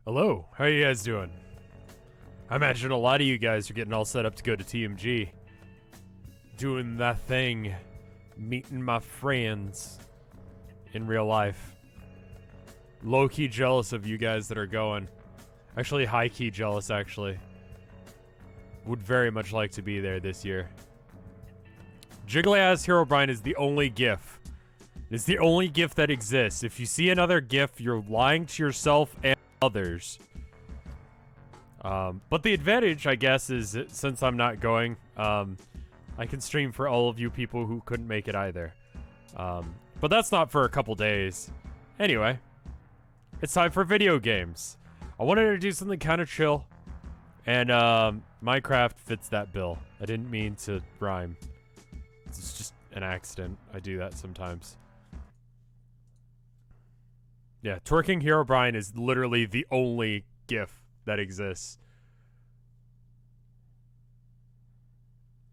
Hello, how are you guys doing? I imagine a lot of you guys are getting all set up to go to TMG. Doing that thing. Meeting my friends. In real life. Low-key jealous of you guys that are going. Actually, high-key jealous, actually. Would very much like to be there this year. Jiggly-ass Herobrine is the only GIF. It's the only GIF that exists. If you see another GIF, you're lying to yourself and others. But the advantage, I guess, is that since I'm not going, I can stream for all of you people who couldn't make it either. But that's not for a couple days. Anyway, it's time for video games. I wanted to do something kind of chill, and Minecraft fits that bill. I didn't mean to rhyme. It's just an accident. I do that sometimes. Yeah, twerking Herobrine is literally the only GIF that exists.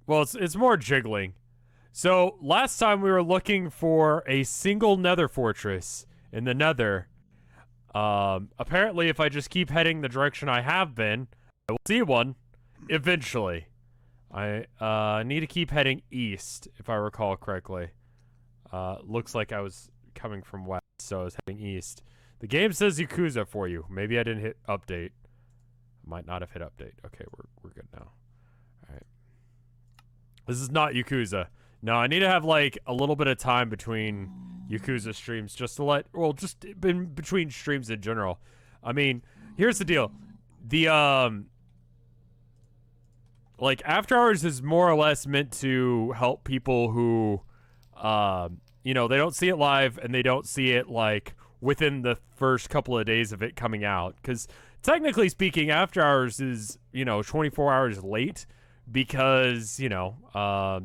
Well, it's more jiggling. So, last time we were looking for a single nether fortress in the nether. Apparently, if I just keep heading the direction I have been, I will see one eventually. I need to keep heading east, if I recall correctly. Looks like I was coming from west, so I was heading east. The game says Yakuza for you. Maybe I didn't hit update. I might not have hit update. Okay, we're good now. Alright. This is not Yakuza. No, I need to have, like, a little bit of time between Yakuza streams just to just in between streams in general. I mean, here's the deal. The, like, After Hours is more or less meant to help people who, you know, they don't see it live and they don't see it, like, within the first couple of days of it coming out. Because, technically speaking, After Hours is, you know, 24 hours late because, you know,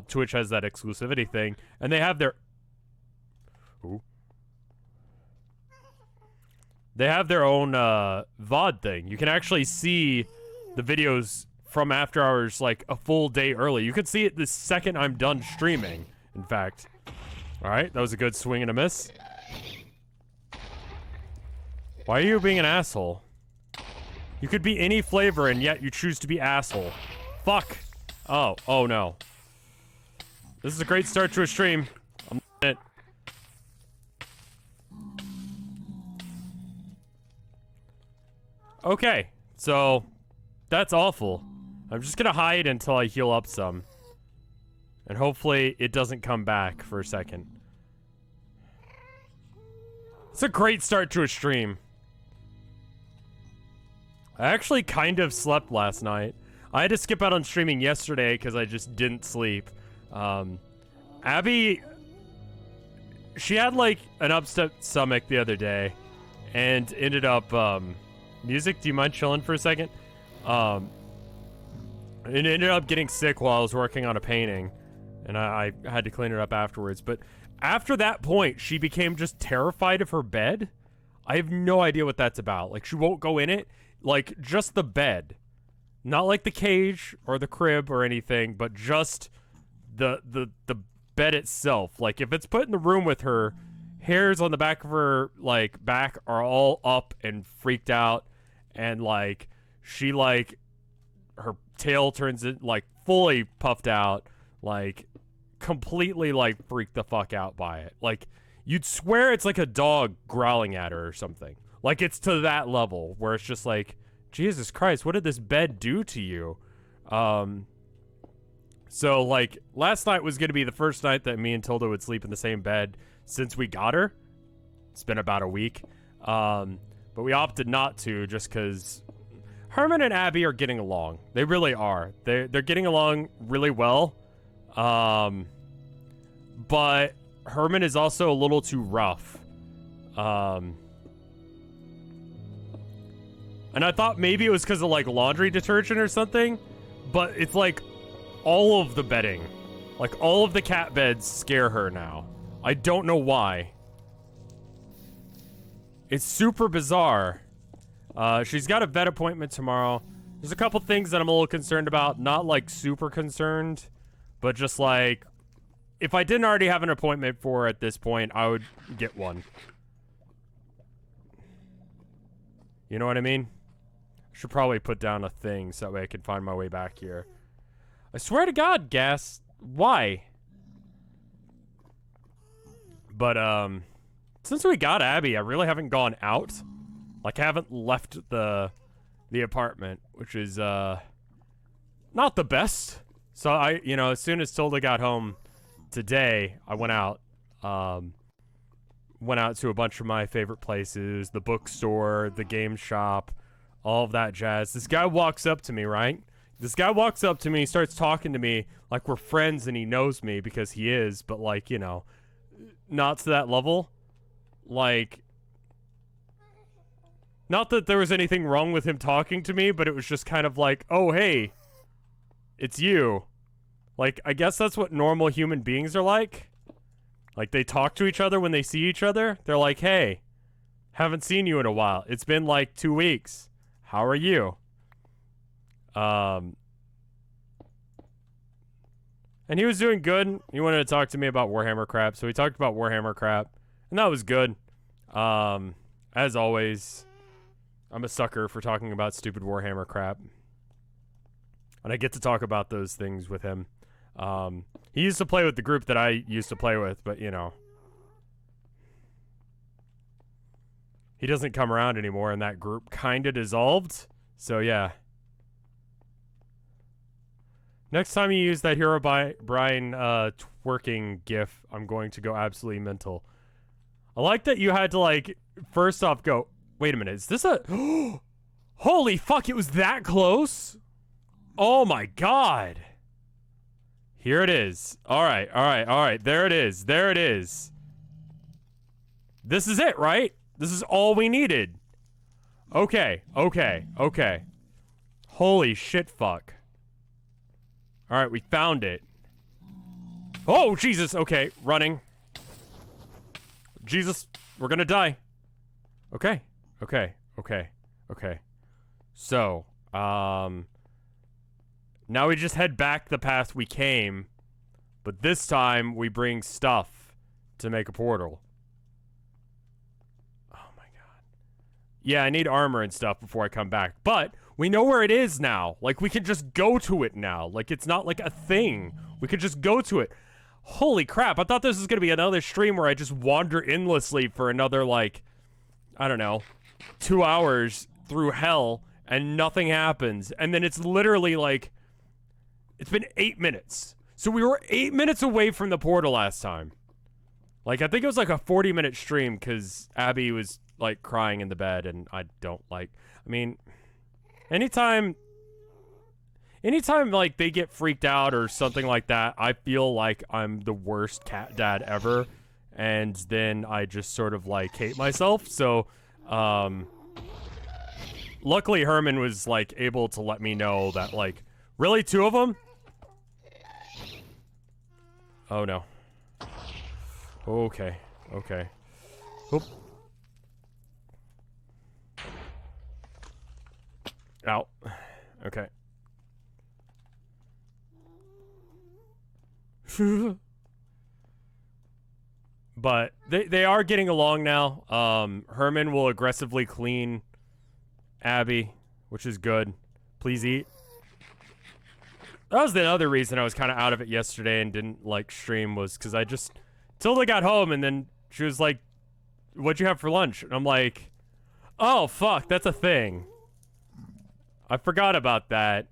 Twitch has that exclusivity thing. And they have their... Ooh. They have their own, VOD thing. You can actually see the videos from After Hours, like, a full day early. You can see it the second I'm done streaming, in fact. Alright, that was a good swing and a miss. Why are you being an asshole? You could be any flavor and yet you choose to be asshole. Fuck. Oh no. This is a great start to a stream. I'm it. Okay, so that's awful. I'm just gonna hide until I heal up some. And hopefully it doesn't come back for a second. It's a great start to a stream. I actually kind of slept last night. I had to skip out on streaming yesterday because I just didn't sleep. Abby, she had like an upset stomach the other day and ended up, music, do you mind chilling for a second? It ended up getting sick while I was working on a painting and I had to clean it up afterwards. But after that point, she became just terrified of her bed. I have no idea what that's about. Like, she won't go in it. Like, just the bed. Not like the cage or the crib or anything, but just the bed itself. Like, if it's put in the room with her, hairs on the back of her, like, back are all up and freaked out. And, like, she, like, her tail turns it, like, fully puffed out. Like, completely, like, freaked the fuck out by it. Like, you'd swear it's like a dog growling at her or something. Like, it's to that level where it's just like, Jesus Christ, what did this bed do to you? So, like, last night was going to be the first night that me and Tilda would sleep in the same bed since we got her. It's been about a week. But we opted not to just because Herman and Abby are getting along. They really are. They're getting along really well. But Herman is also a little too rough. And I thought maybe it was because of, like, laundry detergent or something. But it's, like, all of the bedding. Like, all of the cat beds scare her now. I don't know why. It's super bizarre. She's got a vet appointment tomorrow. There's a couple things that I'm a little concerned about. Not, like, super concerned. But just, like, if I didn't already have an appointment for her at this point, I would get one. You know what I mean? Should probably put down a thing so that way I can find my way back here. I swear to God, gas. Why? But, since we got Abby, I really haven't gone out. Like, I haven't left the apartment, which is, not the best. So as soon as Tilda got home today, I went out. Went out to a bunch of my favorite places, the bookstore, the game shop, all of that jazz. This guy walks up to me, right? This guy walks up to me, starts talking to me like we're friends and he knows me because he is, but like, not to that level. Like, not that there was anything wrong with him talking to me, but it was just kind of like, oh, hey, it's you. Like, I guess that's what normal human beings are like. Like, they talk to each other when they see each other. They're like, hey, haven't seen you in a while. It's been like 2 weeks. How are you? And he was doing good. He wanted to talk to me about Warhammer crap. So we talked about Warhammer crap. And that was good. As always, I'm a sucker for talking about stupid Warhammer crap. And I get to talk about those things with him. He used to play with the group that I used to play with, but, he doesn't come around anymore, and that group kind of dissolved. So, yeah. Next time you use that Hero Brian twerking gif, I'm going to go absolutely mental. I like that you had to, like, first off go, wait a minute, is this a... Holy fuck, it was that close? Oh, my God. Here it is. All right. There it is. This is it, right? This is all we needed. Okay. Holy shit, fuck. All right, we found it. Oh, Jesus. Okay, running. Jesus, we're gonna die. Okay. So, now we just head back the path we came, but this time we bring stuff to make a portal. Oh my God. Yeah, I need armor and stuff before I come back, but we know where it is now. Like, we can just go to it now. Like, it's not like a thing. We could just go to it. Holy crap, I thought this was gonna be another stream where I just wander endlessly for another, like, I don't know, 2 hours through hell and nothing happens. And then it's literally like, it's been 8 minutes. So we were 8 minutes away from the portal last time. Like, I think it was like a 40-minute stream because Abby was, like, crying in the bed, and I don't like... I mean, anytime, like, they get freaked out or something like that, I feel like I'm the worst cat dad ever, and then I just sort of, like, hate myself. So, luckily Herman was, like, able to let me know that, like, really, 2 of them? Oh, no. Okay. Oop. Ow. Okay. But they are getting along now. Herman will aggressively clean Abby, which is good. Please eat. That was the other reason I was kind of out of it yesterday and didn't, like, stream, was because I just... Tilda got home, and then she was like, what'd you have for lunch? And I'm like, oh, fuck, that's a thing. I forgot about that.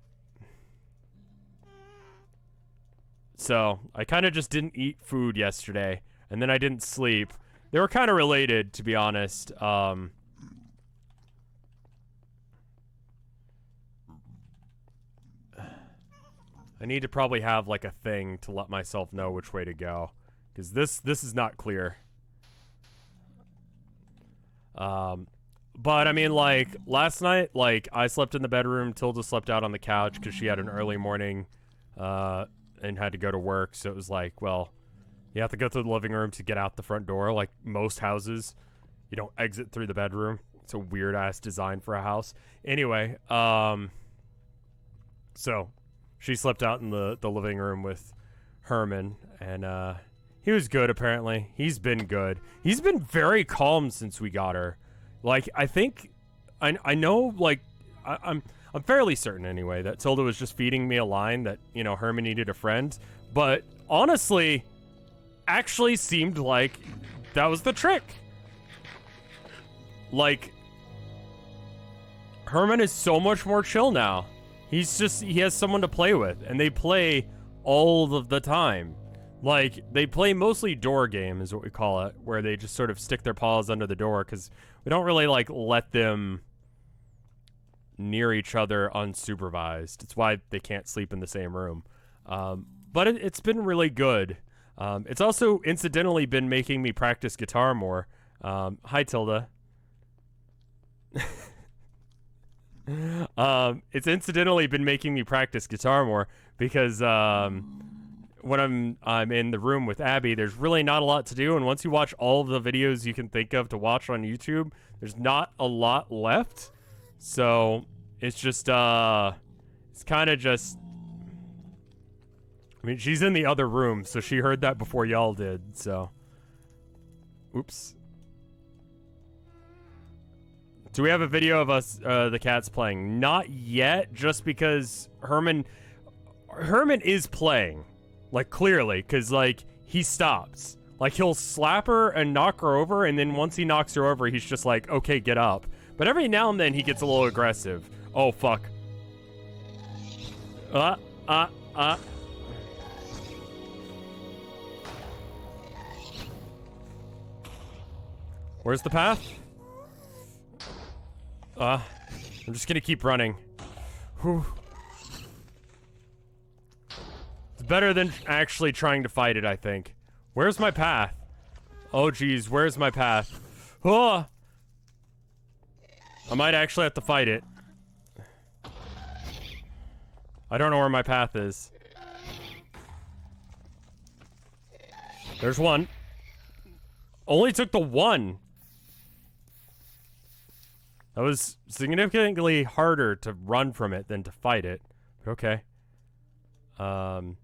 So, I kind of just didn't eat food yesterday, and then I didn't sleep. They were kind of related, to be honest. I need to probably have, like, a thing to let myself know which way to go. Because this is not clear. But, I mean, like, last night, like, I slept in the bedroom. Tilda slept out on the couch because she had an early morning and had to go to work. So it was like, well, you have to go through the living room to get out the front door. Like most houses, you don't exit through the bedroom. It's a weird-ass design for a house. Anyway, so she slept out in the living room with Herman, and he was good, apparently. He's been good. He's been very calm since we got her. Like, I think, I know, like, I'm fairly certain anyway that Tilda was just feeding me a line that, you know, Herman needed a friend. But honestly, actually seemed like that was the trick. Like, Herman is so much more chill now. He has someone to play with, and they play all of the time. Like, they play mostly door game is what we call it, where they just sort of stick their paws under the door, because we don't really, like, let them near each other unsupervised. It's why they can't sleep in the same room. But it's been really good. It's also incidentally been making me practice guitar more. Hi, Tilda. It's incidentally been making me practice guitar more because when I'm in the room with Abby, there's really not a lot to do, and once you watch all of the videos you can think of to watch on YouTube, there's not a lot left. So it's just it's kind of just, I mean, she's in the other room, so she heard that before y'all did. So oops. Do we have a video of us, the cats playing? Not yet, just because Herman is playing, like, clearly, because, like, he stops. Like, he'll slap her and knock her over, and then once he knocks her over, he's just like, okay, get up. But every now and then, he gets a little aggressive. Oh, fuck. Where's the path? I'm just gonna keep running. Whew. It's better than actually trying to fight it, I think. Where's my path? Oh, geez, where's my path? Oh! I might actually have to fight it. I don't know where my path is. There's one. Only took the one. That was significantly harder to run from it than to fight it. But okay. Alright.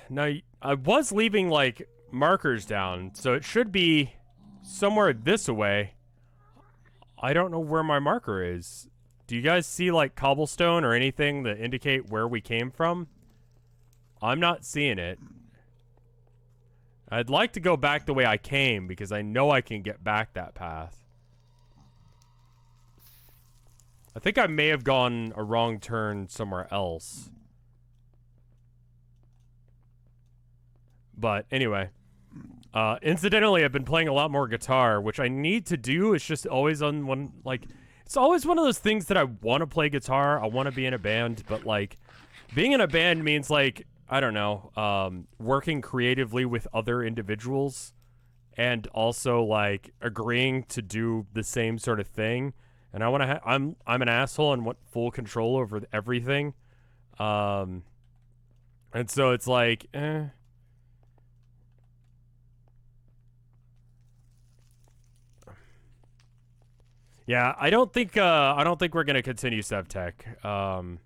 Now, I was leaving, like, markers down, so it should be somewhere this away. I don't know where my marker is. Do you guys see, like, cobblestone or anything that indicate where we came from? I'm not seeing it. I'd like to go back the way I came, because I know I can get back that path. I think I may have gone a wrong turn somewhere else. But anyway. Incidentally, I've been playing a lot more guitar, which I need to do. It's just always on one, like, it's always one of those things that I want to play guitar. I want to be in a band, but, like, being in a band means, like, I don't know, working creatively with other individuals and also, like, agreeing to do the same sort of thing. And I want to I'm an asshole and want full control over everything. And so it's like, yeah, I don't think we're going to continue SevTech.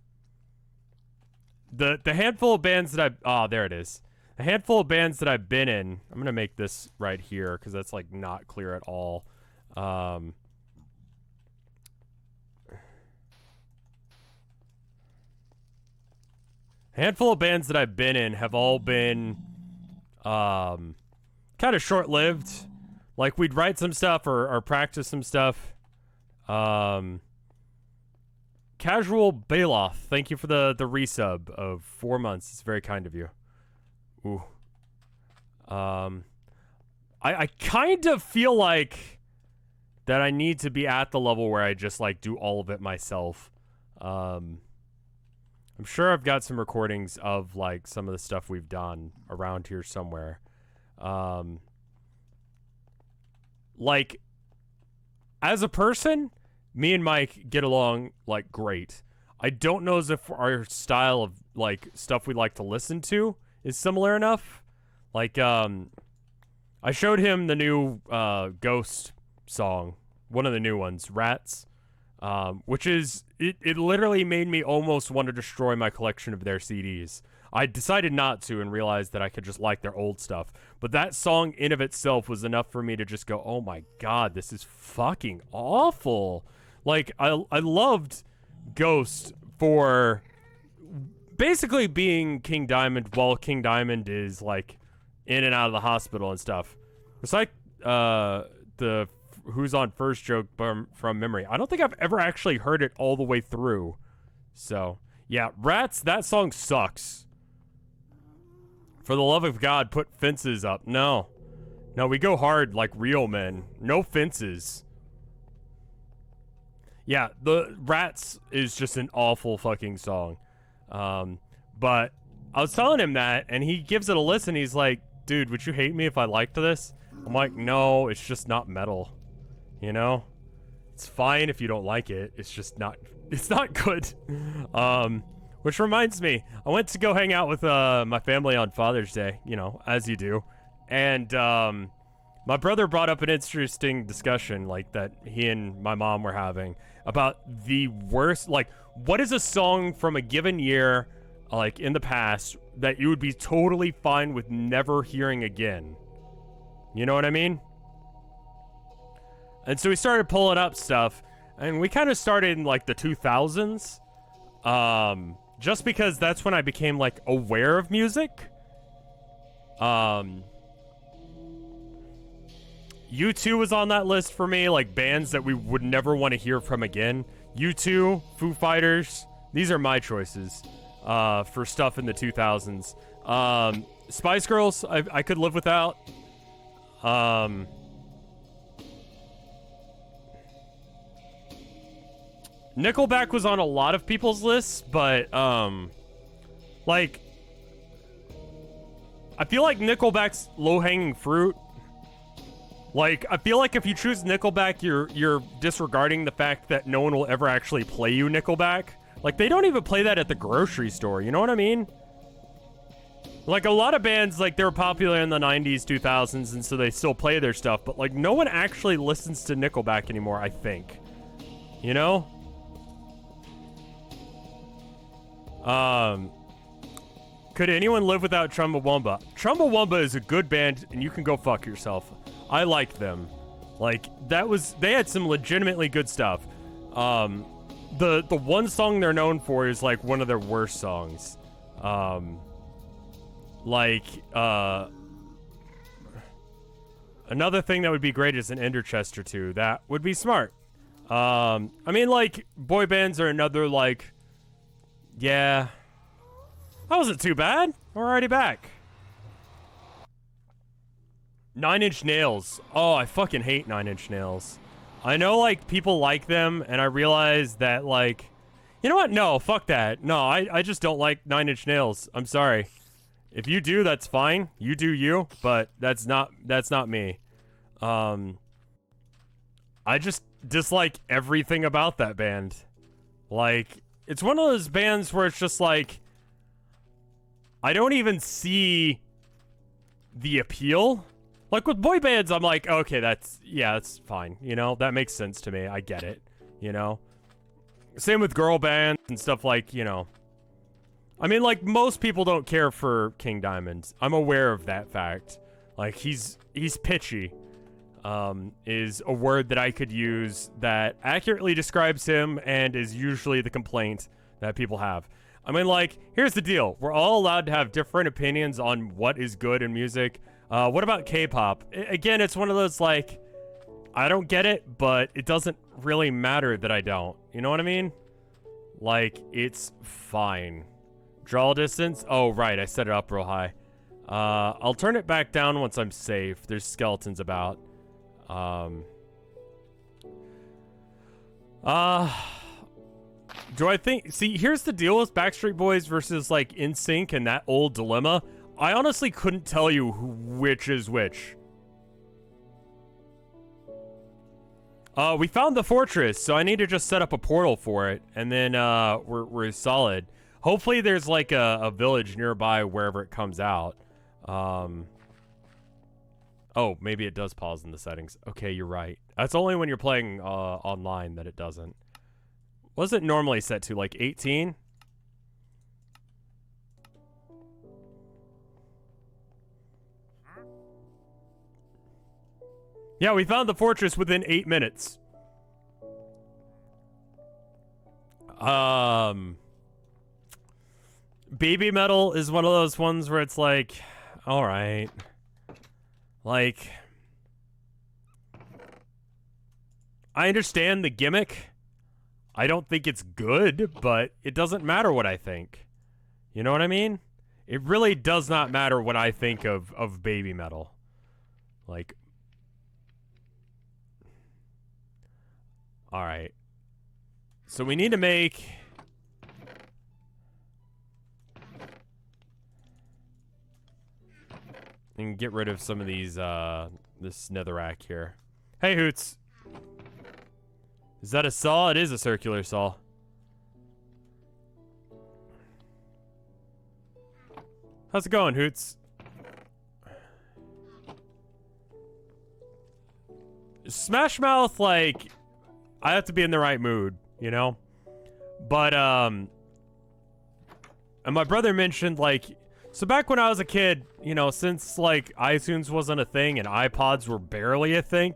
The handful of bands that there it is. The handful of bands that I've been in. I'm gonna make this right here because that's, like, not clear at all. Handful of bands that I've been in have all been kind of short-lived. Like, we'd write some stuff or practice some stuff. Casual Bailoff, thank you for the resub of 4 months. It's very kind of you. Ooh. I kind of feel like that I need to be at the level where I just, like, do all of it myself. I'm sure I've got some recordings of, like, some of the stuff we've done around here somewhere. Like, as a person, me and Mike get along, like, great. I don't know as if our style of, like, stuff we like to listen to is similar enough. Like, I showed him the new Ghost song, one of the new ones, Rats, which is, it literally made me almost want to destroy my collection of their CDs. I decided not to and realized that I could just like their old stuff. But that song in of itself was enough for me to just go, oh my god, this is fucking awful. Like, I loved Ghost for basically being King Diamond while King Diamond is, like, in and out of the hospital and stuff. It's like, the Who's on First joke from memory. I don't think I've ever actually heard it all the way through. So, yeah, Rats, that song sucks. For the love of God, put fences up. No. No, we go hard like real men. No fences. Yeah, the Rats is just an awful fucking song. But I was telling him that, and he gives it a listen. He's like, dude, would you hate me if I liked this? I'm like, no, it's just not metal. You know? It's fine if you don't like it. It's just not, it's not good. Which reminds me, I went to go hang out with my family on Father's Day, you know, as you do. And my brother brought up an interesting discussion, like, that he and my mom were having about the worst, like, what is a song from a given year, like, in the past, that you would be totally fine with never hearing again? You know what I mean? And so we started pulling up stuff, and we kind of started in, like, the 2000s. Just because that's when I became, like, aware of music. U2 was on that list for me, like, bands that we would never want to hear from again. U2, Foo Fighters, these are my choices, for stuff in the 2000s. Spice Girls, I could live without. Nickelback was on a lot of people's lists, but, like, I feel like Nickelback's low-hanging fruit. Like, I feel like if you choose Nickelback, you're disregarding the fact that no one will ever actually play you Nickelback. Like, they don't even play that at the grocery store, you know what I mean? Like, a lot of bands, like, they were popular in the 90s, 2000s, and so they still play their stuff, but, like, no one actually listens to Nickelback anymore, I think. You know? Could anyone live without Chumbawamba? Chumbawamba is a good band, and you can go fuck yourself. I like them. Like, they had some legitimately good stuff. The one song they're known for is, like, one of their worst songs. Another thing that would be great is an Ender chest or two. That would be smart. I mean, like, boy bands are another, like, yeah. That wasn't too bad. We're already back. 9 Inch Nails. Oh, I fucking hate 9 Inch Nails. I know, like, people like them, and I realize that, like... You know what? No, fuck that. No, I just don't like 9 Inch Nails. I'm sorry. If you do, that's fine. You do you, but that's not me. I just dislike everything about that band. Like, it's one of those bands where it's just like... I don't even see the appeal. Like, with boy bands, I'm like, okay, that's fine. You know, that makes sense to me. I get it, you know? Same with girl bands and stuff, like, you know. I mean, like, most people don't care for King Diamond. I'm aware of that fact. Like, he's pitchy, is a word that I could use that accurately describes him and is usually the complaint that people have. I mean, like, here's the deal. We're all allowed to have different opinions on what is good in music. What about K-pop? Again, it's one of those, like, I don't get it, but it doesn't really matter that I don't. You know what I mean? Like, it's fine. Draw distance? Oh, right. I set it up real high. I'll turn it back down once I'm safe. There's skeletons about. Do I think... See, here's the deal with Backstreet Boys versus, like, NSYNC and that old dilemma. I honestly couldn't tell you which is which. We found the fortress, so I need to just set up a portal for it, and then we're solid. Hopefully there's, like, a village nearby wherever it comes out. Oh, maybe it does pause in the settings. Okay, you're right. That's only when you're playing online that it doesn't. What is it normally set to, like 18? Yeah, we found the fortress within 8 minutes. Baby metal is one of those ones where it's like, all right. Like, I understand the gimmick. I don't think it's good, but it doesn't matter what I think. You know what I mean? It really does not matter what I think of baby metal. Like, all right. So we need to make... and get rid of some of these, this netherrack here. Hey, Hoots. Is that a saw? It is a circular saw. How's it going, Hoots? Smash Mouth, like, I have to be in the right mood, you know? But, and my brother mentioned, like, so back when I was a kid, you know, since, like, iTunes wasn't a thing and iPods were barely a thing,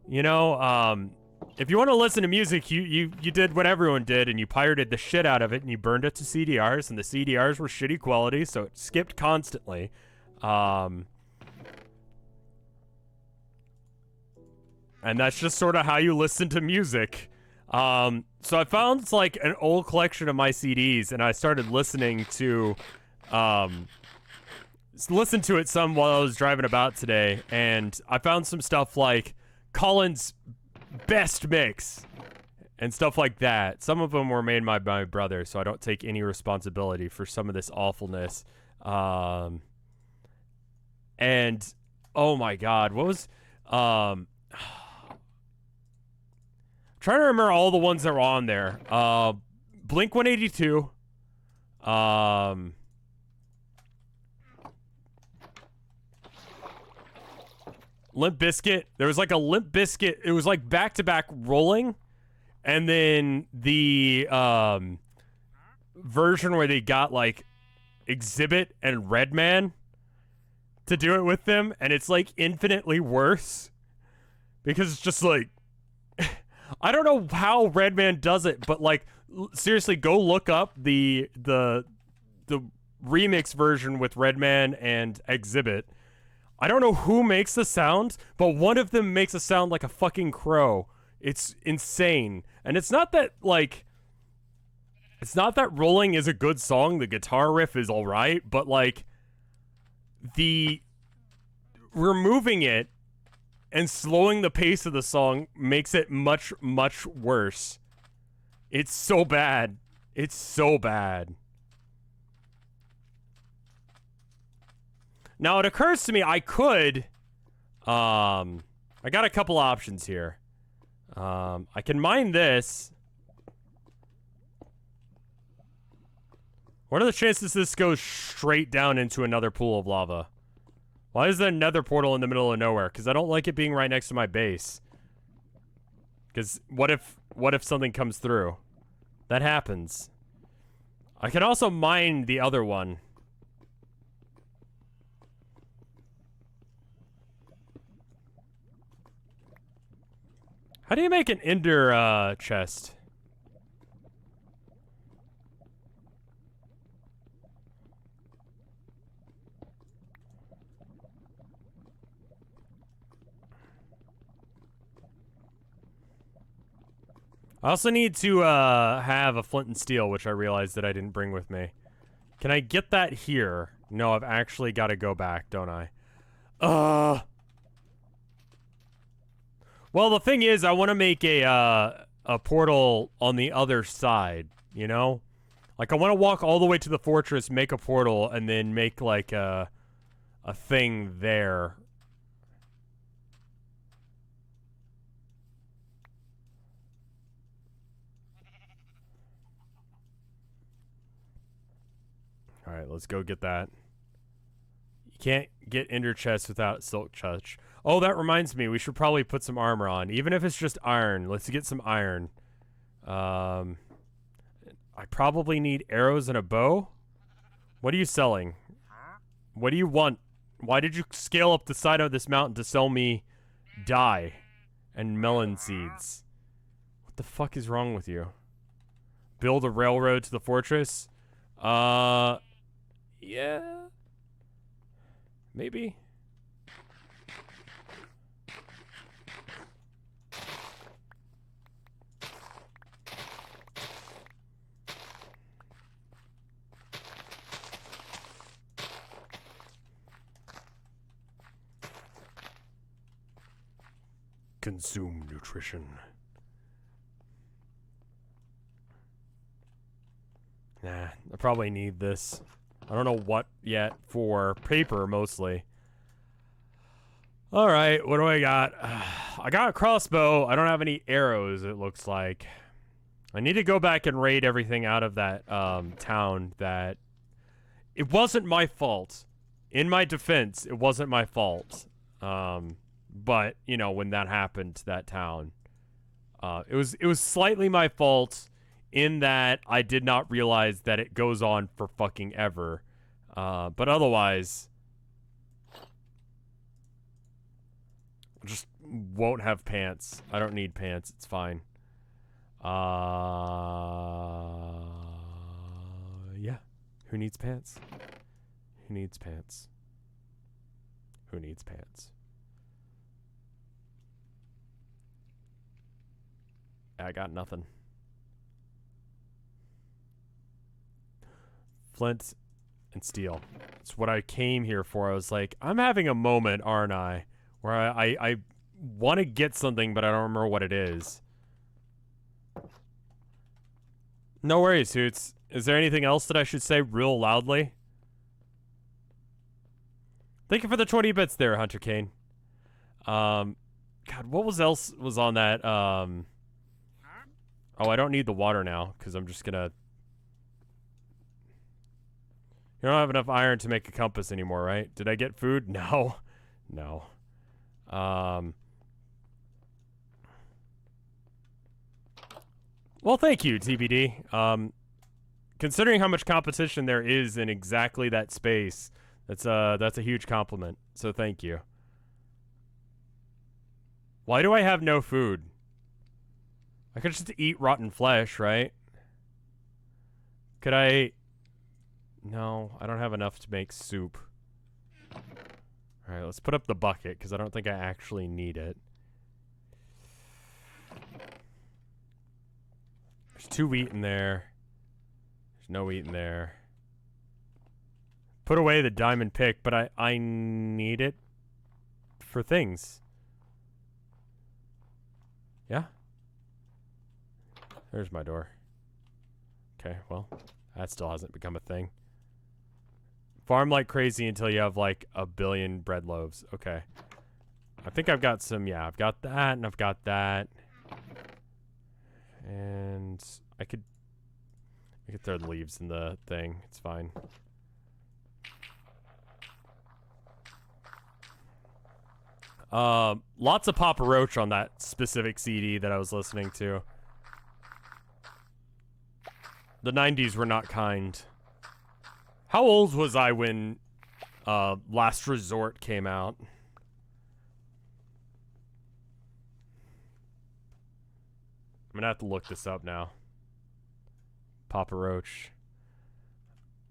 you know, if you want to listen to music, you did what everyone did, and you pirated the shit out of it, and you burned it to CDRs, and the CDRs were shitty quality, so it skipped constantly. And that's just sort of how you listen to music. So I found, like, an old collection of my CDs, and I started listening to... listened to it some while I was driving about today, and I found some stuff like Colin's best mix and stuff like that. Some of them were made by my brother, so I don't take any responsibility for some of this awfulness. And oh my god, what was trying to remember all the ones that were on there. Blink 182. Limp Bizkit. There was like a Limp Bizkit. It was like back-to-back rolling. And then the version where they got like Exhibit and Redman to do it with them. And it's like infinitely worse. Because it's just like... I don't know how Redman does it, but like, seriously, go look up the remix version with Redman and Exhibit. I don't know who makes the sound, but one of them makes a sound like a fucking crow. It's insane. And it's not that, like... It's not that Rolling is a good song. The guitar riff is alright, but, like... The... removing it and slowing the pace of the song makes it much, much worse. It's so bad. It's so bad. Now, it occurs to me I could, I got a couple options here. I can mine this. What are the chances this goes straight down into another pool of lava? Why is there another portal in the middle of nowhere? Because I don't like it being right next to my base. Because what if something comes through? That happens. I can also mine the other one. How do you make an ender chest? I also need to have a flint and steel, which I realized that I didn't bring with me. Can I get that here? No, I've actually got to go back, don't I? Well, the thing is, I want to make a portal on the other side, you know? Like, I want to walk all the way to the fortress, make a portal, and then make, like, a thing there. Alright, let's go get that. You can't get ender chests without silk touch. Oh, that reminds me, we should probably put some armor on. Even if it's just iron, let's get some iron. I probably need arrows and a bow. What are you selling? What do you want? Why did you scale up the side of this mountain to sell me Die. And melon seeds. What the fuck is wrong with you? Build a railroad to the fortress? Yeah. Maybe. Consume nutrition. Nah, I probably need this. I don't know what yet for paper, mostly. Alright, what do I got? I got a crossbow. I don't have any arrows, it looks like. I need to go back and raid everything out of that town that... It wasn't my fault. In my defense, it wasn't my fault. But, you know, when that happened to that town, it was slightly my fault in that I did not realize that it goes on for fucking ever. But otherwise, I just won't have pants. I don't need pants. It's fine. Yeah. Who needs pants? Who needs pants? Who needs pants? I got nothing. Flint and steel. It's what I came here for. I was like, I'm having a moment, aren't I? Where I want to get something, but I don't remember what it is. No worries, Hoots. Is there anything else that I should say real loudly? Thank you for the 20 bits there, Hunter Kane. God, what else was on that? Oh, I don't need the water now, because I'm just gonna... You don't have enough iron to make a compass anymore, right? Did I get food? No. No. Well, thank you, TBD. Considering how much competition there is in exactly that space, that's a huge compliment, so thank you. Why do I have no food? I could just eat rotten flesh, right? Could I... No, I don't have enough to make soup. Alright, let's put up the bucket, because I don't think I actually need it. There's 2 wheat in there. There's no wheat in there. Put away the diamond pick, but I need it for things. Yeah? There's my door. Okay, well, that still hasn't become a thing. Farm like crazy until you have like 1 billion bread loaves. Okay. I think I've got some, yeah, I've got that and I've got that. And I could throw the leaves in the thing. It's fine. Lots of Papa Roach on that specific CD that I was listening to. The 90s were not kind. How old was I when Last Resort came out? I'm gonna have to look this up now. Papa Roach.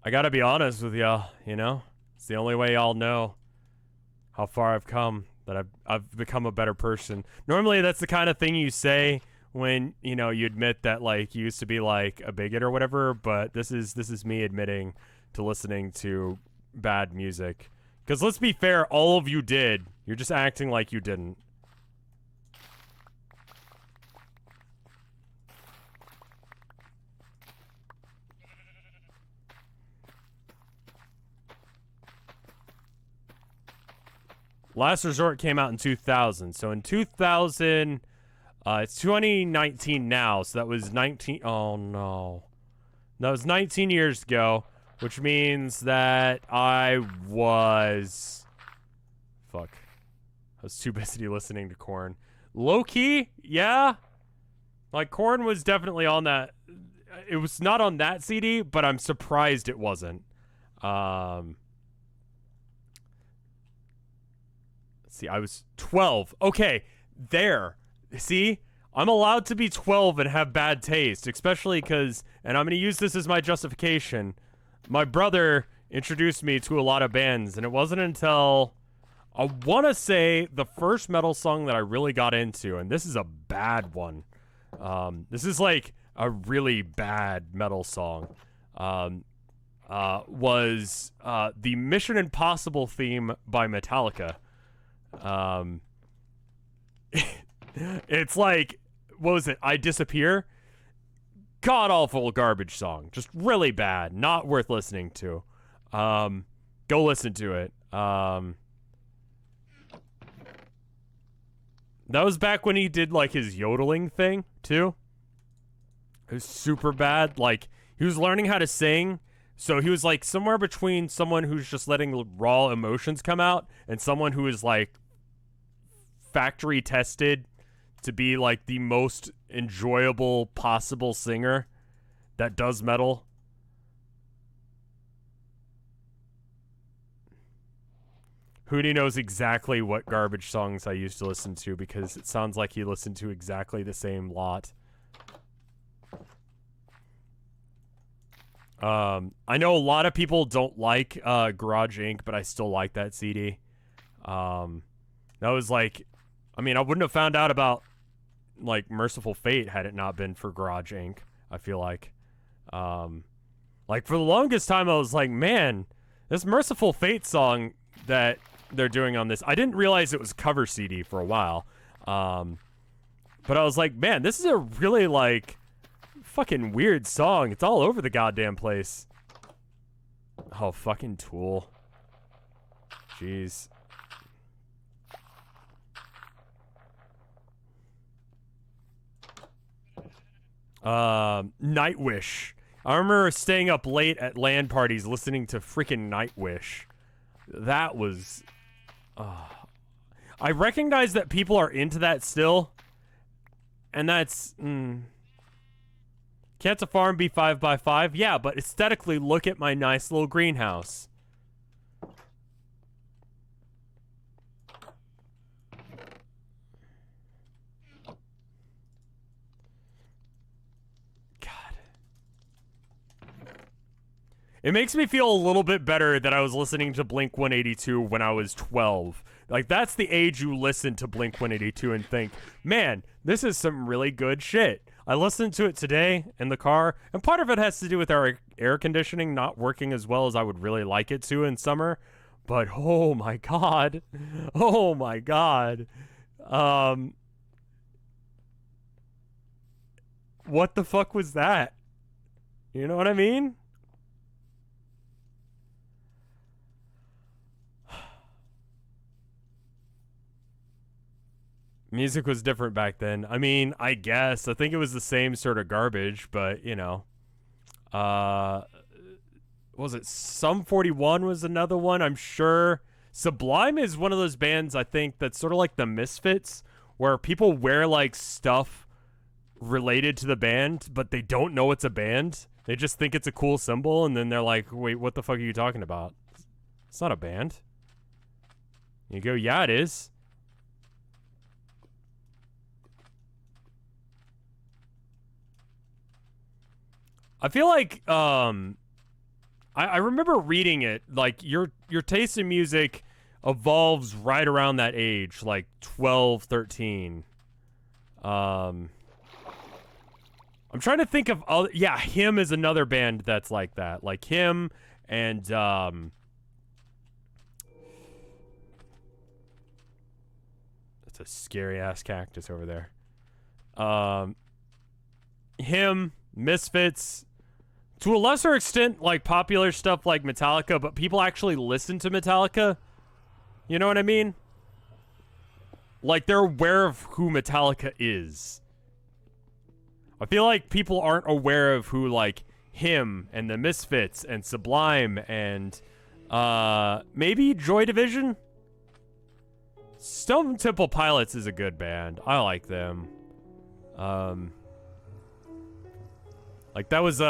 I gotta be honest with y'all, you know? It's the only way y'all know how far I've come, that I've become a better person. Normally that's the kind of thing you say when, you know, you admit that, like, you used to be, like, a bigot or whatever, but this is me admitting to listening to bad music. Because let's be fair, all of you did. You're just acting like you didn't. Last Resort came out in 2000. So in 2000, it's 2019 now. So that was 19. Oh no, that was 19 years ago, which means that I was. Fuck. I was too busy listening to Korn. Low key, yeah. Like Korn was definitely on that. It was not on that CD, but I'm surprised it wasn't. Let's see, I was 12. Okay, there. See? I'm allowed to be 12 and have bad taste, especially because, and I'm going to use this as my justification, my brother introduced me to a lot of bands, and it wasn't until, I want to say, the first metal song that I really got into, and this is a bad one. This is like a really bad metal song. Was the Mission Impossible theme by Metallica. It's like, what was it? I Disappear? God awful garbage song. Just really bad. Not worth listening to. Go listen to it. That was back when he did like his yodeling thing too. It was super bad. Like, he was learning how to sing. So he was like somewhere between someone who's just letting raw emotions come out and someone who is like factory tested to be like the most enjoyable possible singer that does metal. Hootie knows exactly what garbage songs I used to listen to because it sounds like he listened to exactly the same lot. I know a lot of people don't like Garage Inc., but I still like that CD. That was like, I mean, I wouldn't have found out about like Merciful Fate had it not been for Garage Inc., I feel like. Like for the longest time I was like, man, this Merciful Fate song that they're doing on this, I didn't realize it was cover CD for a while. But I was like, man, this is a really like fucking weird song. It's all over the goddamn place. Oh, fucking Tool. Jeez. Nightwish. I remember staying up late at LAN parties listening to freaking Nightwish. That was... I recognize that people are into that still. And that's... Can't a farm be 5x5? Yeah, but aesthetically, look at my nice little greenhouse. It makes me feel a little bit better that I was listening to Blink-182 when I was 12. Like, that's the age you listen to Blink-182 and think, man, this is some really good shit. I listened to it today in the car, and part of it has to do with our air conditioning not working as well as I would really like it to in summer. But, oh my god. Oh my god. What the fuck was that? You know what I mean? Music was different back then. I mean, I guess. I think it was the same sort of garbage, but, you know. Was it Sum 41 was another one, I'm sure. Sublime is one of those bands, I think, that's sort of like the Misfits, where people wear, like, stuff related to the band, but they don't know it's a band. They just think it's a cool symbol, and then they're like, wait, what the fuck are you talking about? It's not a band. You go, yeah, it is. I feel like, I remember reading it, like, your taste in music evolves right around that age, like 12, 13. I'm trying to think of other, yeah, Him is another band that's like that. Like Him and, that's a scary-ass cactus over there. Him, Misfits, to a lesser extent, like popular stuff like Metallica, but people actually listen to Metallica. You know what I mean? Like, they're aware of who Metallica is. I feel like people aren't aware of who, like, Him and the Misfits and Sublime and, maybe Joy Division? Stone Temple Pilots is a good band. I like them. Like, that was,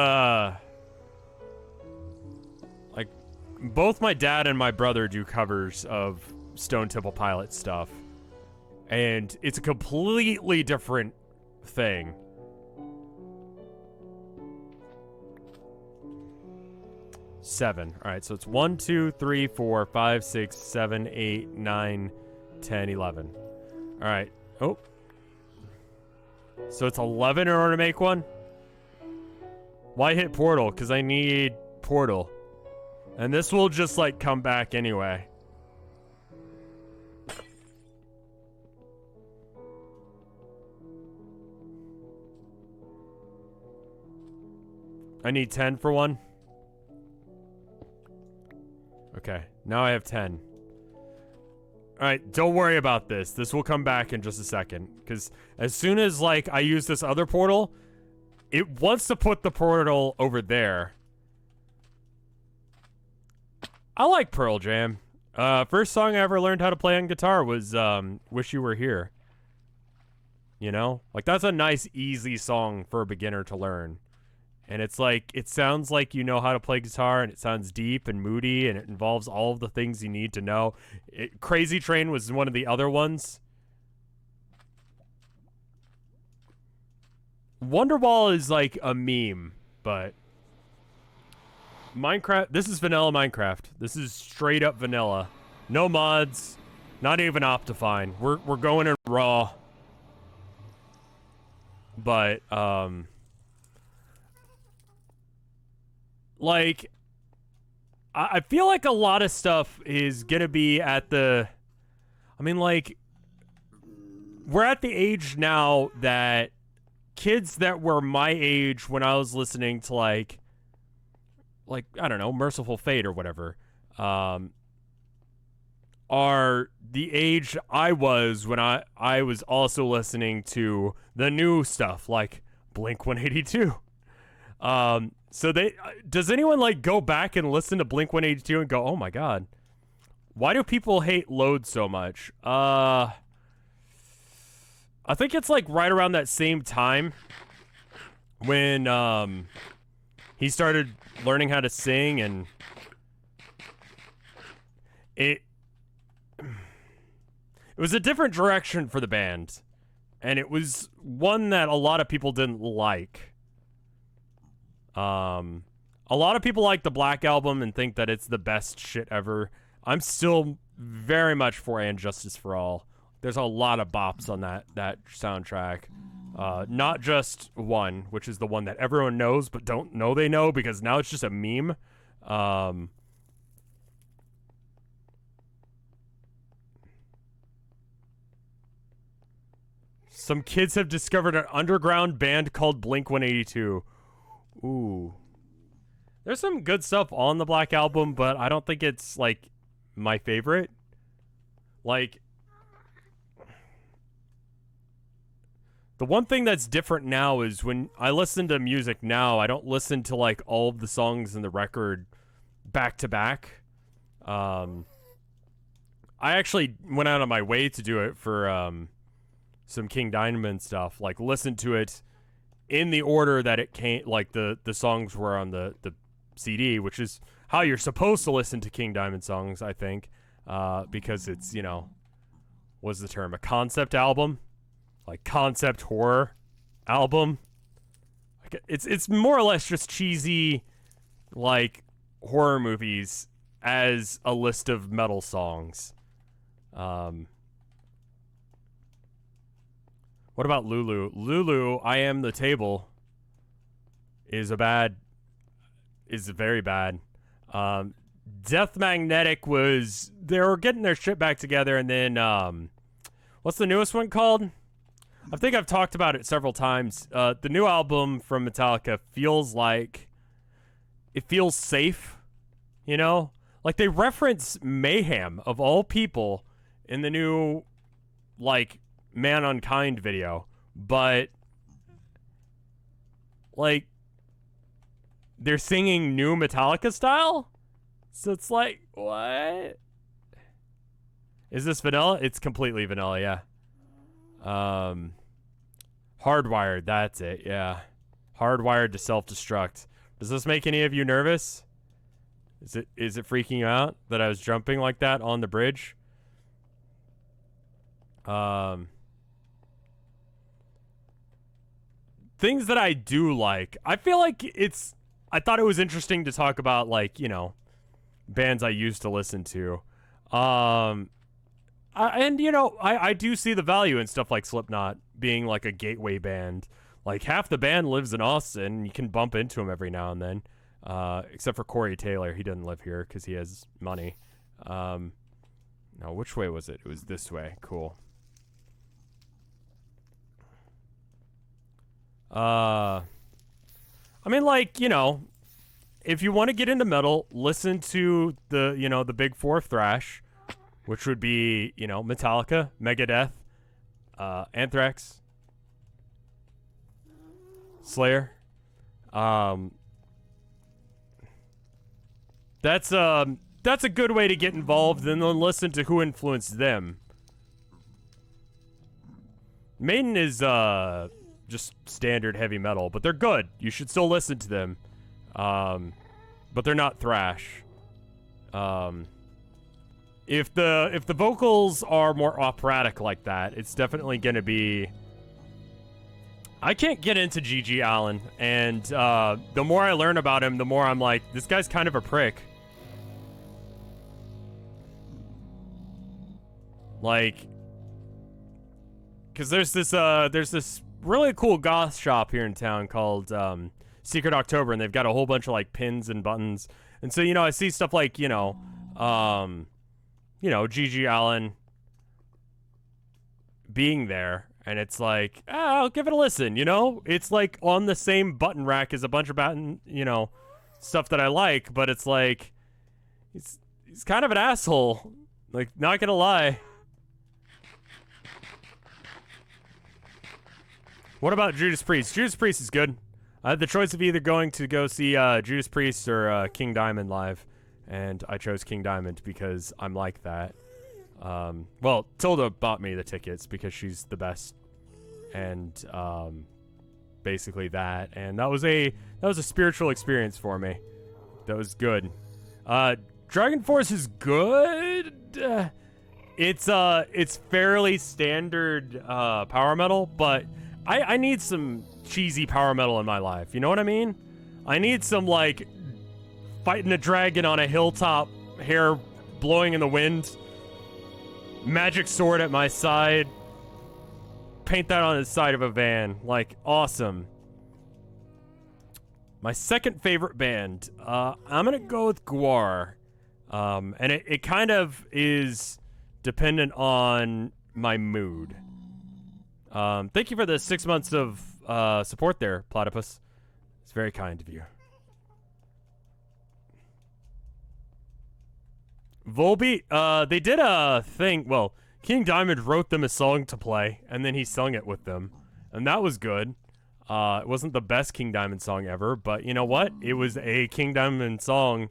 like, both my dad and my brother do covers of Stone Temple Pilots stuff. And it's a completely different thing. Seven. All right, so it's 1, 2, 3, 4, 5, 6, 7, 8, 9, 10, 11. All right. Oh. So it's 11 in order to make one? Why hit portal? Because I need portal. And this will just, like, come back anyway. I need 10 for one. Okay, now I have 10. Alright, don't worry about this. This will come back in just a second. Because as soon as, like, I use this other portal, it wants to put the portal over there. I like Pearl Jam. First song I ever learned how to play on guitar was, Wish You Were Here. You know? Like, that's a nice, easy song for a beginner to learn. And it's like, it sounds like you know how to play guitar, and it sounds deep and moody, and it involves all of the things you need to know. Crazy Train was one of the other ones. Wonderwall is like a meme, but Minecraft, this is vanilla Minecraft. This is straight up vanilla. No mods, not even Optifine. We're going in raw. But, like, I feel like a lot of stuff is gonna be at the... I mean, like, we're at the age now that kids that were my age when I was listening to, like, I don't know, Merciful Fate or whatever, are the age I was when I was also listening to the new stuff, like Blink-182. So does anyone, like, go back and listen to Blink-182 and go, oh my god, why do people hate Load so much? I think it's, like, right around that same time when, he started learning how to sing, and it was a different direction for the band, and it was one that a lot of people didn't like. A lot of people like the Black Album and think that it's the best shit ever. I'm still very much for And Justice for All. There's a lot of bops on that soundtrack. Not just one, which is the one that everyone knows but don't know they know because now it's just a meme. Some kids have discovered an underground band called Blink-182. Ooh. There's some good stuff on the Black Album, but I don't think it's, like, my favorite. Like, the one thing that's different now is when I listen to music now, I don't listen to, like, all of the songs in the record back to back. I actually went out of my way to do it for some King Diamond stuff. Like, listen to it in the order that it came, like, the songs were on the CD, which is how you're supposed to listen to King Diamond songs, I think, because it's, you know, what's the term, a concept album? Like, concept horror album. Like, it's more or less just cheesy, like, horror movies as a list of metal songs. What about Lulu? Lulu, I Am the Table is very bad. Death Magnetic they were getting their shit back together, and then, what's the newest one called? I think I've talked about it several times. The new album from Metallica feels safe, you know? Like, they reference Mayhem, of all people, in the new, like, Man Unkind video, but, like, they're singing new Metallica style? So it's like, what? Is this vanilla? It's completely vanilla, yeah. Hardwired, that's it, yeah. Hardwired to self-destruct. Does this make any of you nervous? Is it freaking you out that I was jumping like that on the bridge? Things that I do like. I feel like I thought it was interesting to talk about, like, you know, bands I used to listen to. And, you know, I do see the value in stuff like Slipknot being, like, a gateway band. Like, half the band lives in Austin. You can bump into them every now and then. Except for Corey Taylor. He doesn't live here because he has money. No, which way was it? It was this way. Cool. I mean, like, you know, if you want to get into metal, listen to the, you know, the big four thrash, which would be, you know, Metallica, Megadeth, Anthrax, Slayer. That's a good way to get involved, and then listen to who influenced them. Maiden is just standard heavy metal, but they're good. You should still listen to them. But they're not thrash. If the vocals are more operatic like that, it's definitely gonna be. I can't get into G.G. Allen, and the more I learn about him, the more I'm like, this guy's kind of a prick. Like, because there's this really cool goth shop here in town called Secret October, and they've got a whole bunch of like pins and buttons. And so, you know, I see stuff like, you know, G.G. Allen being there, and it's like, I'll give it a listen, you know? It's like on the same button rack as a bunch of stuff that I like, but it's like, he's kind of an asshole. Like, not gonna lie. What about Judas Priest? Judas Priest is good. I had the choice of either going to go see Judas Priest or King Diamond live, and I chose King Diamond because I'm like that. Well, Tilda bought me the tickets because she's the best, and basically that. And that was a spiritual experience for me. That was good. Dragon Force is good. It's fairly standard power metal, but I need some cheesy power metal in my life. You know what I mean? I need some, like, fighting a dragon on a hilltop, hair blowing in the wind, magic sword at my side, paint that on the side of a van. Like, awesome. My second favorite band, I'm gonna go with Gwar. And it kind of is dependent on my mood. Thank you for the 6 months of support there, Platypus. It's very kind of you. Volbeat, they did a thing. Well, King Diamond wrote them a song to play, and then he sung it with them, and that was good. It wasn't the best King Diamond song ever, but you know what? It was a King Diamond song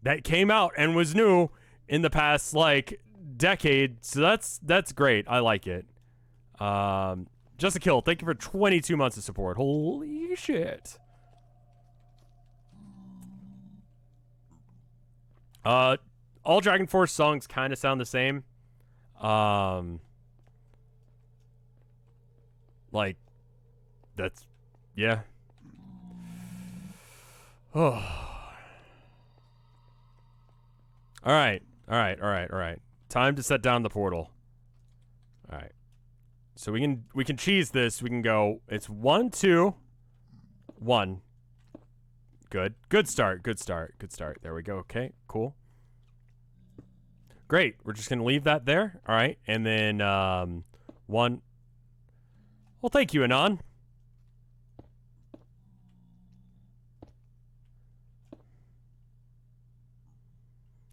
that came out and was new in the past, like, decade, so that's great. I like it. Just a Kill, thank you for 22 months of support. Holy shit. All Dragon Force songs kind of sound the same. Like, that's, yeah. Oh. All right. Time to set down the portal. All right. So we can cheese this. We can go. It's 1, 2, 1. Good start. There we go. Okay, cool. Great. We're just gonna leave that there. All right, and then 1. Well, thank you, Anon.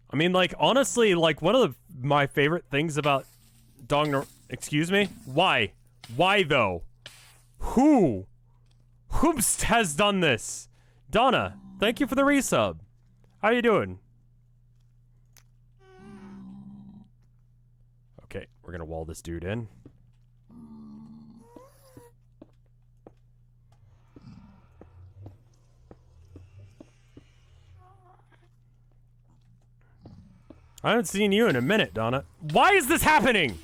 I mean, like, honestly, like, one of my favorite things about Dong... Excuse me? Why? Why, though? Who has done this? Donna, thank you for the resub. How you doing? Okay, we're gonna wall this dude in. I haven't seen you in a minute, Donna. Why is this happening?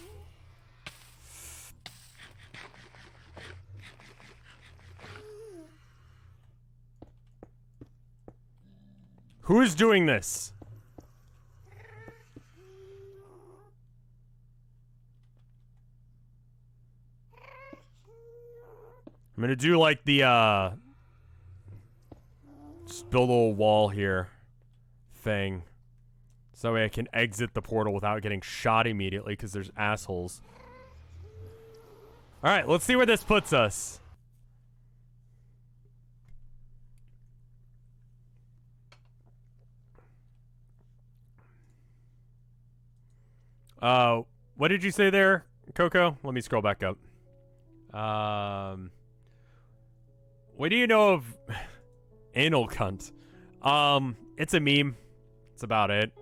Who is doing this? I'm gonna do like the, just build a little wall here thing. So that way I can exit the portal without getting shot immediately because there's assholes. Alright, let's see where this puts us. What did you say there, Coco? Let me scroll back up. What do you know of anal cunt? It's a meme. That's about it.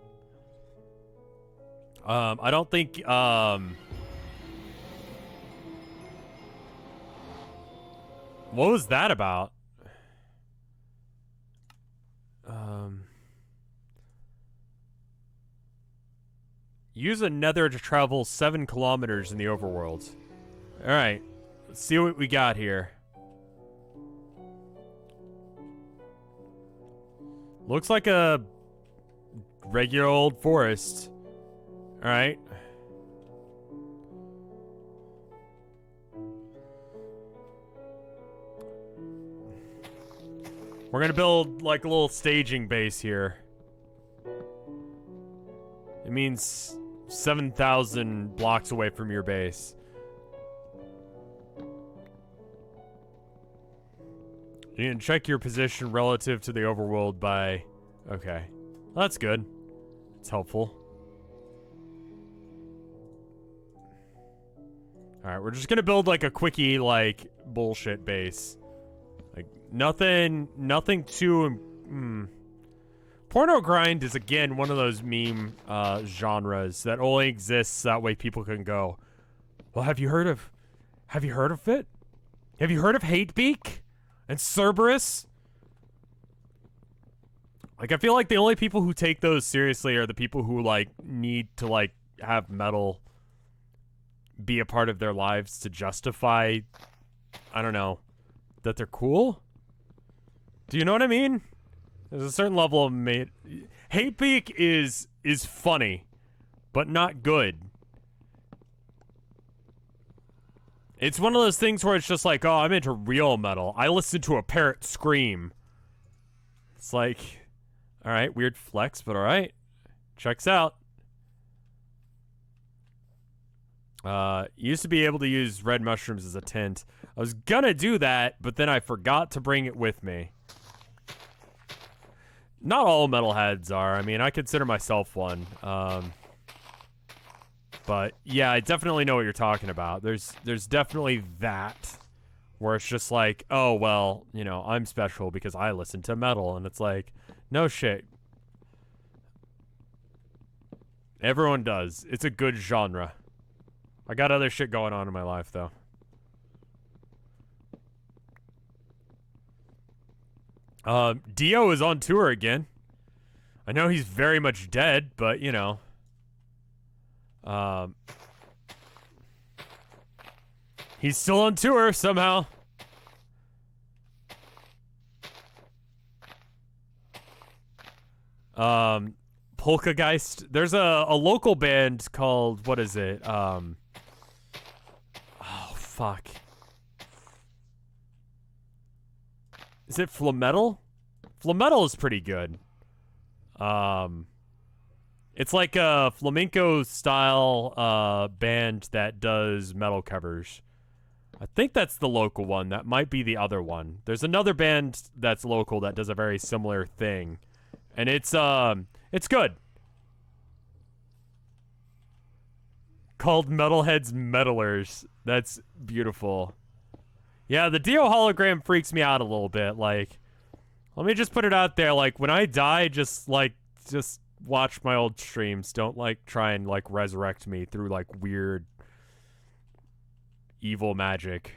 I don't think, what was that about? Use a nether to travel 7 kilometers in the overworld. Alright, let's see what we got here. Looks like a regular old forest. Alright. We're gonna build like a little staging base here. It means 7,000 blocks away from your base. You can check your position relative to the overworld by... Okay. Well, that's good. It's helpful. Alright, we're just gonna build like a quickie, like, bullshit base. Like, nothing too... Porno grind is, again, one of those meme genres that only exists that way people can go, well, have you heard of it? Have you heard of Hatebeak and Cerberus? Like, I feel like the only people who take those seriously are the people who, like, need to, like, have metal be a part of their lives to justify, I don't know, that they're cool? Do you know what I mean? There's a certain level of Hatebeak is funny, but not good. It's one of those things where it's just like, oh, I'm into real metal. I listen to a parrot scream. It's like, alright, weird flex, but alright. Checks out. Used to be able to use red mushrooms as a tint. I was gonna do that, but then I forgot to bring it with me. Not all metalheads are. I mean, I consider myself one. But yeah, I definitely know what you're talking about. There's definitely that where it's just like, oh, well, you know, I'm special because I listen to metal. And it's like, no shit. Everyone does. It's a good genre. I got other shit going on in my life, though. Dio is on tour again. I know he's very much dead, but, you know. He's still on tour somehow. Polkageist. There's a local band called, what is it? Oh, fuck. Is it Flametal? Flametal is pretty good. It's like a flamenco style band that does metal covers. I think that's the local one. That might be the other one. There's another band that's local that does a very similar thing. And it's good. Called Metalheads Meddlers. That's beautiful. Yeah, the Dio hologram freaks me out a little bit. Like, let me just put it out there. Like, when I die, just watch my old streams. Don't, like, try and, like, resurrect me through, like, weird evil magic.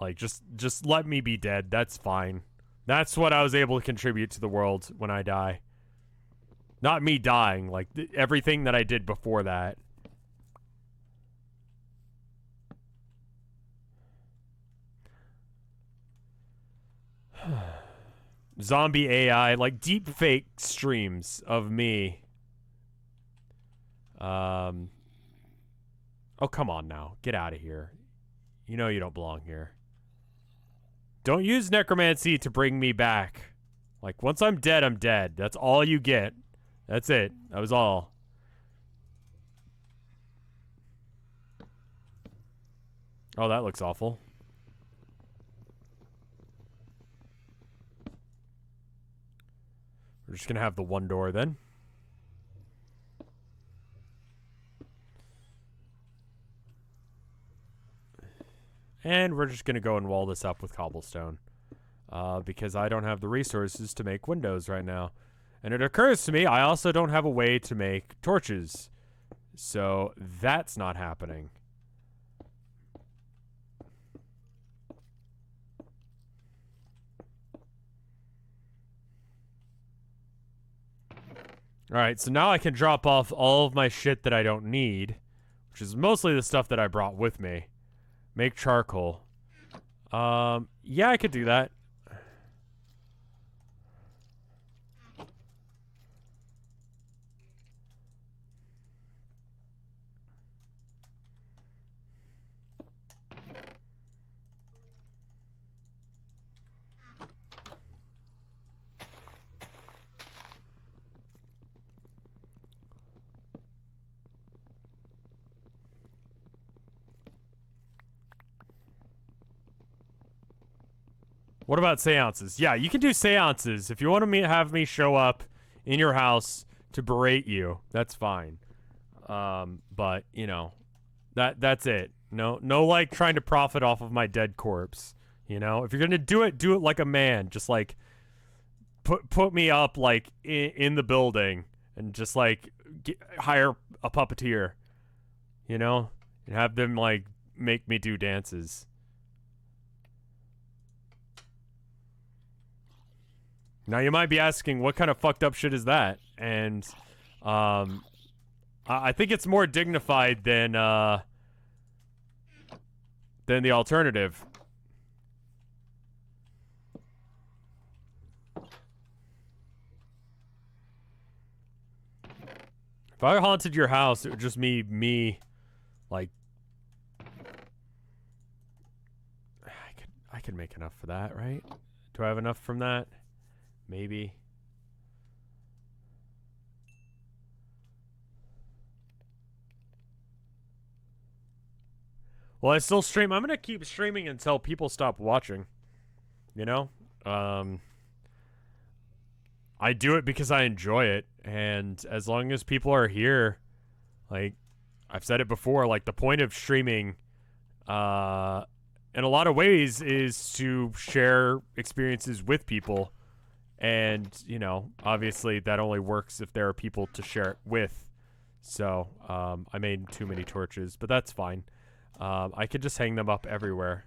Like, just let me be dead. That's fine. That's what I was able to contribute to the world when I die. Not me dying, like, everything that I did before that. zombie AI, like deep fake streams of me. Oh, come on now. Get out of here. You know you don't belong here. Don't use necromancy to bring me back. Like, once I'm dead, I'm dead. That's all you get. That's it. That was all. Oh, that looks awful. We're just gonna have the one door then. And we're just gonna go and wall this up with cobblestone. Because I don't have the resources to make windows right now. And it occurs to me, I also don't have a way to make torches. So that's not happening. Alright, so now I can drop off all of my shit that I don't need, which is mostly the stuff that I brought with me. Make charcoal. Yeah, I could do that. What about seances? Yeah, you can do seances. If you want to have me show up in your house to berate you, that's fine. But, you know, that's it. No, like, trying to profit off of my dead corpse. You know? If you're gonna do it like a man. Just, like, put me up, like, in the building. And just, like, hire a puppeteer. You know? And have them, like, make me do dances. Now you might be asking, what kind of fucked up shit is that? And, I think it's more dignified than the alternative. If I haunted your house, it would just be me, like, I could make enough for that, right? Do I have enough from that? Maybe. Well, I still stream. I'm gonna keep streaming until people stop watching. You know? I do it because I enjoy it. And as long as people are here, like, I've said it before, like, the point of streaming, in a lot of ways, is to share experiences with people. And, you know, obviously that only works if there are people to share it with. So, I made too many torches, but that's fine. I could just hang them up everywhere.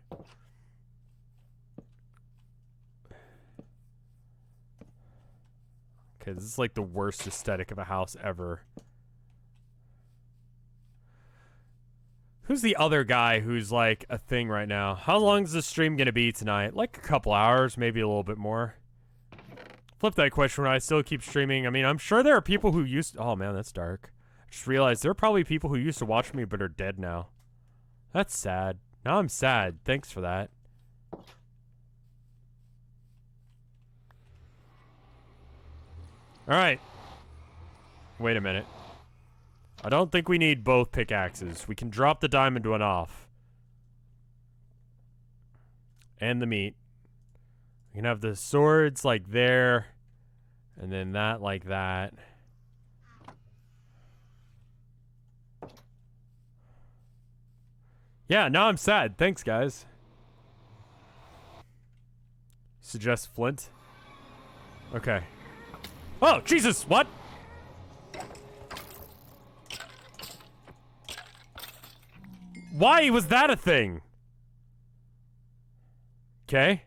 Okay, this is like the worst aesthetic of a house ever. Who's the other guy who's like a thing right now? How long is the stream gonna be tonight? Like a couple hours, maybe a little bit more. Flip that question when I still keep streaming. I mean, I'm sure there are people who used to, oh man, that's dark. I just realized there are probably people who used to watch me but are dead now. That's sad. Now I'm sad. Thanks for that. Alright. Wait a minute. I don't think we need both pickaxes. We can drop the diamond one off. And the meat. We can have the swords like there. And then that like that. Yeah, now I'm sad. Thanks, guys. Suggest flint. Okay. Oh, Jesus, what? Why was that a thing? Okay.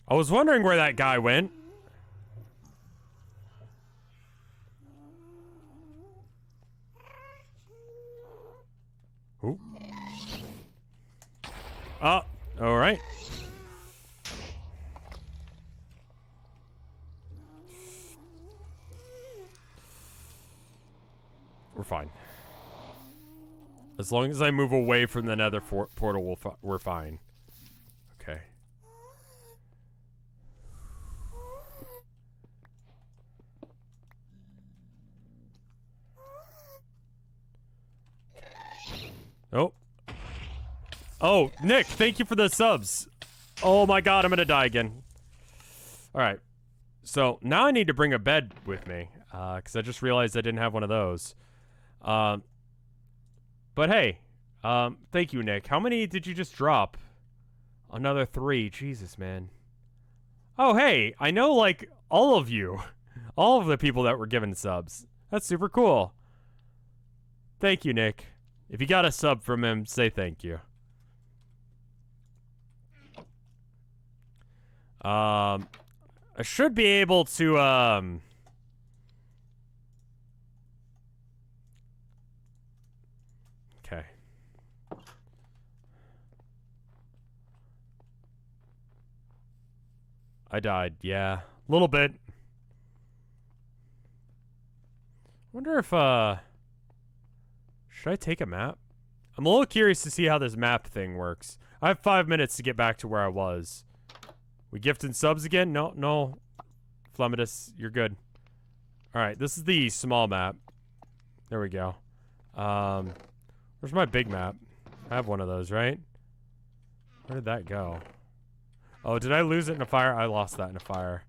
I was wondering where that guy went. Ooh. Oh, alright. fine. As long as I move away from the nether portal, we're fine. Okay. Oh. Oh, Nick, thank you for the subs. Oh my god, I'm gonna die again. Alright. So, now I need to bring a bed with me. Because I just realized I didn't have one of those. But hey. Thank you, Nick. How many did you just drop? Another 3. Jesus, man. Oh, hey. I know, like, all of you. All of the people that were given subs. That's super cool. Thank you, Nick. If you got a sub from him, say thank you. I should be able to, okay. I died, yeah. A little bit. Wonder if, should I take a map? I'm a little curious to see how this map thing works. I have 5 minutes to get back to where I was. We gifting subs again? No, no. Flemidus, you're good. Alright, this is the small map. There we go. Where's my big map? I have one of those, right? Where did that go? Oh, did I lose it in a fire? I lost that in a fire.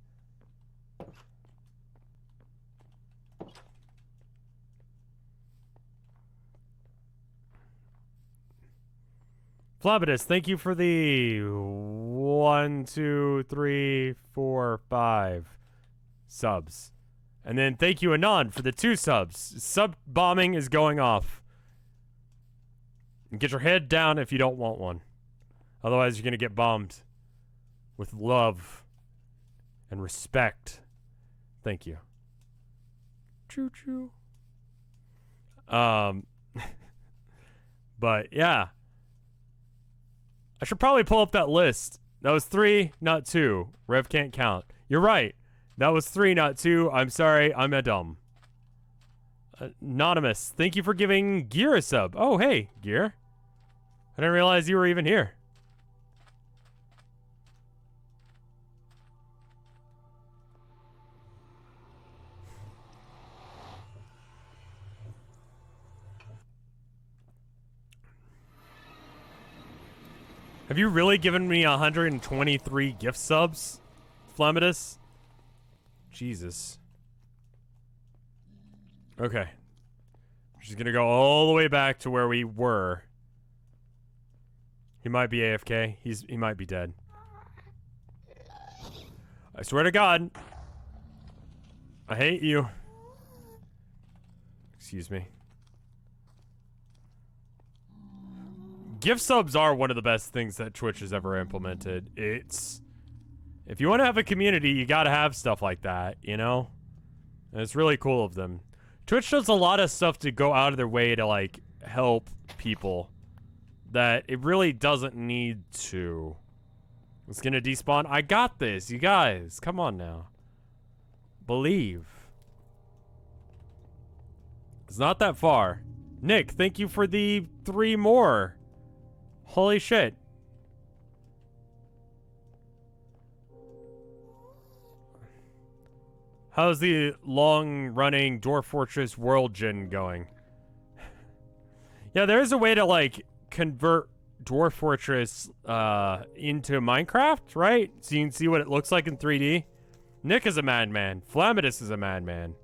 Flabidus, thank you for the 1, 2, 3, 4, 5 subs. And then thank you, Anon, for the 2 subs. Sub bombing is going off. And get your head down if you don't want one. Otherwise, you're going to get bombed. With love and respect. Thank you. Choo choo. But yeah. I should probably pull up that list. That was 3, not 2. Rev can't count. You're right. That was 3, not 2. I'm sorry. I'm a dumb. Anonymous. Thank you for giving Gear a sub. Oh, hey, Gear. I didn't realize you were even here. Have you really given me 123 gift subs, Flamidus? Jesus. Okay. She's gonna go all the way back to where we were. He might be AFK. He might be dead. I swear to God. I hate you. Excuse me. Gift subs are one of the best things that Twitch has ever implemented. It's... If you want to have a community, you gotta have stuff like that, you know? And it's really cool of them. Twitch does a lot of stuff to go out of their way to, like, help people that it really doesn't need to. It's gonna despawn. I got this, you guys. Come on now. Believe. It's not that far. Nick, thank you for the 3 more. Holy shit. How's the long-running Dwarf Fortress World Gen going? Yeah, there is a way to, like, convert Dwarf Fortress into Minecraft, right? So you can see what it looks like in 3D. Nick is a madman. Flamidus is a madman.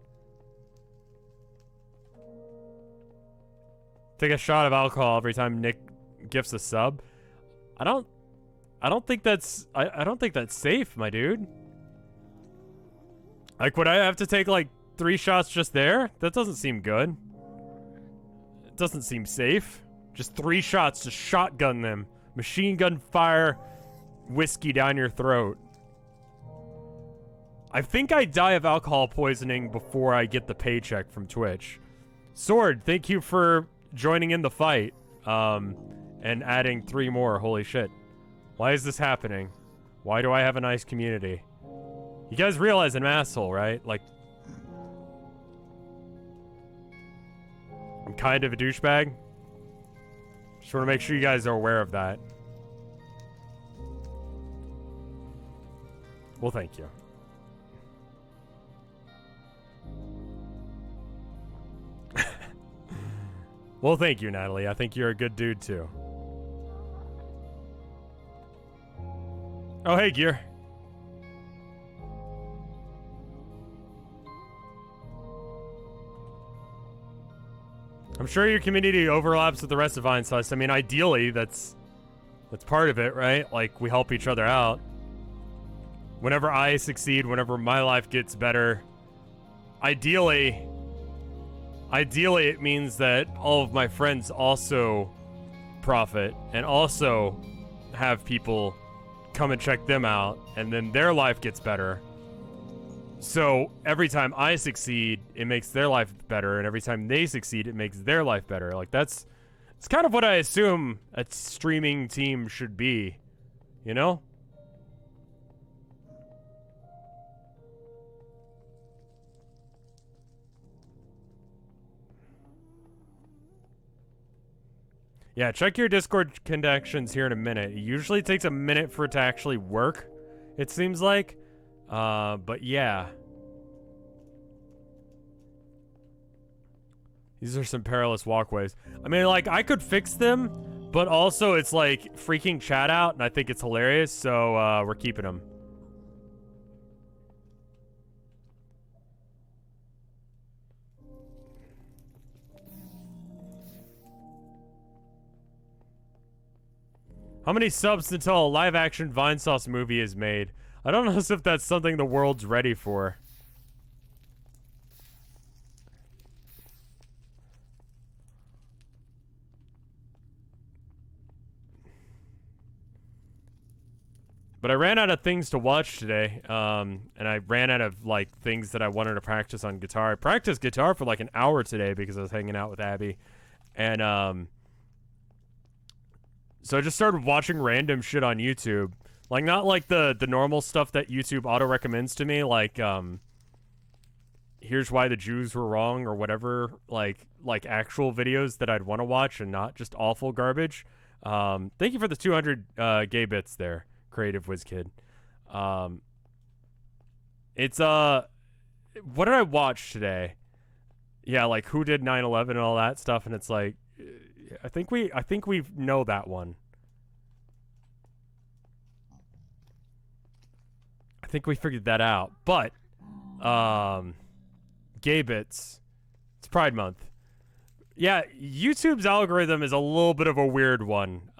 Take a shot of alcohol every time Nick gifts a sub. I don't think that's I don't think that's safe, my dude. Like, would I have to take like 3 shots just there? That doesn't seem good. It doesn't seem safe. Just 3 shots to shotgun them. Machine gun fire whiskey down your throat. I think I die of alcohol poisoning before I get the paycheck from Twitch. Sword, thank you for joining in the fight. And adding 3 more. Holy shit. Why is this happening? Why do I have a nice community? You guys realize I'm an asshole, right? Like... kind of a douchebag. Just want to make sure you guys are aware of that. Well, thank you. Well, thank you, Natalie. I think you're a good dude, too. Oh, hey, Gear. I'm sure your community overlaps with the rest of Vinesauce. I mean, ideally, that's part of it, right? Like, we help each other out. Whenever I succeed, whenever my life gets better, ideally it means that all of my friends also profit and also have people come and check them out, and then their life gets better. So every time I succeed, it makes their life better, and every time they succeed, it makes their life better. Like, it's kind of what I assume a streaming team should be, you know? Yeah, check your Discord connections here in a minute. It usually takes a minute for it to actually work, it seems like. But yeah. These are some perilous walkways. I mean, like, I could fix them, but also it's like freaking chat out, and I think it's hilarious, so we're keeping them. How many subs until a live-action Vinesauce movie is made? I don't know if that's something the world's ready for. But I ran out of things to watch today, and I ran out of, like, things that I wanted to practice on guitar. I practiced guitar for, like, an hour today because I was hanging out with Abby. And, so I just started watching random shit on YouTube. Like, not like the normal stuff that YouTube auto-recommends to me, like, here's why the Jews were wrong or whatever, like actual videos that I'd want to watch and not just awful garbage. Thank you for the 200 gay bits there, Creative Whiz Kid. It's, what did I watch today? Yeah, like, who did 9/11 and all that stuff, and it's like, I think we know that one. I think we figured that out. But gay bits. It's Pride Month. Yeah, YouTube's algorithm is a little bit of a weird one.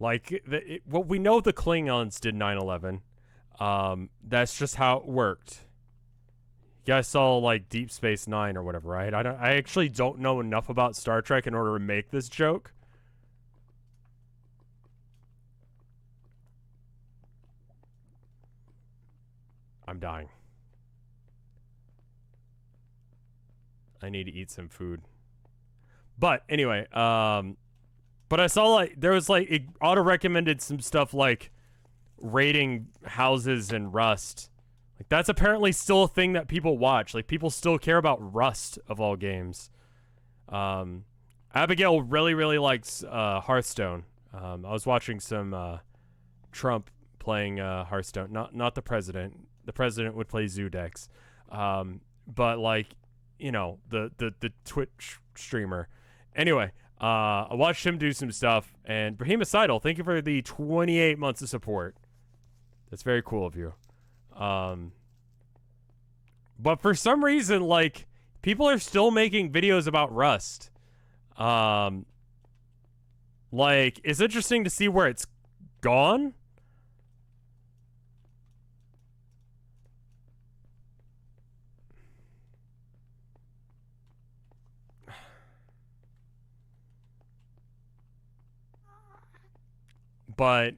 Like, well, we know the Klingons did 9/11. That's just how it worked. You guys saw, like, Deep Space Nine or whatever, right? I actually don't know enough about Star Trek in order to make this joke. I'm dying. I need to eat some food. But anyway, but I saw, like, there was, like, it auto-recommended some stuff like rating houses in Rust. Like, that's apparently still a thing that people watch. Like, people still care about Rust, of all games. Abigail really likes Hearthstone. I was watching some Trump playing Hearthstone. Not the president. The president would play Zoodex. But, like, you know, the Twitch streamer. Anyway, I watched him do some stuff. And Behemoth Idol, thank you for the 28 months of support. That's very cool of you. But for some reason, like, people are still making videos about Rust. Like, it's interesting to see where it's gone. But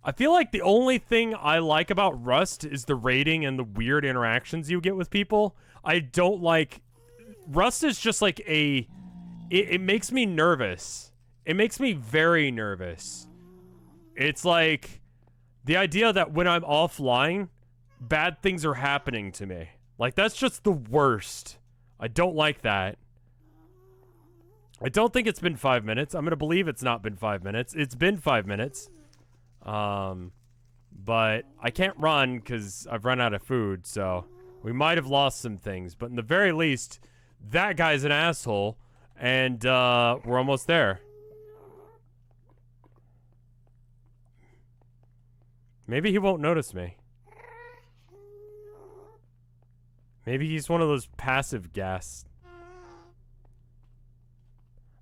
I feel like the only thing I like about Rust is the rating and the weird interactions you get with people. I don't like... Rust is just like a... It makes me nervous. It makes me very nervous. It's like the idea that when I'm offline, bad things are happening to me. Like, that's just the worst. I don't like that. I don't think it's been 5 minutes. I'm gonna believe it's not been 5 minutes. It's been 5 minutes. But I can't run because I've run out of food, so we might have lost some things. But in the very least, that guy's an asshole, and we're almost there. Maybe he won't notice me. Maybe he's one of those passive gas.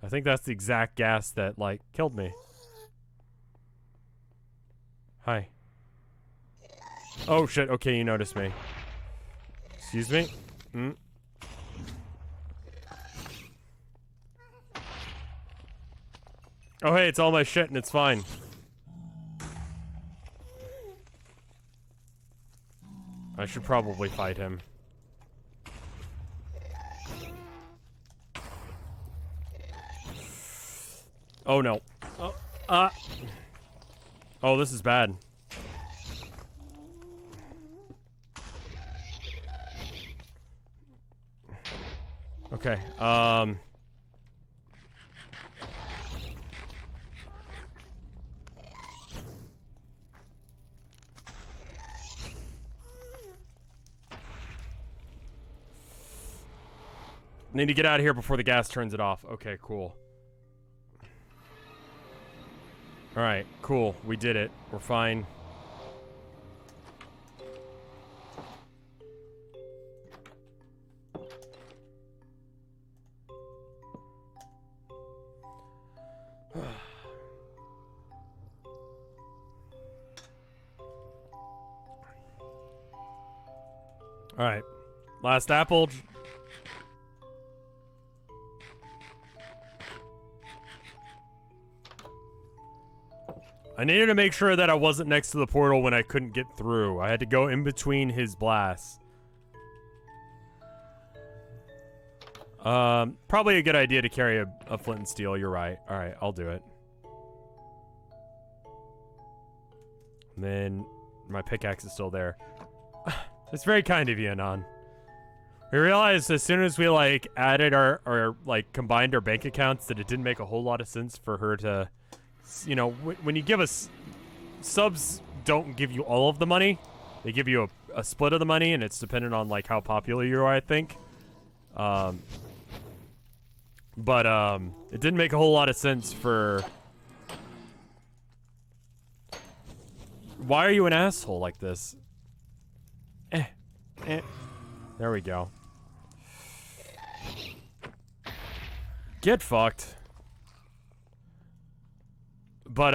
I think that's the exact gas that, like, killed me. Hi. Oh, shit. Okay, you noticed me. Excuse me? Oh, hey, it's all my shit and it's fine. I should probably fight him. Oh, no. Oh, this is bad. Okay, need to get out of here before the gas turns it off. Okay, cool. Alright, cool. We did it. We're fine. Alright. Last apple. I needed to make sure that I wasn't next to the portal when I couldn't get through. I had to go in between his blasts. Probably a good idea to carry a flint and steel. You're right. Alright, I'll do it. And then my pickaxe is still there. It's very kind of you, Anon. We realized as soon as we, like, added our like, combined our bank accounts that it didn't make a whole lot of sense for her to, you know, when you give us, subs don't give you all of the money. They give you a split of the money, and it's dependent on, like, how popular you are, I think. It didn't make a whole lot of sense for... Why are you an asshole like this? There we go. Get fucked. But,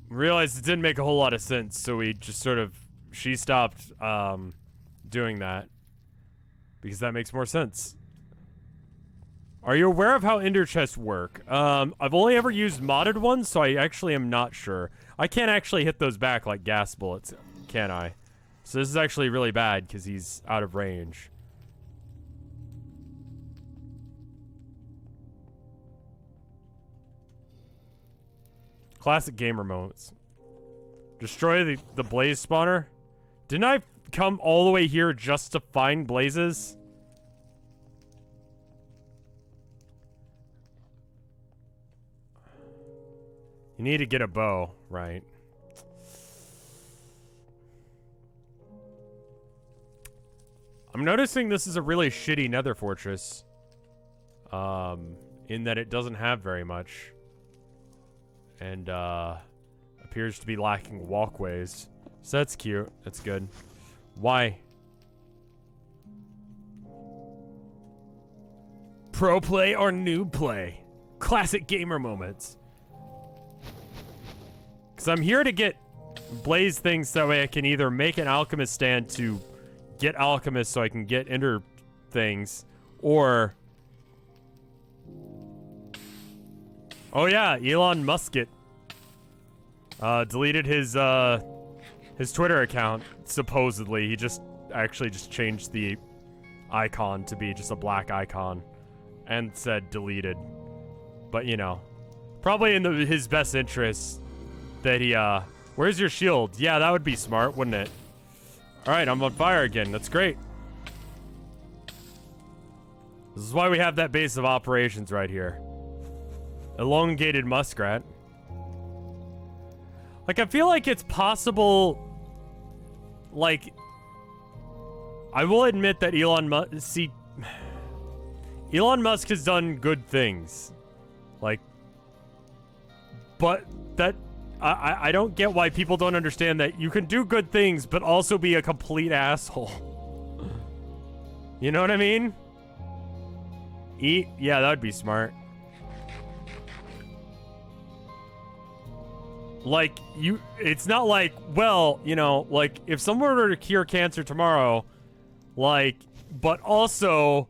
realized it didn't make a whole lot of sense, so we just sort of... She stopped, doing that. Because that makes more sense. Are you aware of how ender chests work? I've only ever used modded ones, so I actually am not sure. I can't actually hit those back like gas bullets, can I? So this is actually really bad, because he's out of range. Classic gamer moments. Destroy the blaze spawner? Didn't I come all the way here just to find blazes? You need to get a bow, right? I'm noticing this is a really shitty nether fortress. In that it doesn't have very much. And, appears to be lacking walkways. So that's cute. That's good. Why? Pro play or noob play? Classic gamer moments. Because I'm here to get blaze things so that way I can either make an alchemist stand to get alchemists so I can get ender things, or... Oh yeah, Elon Musk deleted his Twitter account, supposedly. He actually just changed the icon to be just a black icon and said deleted. But, you know, probably in his best interest that he, where's your shield? Yeah, that would be smart, wouldn't it? Alright, I'm on fire again. That's great. This is why we have that base of operations right here. Elongated muskrat. Like, I feel like it's possible... Like... I will admit that Elon Musk has done good things. Like... But that... I don't get why people don't understand that you can do good things, but also be a complete asshole. You know what I mean? Eat? Yeah, that would be smart. Like, it's not like, well, you know, like, if someone were to cure cancer tomorrow, like, but also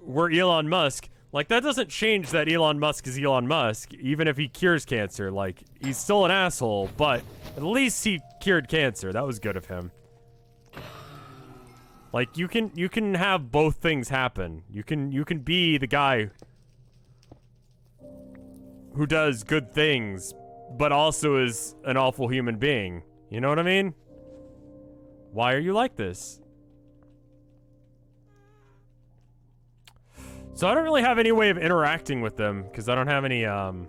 we're Elon Musk, like, that doesn't change that Elon Musk is Elon Musk, even if he cures cancer. Like, he's still an asshole, but at least he cured cancer. That was good of him. Like, you can have both things happen. You can be the guy who does good things, but also is an awful human being. You know what I mean? Why are you like this? So I don't really have any way of interacting with them, because I don't have any, And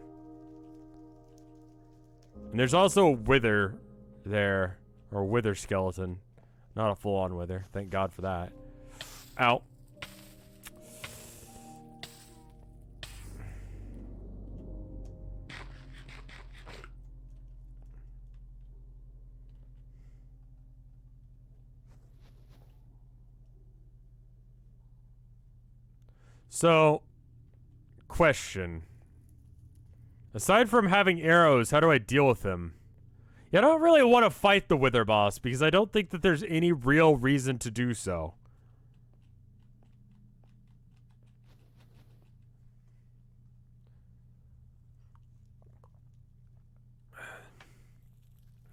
there's also a wither there, or a wither skeleton. Not a full-on wither. Thank God for that. Ow. So, question. Aside from having arrows, how do I deal with him? Yeah, I don't really want to fight the Wither boss, because I don't think that there's any real reason to do so.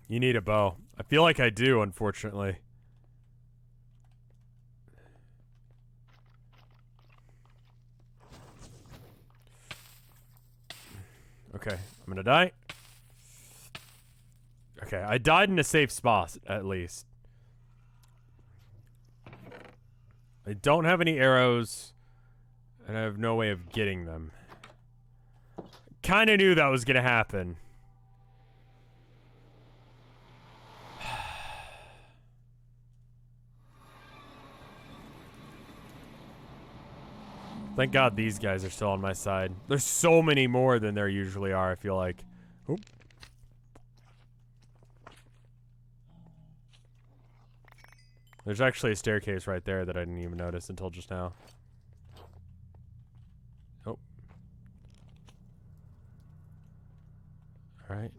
You need a bow. I feel like I do, unfortunately. Okay, I'm gonna die. Okay, I died in a safe spot, at least. I don't have any arrows, and I have no way of getting them. Kinda knew that was gonna happen. Thank God these guys are still on my side. There's so many more than there usually are, I feel like. Oop. There's actually a staircase right there that I didn't even notice until just now. Oh. Alright.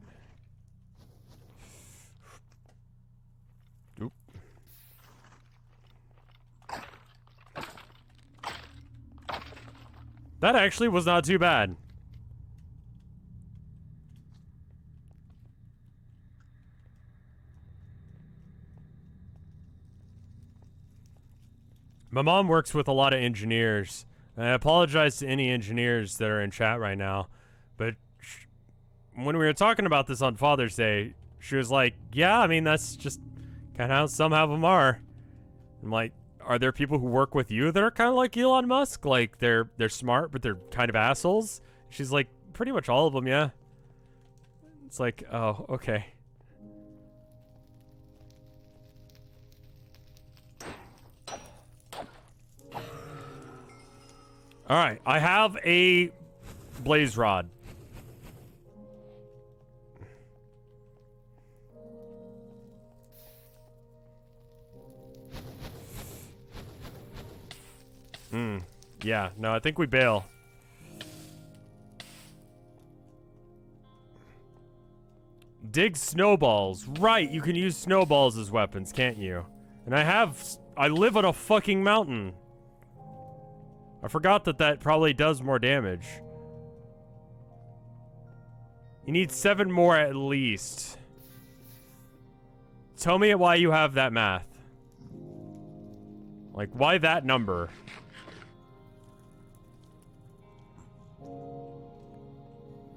Oop. That actually was not too bad. My mom works with a lot of engineers, and I apologize to any engineers that are in chat right now, but when we were talking about this on Father's Day, she was like, yeah, I mean, that's just kind of how some of them are. I'm like, are there people who work with you that are kind of like Elon Musk? Like, they're smart, but they're kind of assholes? She's like, pretty much all of them, yeah. It's like, oh, okay. Alright, I have a blaze rod. Yeah, no, I think we bail. Dig snowballs. Right, you can use snowballs as weapons, can't you? And I live on a fucking mountain. I forgot that probably does more damage. You need 7 more at least. Tell me why you have that math. Like, why that number?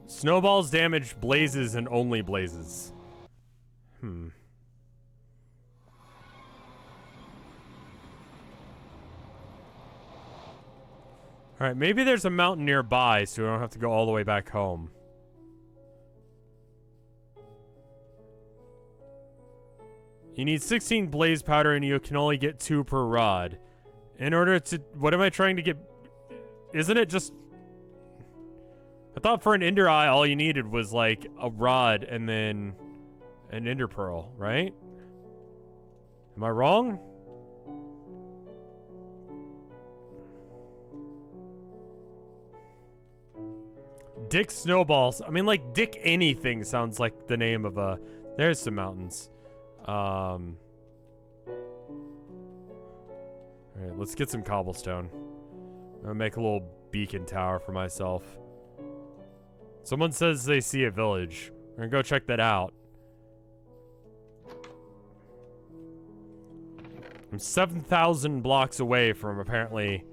Snowballs damage blazes and only blazes. Alright, maybe there's a mountain nearby so we don't have to go all the way back home. You need 16 blaze powder and you can only get 2 per rod. In order to... What am I trying to get? Isn't it just... I thought for an ender eye all you needed was like a rod and then an ender pearl, right? Am I wrong? Dick Snowballs. I mean, like, Dick Anything sounds like the name of a... There's some mountains. Alright, let's get some cobblestone. I'm gonna make a little beacon tower for myself. Someone says they see a village. We're gonna go check that out. I'm 7,000 blocks away from apparently...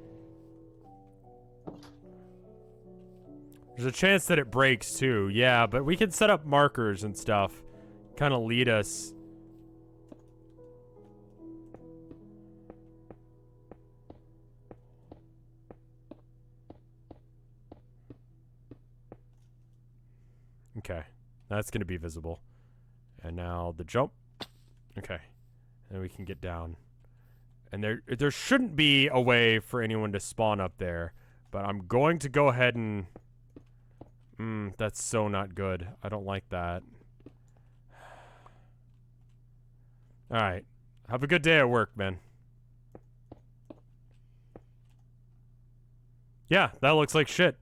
There's a chance that it breaks too, yeah, but we can set up markers and stuff. Kind of lead us. Okay, that's gonna be visible. And now the jump. Okay, and we can get down. And there shouldn't be a way for anyone to spawn up there, but I'm going to go ahead and... that's so not good. I don't like that. Alright. Have a good day at work, man. Yeah, that looks like shit.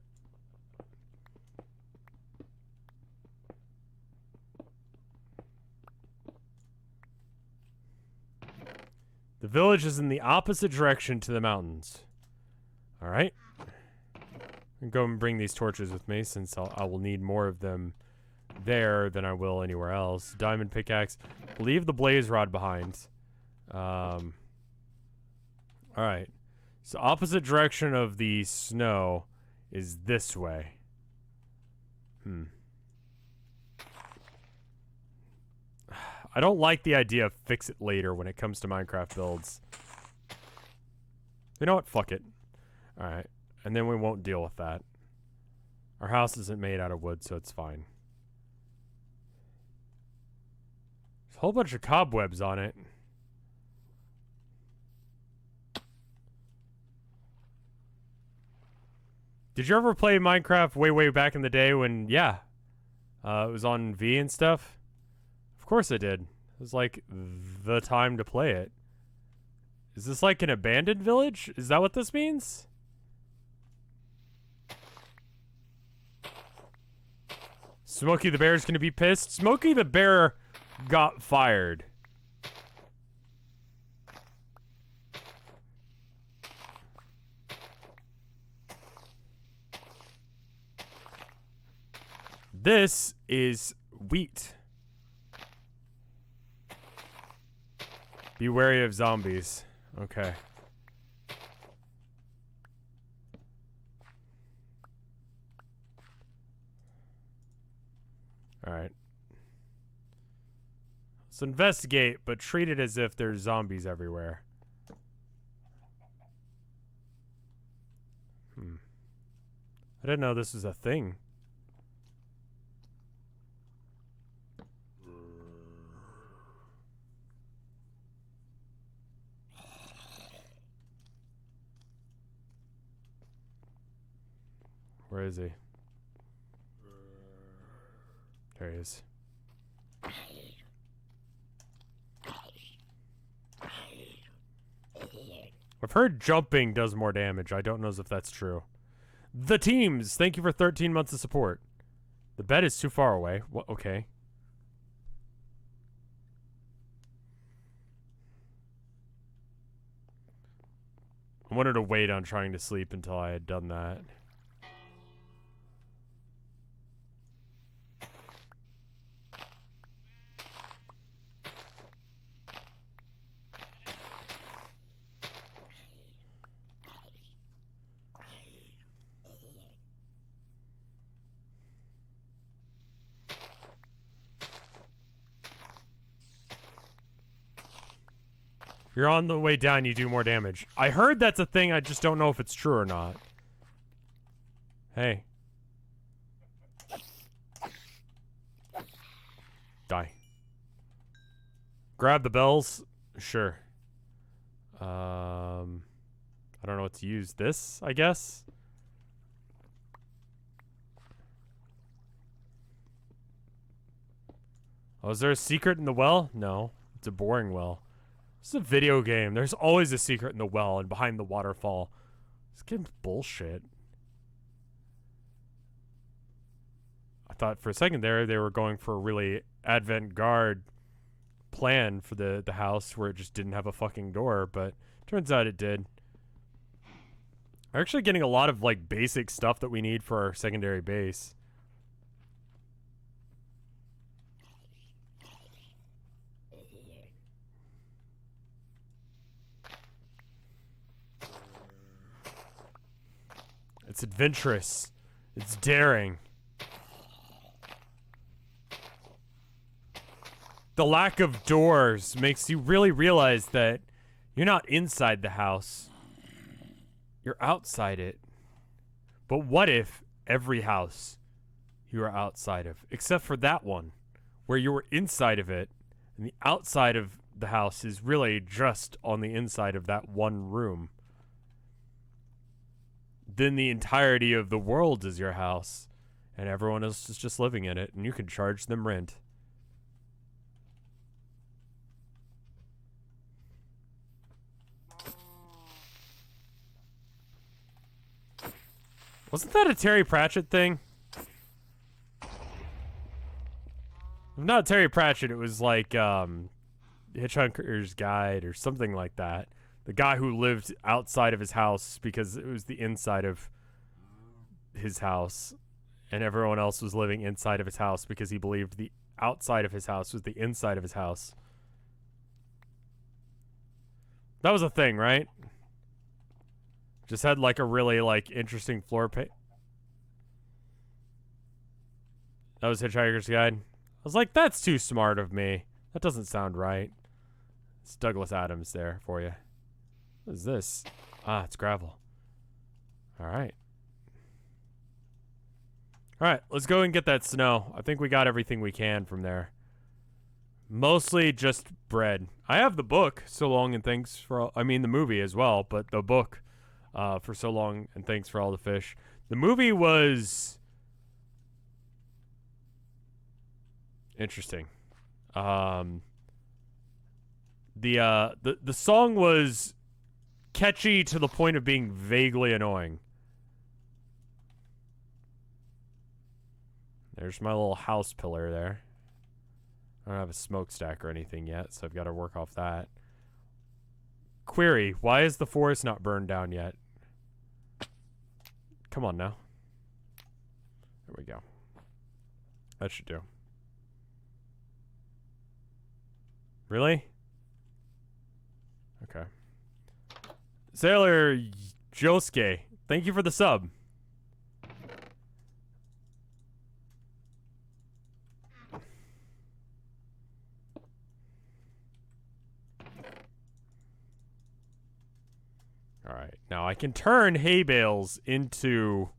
The village is in the opposite direction to the mountains. Alright. Go and bring these torches with me, since I will need more of them there than I will anywhere else. Diamond pickaxe. Leave the blaze rod behind. Alright. So opposite direction of the snow is this way. I don't like the idea of fix it later when it comes to Minecraft builds. You know what? Fuck it. Alright. And then we won't deal with that. Our house isn't made out of wood, so it's fine. There's a whole bunch of cobwebs on it. Did you ever play Minecraft way back in the day when, yeah, it was on V and stuff? Of course I did. It was like the time to play it. Is this like an abandoned village? Is that what this means? Smokey the Bear's gonna be pissed. Smokey the Bear got fired. This is wheat. Be wary of zombies. Okay. Alright. Let's investigate, but treat it as if there's zombies everywhere. I didn't know this was a thing. Where is he? There he is. I've heard jumping does more damage. I don't know if that's true. The teams, thank you for 13 months of support. The bed is too far away. What? Okay. I wanted to wait on trying to sleep until I had done that. You're on the way down, you do more damage. I heard that's a thing, I just don't know if it's true or not. Hey. Die. Grab the bells? Sure. I don't know what to use. This, I guess? Oh, is there a secret in the well? No. It's a boring well. It's a video game. There's always a secret in the well and behind the waterfall. This game's bullshit. I thought for a second there they were going for a really avant-garde plan for the house where it just didn't have a fucking door, but turns out it did. We're actually getting a lot of like basic stuff that we need for our secondary base. It's adventurous. It's daring. The lack of doors makes you really realize that you're not inside the house. You're outside it. But what if every house you are outside of, except for that one, where you were inside of it, and the outside of the house is really just on the inside of that one room? Then the entirety of the world is your house, and everyone else is just living in it, and you can charge them rent. Wasn't that a Terry Pratchett thing? If not Terry Pratchett, it was like Hitchhiker's Guide or something like that. The guy who lived outside of his house because it was the inside of his house, and everyone else was living inside of his house because he believed the outside of his house was the inside of his house. That was a thing, right? Just had like a really like interesting floor That was Hitchhiker's Guide. I was like, that's too smart of me. That doesn't sound right. It's Douglas Adams there for you. What is this? Ah, it's gravel. Alright. Alright, let's go and get that snow. I think we got everything we can from there. Mostly just bread. I have the book, So Long and Thanks for All... I mean, the movie as well, but the book for So Long and Thanks for All the Fish. The movie was... interesting. The song was catchy to the point of being vaguely annoying. There's my little house pillar there. I don't have a smokestack or anything yet, so I've got to work off that. Query, why is the forest not burned down yet? Come on now. There we go. That should do. Really? Okay. Sailor Josuke, thank you for the sub. Alright, now I can turn hay bales into...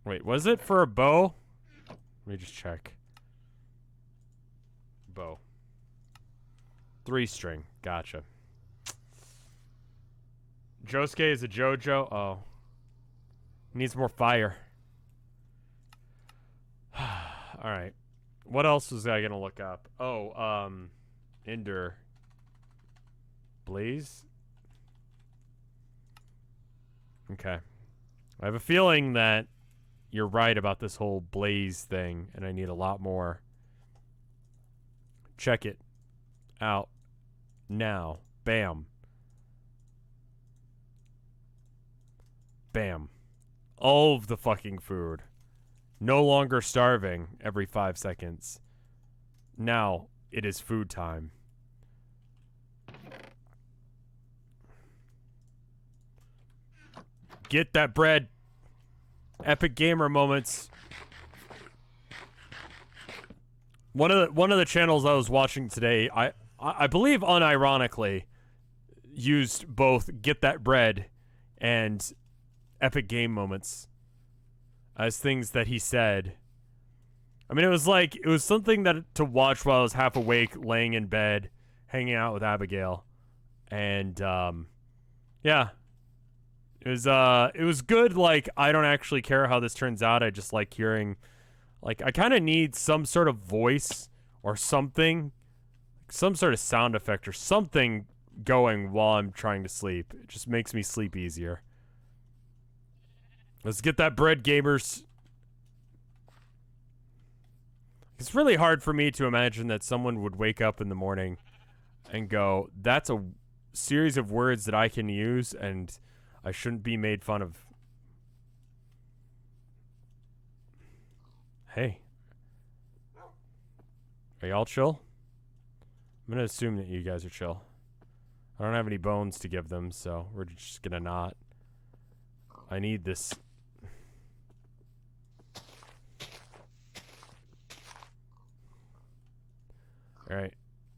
Wait, was it for a bow? Let me just check. Bow. 3-string. Gotcha. Josuke is a JoJo. Oh. Needs more fire. Alright. What else was I gonna look up? Oh, Ender. Blaze? Okay. I have a feeling that you're right about this whole blaze thing, and I need a lot more. Check it out now. Bam. Bam. All of the fucking food. No longer starving every 5 seconds. Now it is food time. Get that bread. Epic gamer moments. One of the channels I was watching today, I believe unironically used both Get That Bread and epic game moments as things that he said. I mean, it was something that to watch while I was half awake, laying in bed, hanging out with Abigail, and yeah, it was good. Like, I don't actually care how this turns out. I just like hearing, like, I kind of need some sort of voice or something, some sort of sound effect or something going while I'm trying to sleep. It just makes me sleep easier. Let's get that bread, gamers. It's really hard for me to imagine that someone would wake up in the morning and go, that's a series of words that I can use and I shouldn't be made fun of. Hey. Are y'all chill? I'm gonna assume that you guys are chill. I don't have any bones to give them, so we're just gonna not. I need this. Alright.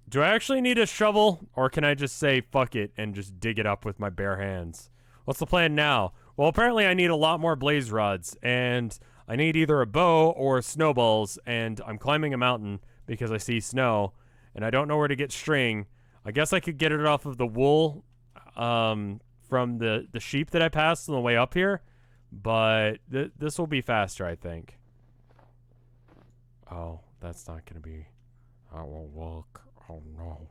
Do I actually need a shovel, or can I just say fuck it and just dig it up with my bare hands? What's the plan now? Well, apparently I need a lot more blaze rods, and I need either a bow or snowballs, and I'm climbing a mountain because I see snow, and I don't know where to get string. I guess I could get it off of the wool from the sheep that I passed on the way up here, but this will be faster, I think. Oh, that's not going to be... That won't work. Oh, no.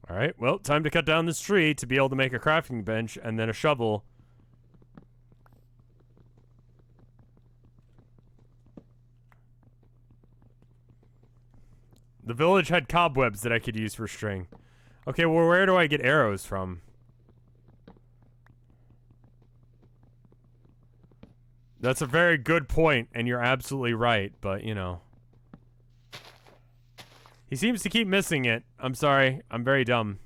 Alright, well, time to cut down this tree to be able to make a crafting bench and then a shovel. The village had cobwebs that I could use for string. Okay, well, where do I get arrows from? That's a very good point, and you're absolutely right, but, you know. He seems to keep missing it. I'm sorry. I'm very dumb.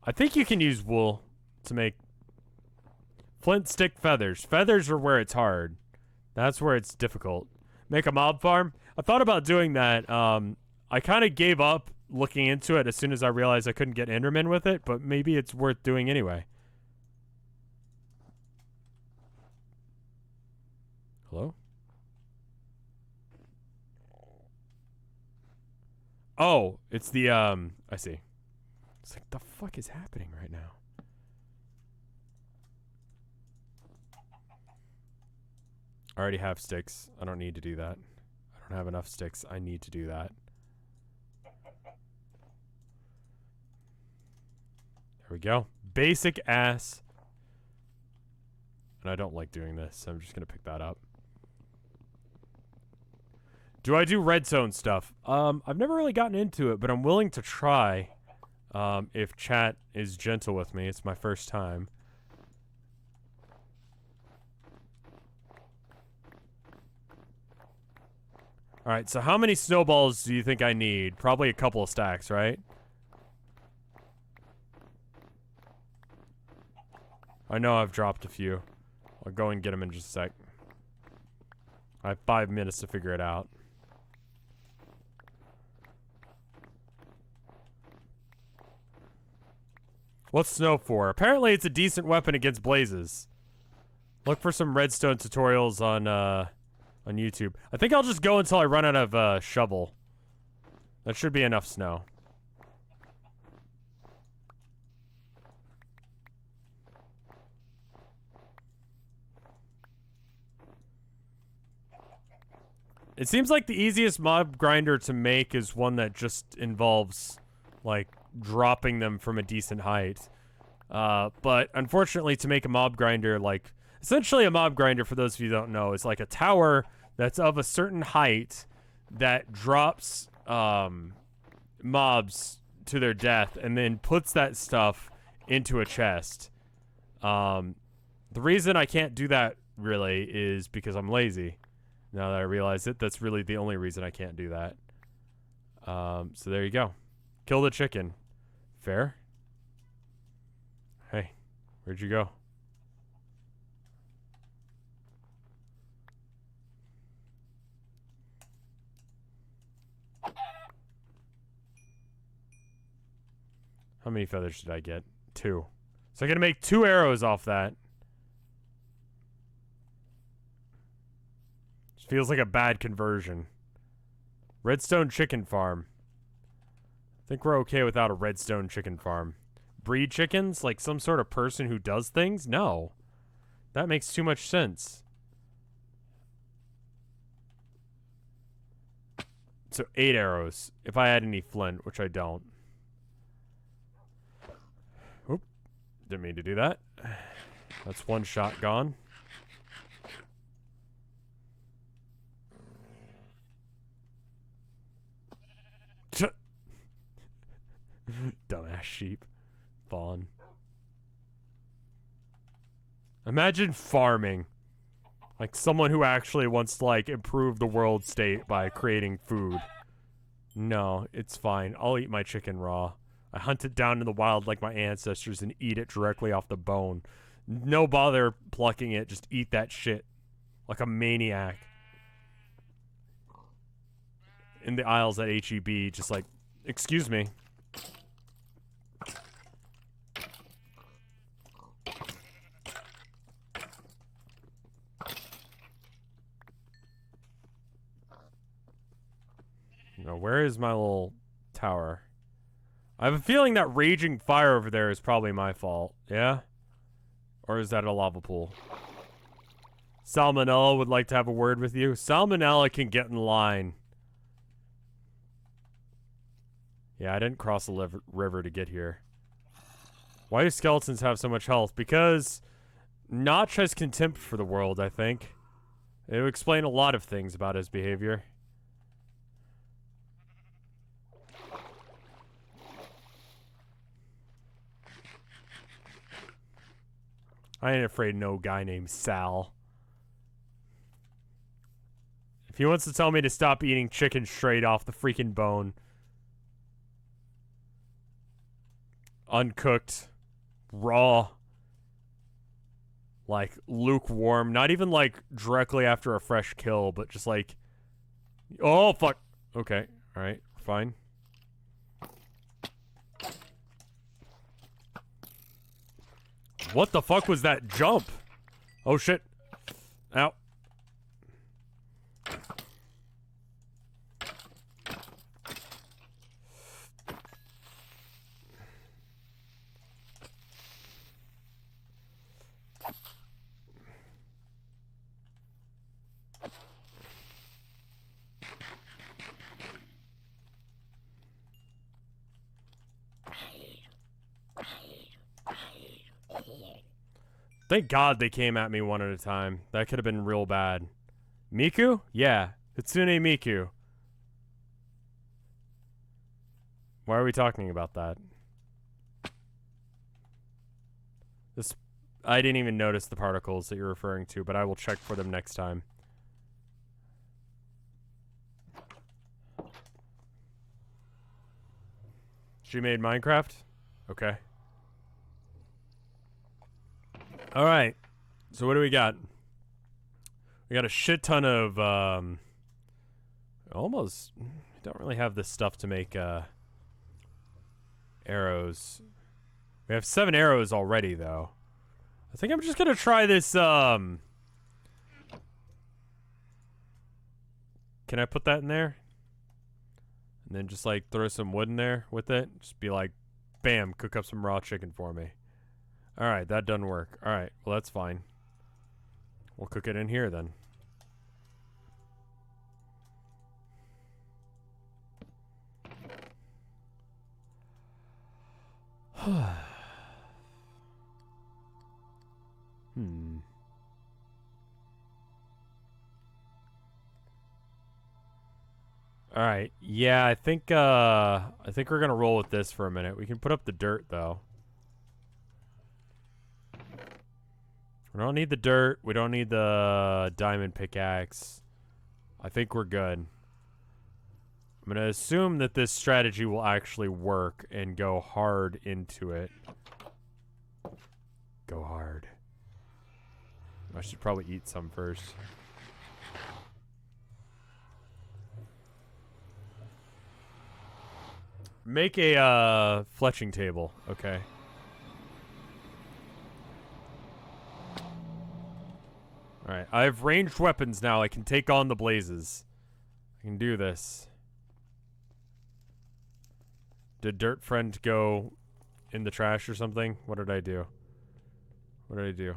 I think you can use wool to make flint stick feathers. Feathers are where it's hard. That's where it's difficult. Make a mob farm? I thought about doing that. I kind of gave up looking into it as soon as I realized I couldn't get Enderman with it, but maybe it's worth doing anyway. Hello? Oh, it's the, I see. It's like, the fuck is happening right now? I already have sticks. I don't need to do that. I don't have enough sticks. I need to do that. There we go. Basic ass. And I don't like doing this, so I'm just gonna pick that up. Do I do redstone stuff? I've never really gotten into it, but I'm willing to try. If chat is gentle with me. It's my first time. Alright, so how many snowballs do you think I need? Probably a couple of stacks, right? I know I've dropped a few. I'll go and get them in just a sec. I have 5 minutes to figure it out. What's snow for? Apparently it's a decent weapon against blazes. Look for some redstone tutorials on YouTube. I think I'll just go until I run out of shovel. That should be enough snow. It seems like the easiest mob grinder to make is one that just involves, like, dropping them from a decent height. But unfortunately, to make a mob grinder, like, essentially a mob grinder, for those of you who don't know, is like a tower that's of a certain height that drops mobs to their death and then puts that stuff into a chest. The reason I can't do that, really, is because I'm lazy. Now that I realize it, that's really the only reason I can't do that. So there you go. Kill the chicken. Fair? Hey, where'd you go? How many feathers did I get? 2. So I gotta make 2 arrows off that. Feels like a bad conversion. Redstone chicken farm. I think we're okay without a redstone chicken farm. Breed chickens? Like some sort of person who does things? No. That makes too much sense. So 8 arrows. If I had any flint, which I don't. Oop. Didn't mean to do that. That's 1 shot gone. Dumbass sheep. Fawn. Imagine farming. Like someone who actually wants to like improve the world state by creating food. No, it's fine. I'll eat my chicken raw. I hunt it down in the wild like my ancestors and eat it directly off the bone. No bother plucking it, just eat that shit. Like a maniac. In the aisles at HEB, just like, excuse me. Now, where is my little tower? I have a feeling that raging fire over there is probably my fault. Yeah? Or is that a lava pool? Salmonella would like to have a word with you. Salmonella can get in line. Yeah, I didn't cross the river to get here. Why do skeletons have so much health? Because Notch has contempt for the world, I think. It would explain a lot of things about his behavior. I ain't afraid of no guy named Sal. If he wants to tell me to stop eating chicken straight off the freaking bone. Uncooked. Raw. Like, lukewarm. Not even, like, directly after a fresh kill, but just like... Oh, fuck. Okay. Alright. Fine. What the fuck was that jump? Oh, shit. Ow. Thank God they came at me one at a time. That could have been real bad. Miku? Yeah. Hatsune Miku. Why are we talking about that? This... I didn't even notice the particles that you're referring to, but I will check for them next time. She made Minecraft? Okay. Alright. So what do we got? We got a shit ton of, almost... don't really have the stuff to make, arrows. We have 7 arrows already, though. I think I'm just gonna try this, Can I put that in there? And then just, like, throw some wood in there with it? Just be like, bam, cook up some raw chicken for me. Alright, that doesn't work. Alright, well, that's fine. We'll cook it in here, then. Alright, yeah, I think we're gonna roll with this for a minute. We can put up the dirt, though. We don't need the dirt. We don't need the diamond pickaxe. I think we're good. I'm gonna assume that this strategy will actually work and go hard into it. Go hard. I should probably eat some first. Make a, fletching table. Okay. Alright, I have ranged weapons now. I can take on the blazes. I can do this. Did Dirt Friend go in the trash or something? What did I do? What did I do?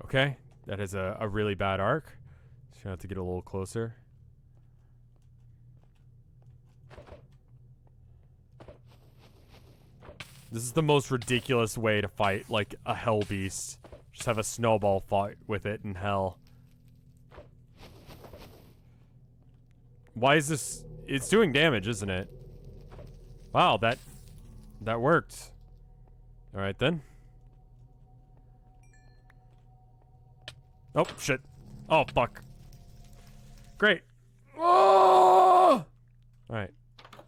Okay, that is a really bad arc. Just gonna have to get a little closer. This is the most ridiculous way to fight, like, a hell beast. Just have a snowball fight with it in hell. Why is this... It's doing damage, isn't it? Wow, that worked. Alright, then. Oh, shit. Oh, fuck. Great. Oh! Alright,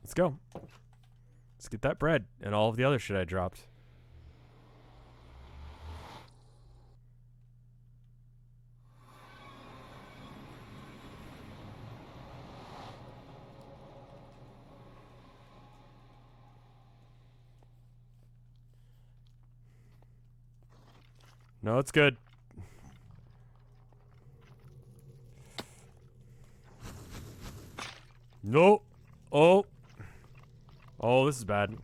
let's go. Let's get that bread and all of the other shit I dropped. No, it's good. No. Oh. Oh, this is bad.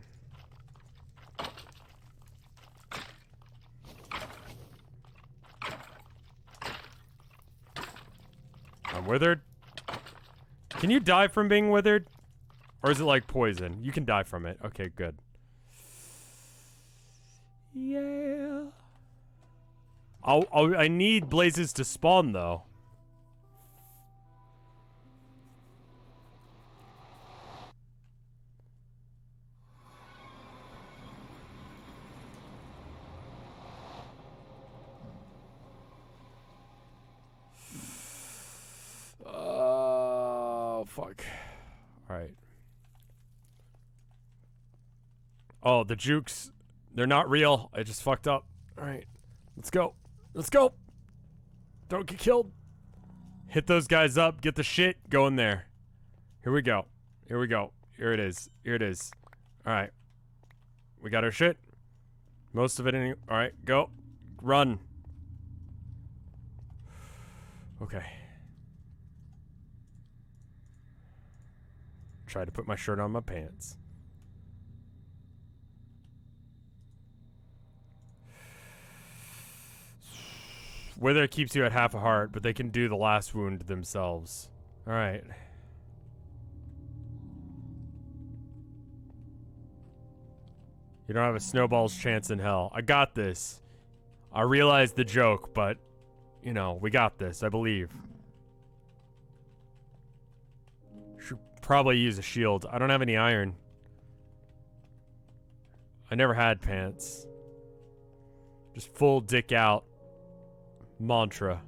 I'm withered. Can you die from being withered? Or is it like poison? You can die from it. Okay, good. Yeah. I need blazes to spawn, though. Oh, fuck. Alright. Oh, the jukes. They're not real. I just fucked up. Alright. Let's go. Let's go. Don't get killed. Hit those guys up. Get the shit. Go in there. Here we go. Here we go. Here it is. Here it is. Alright. We got our shit. Most of it in. Alright, go. Run. Okay. Try to put my shirt on my pants. Wither keeps you at half a heart, but they can do the last wound themselves. Alright. You don't have a snowball's chance in hell. I got this. I realize the joke, but, you know, we got this, I believe. Should probably use a shield. I don't have any iron. I never had pants. Just full dick out. Mantra.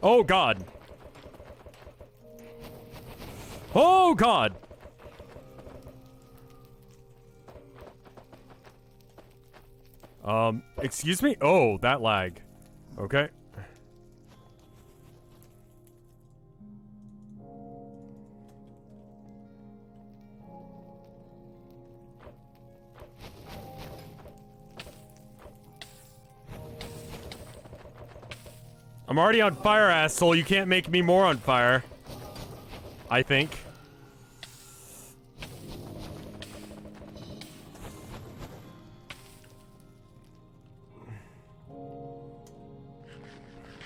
Oh god. Oh god. Excuse me? Oh, that lag. Okay. I'm already on fire, asshole. You can't make me more on fire. I think.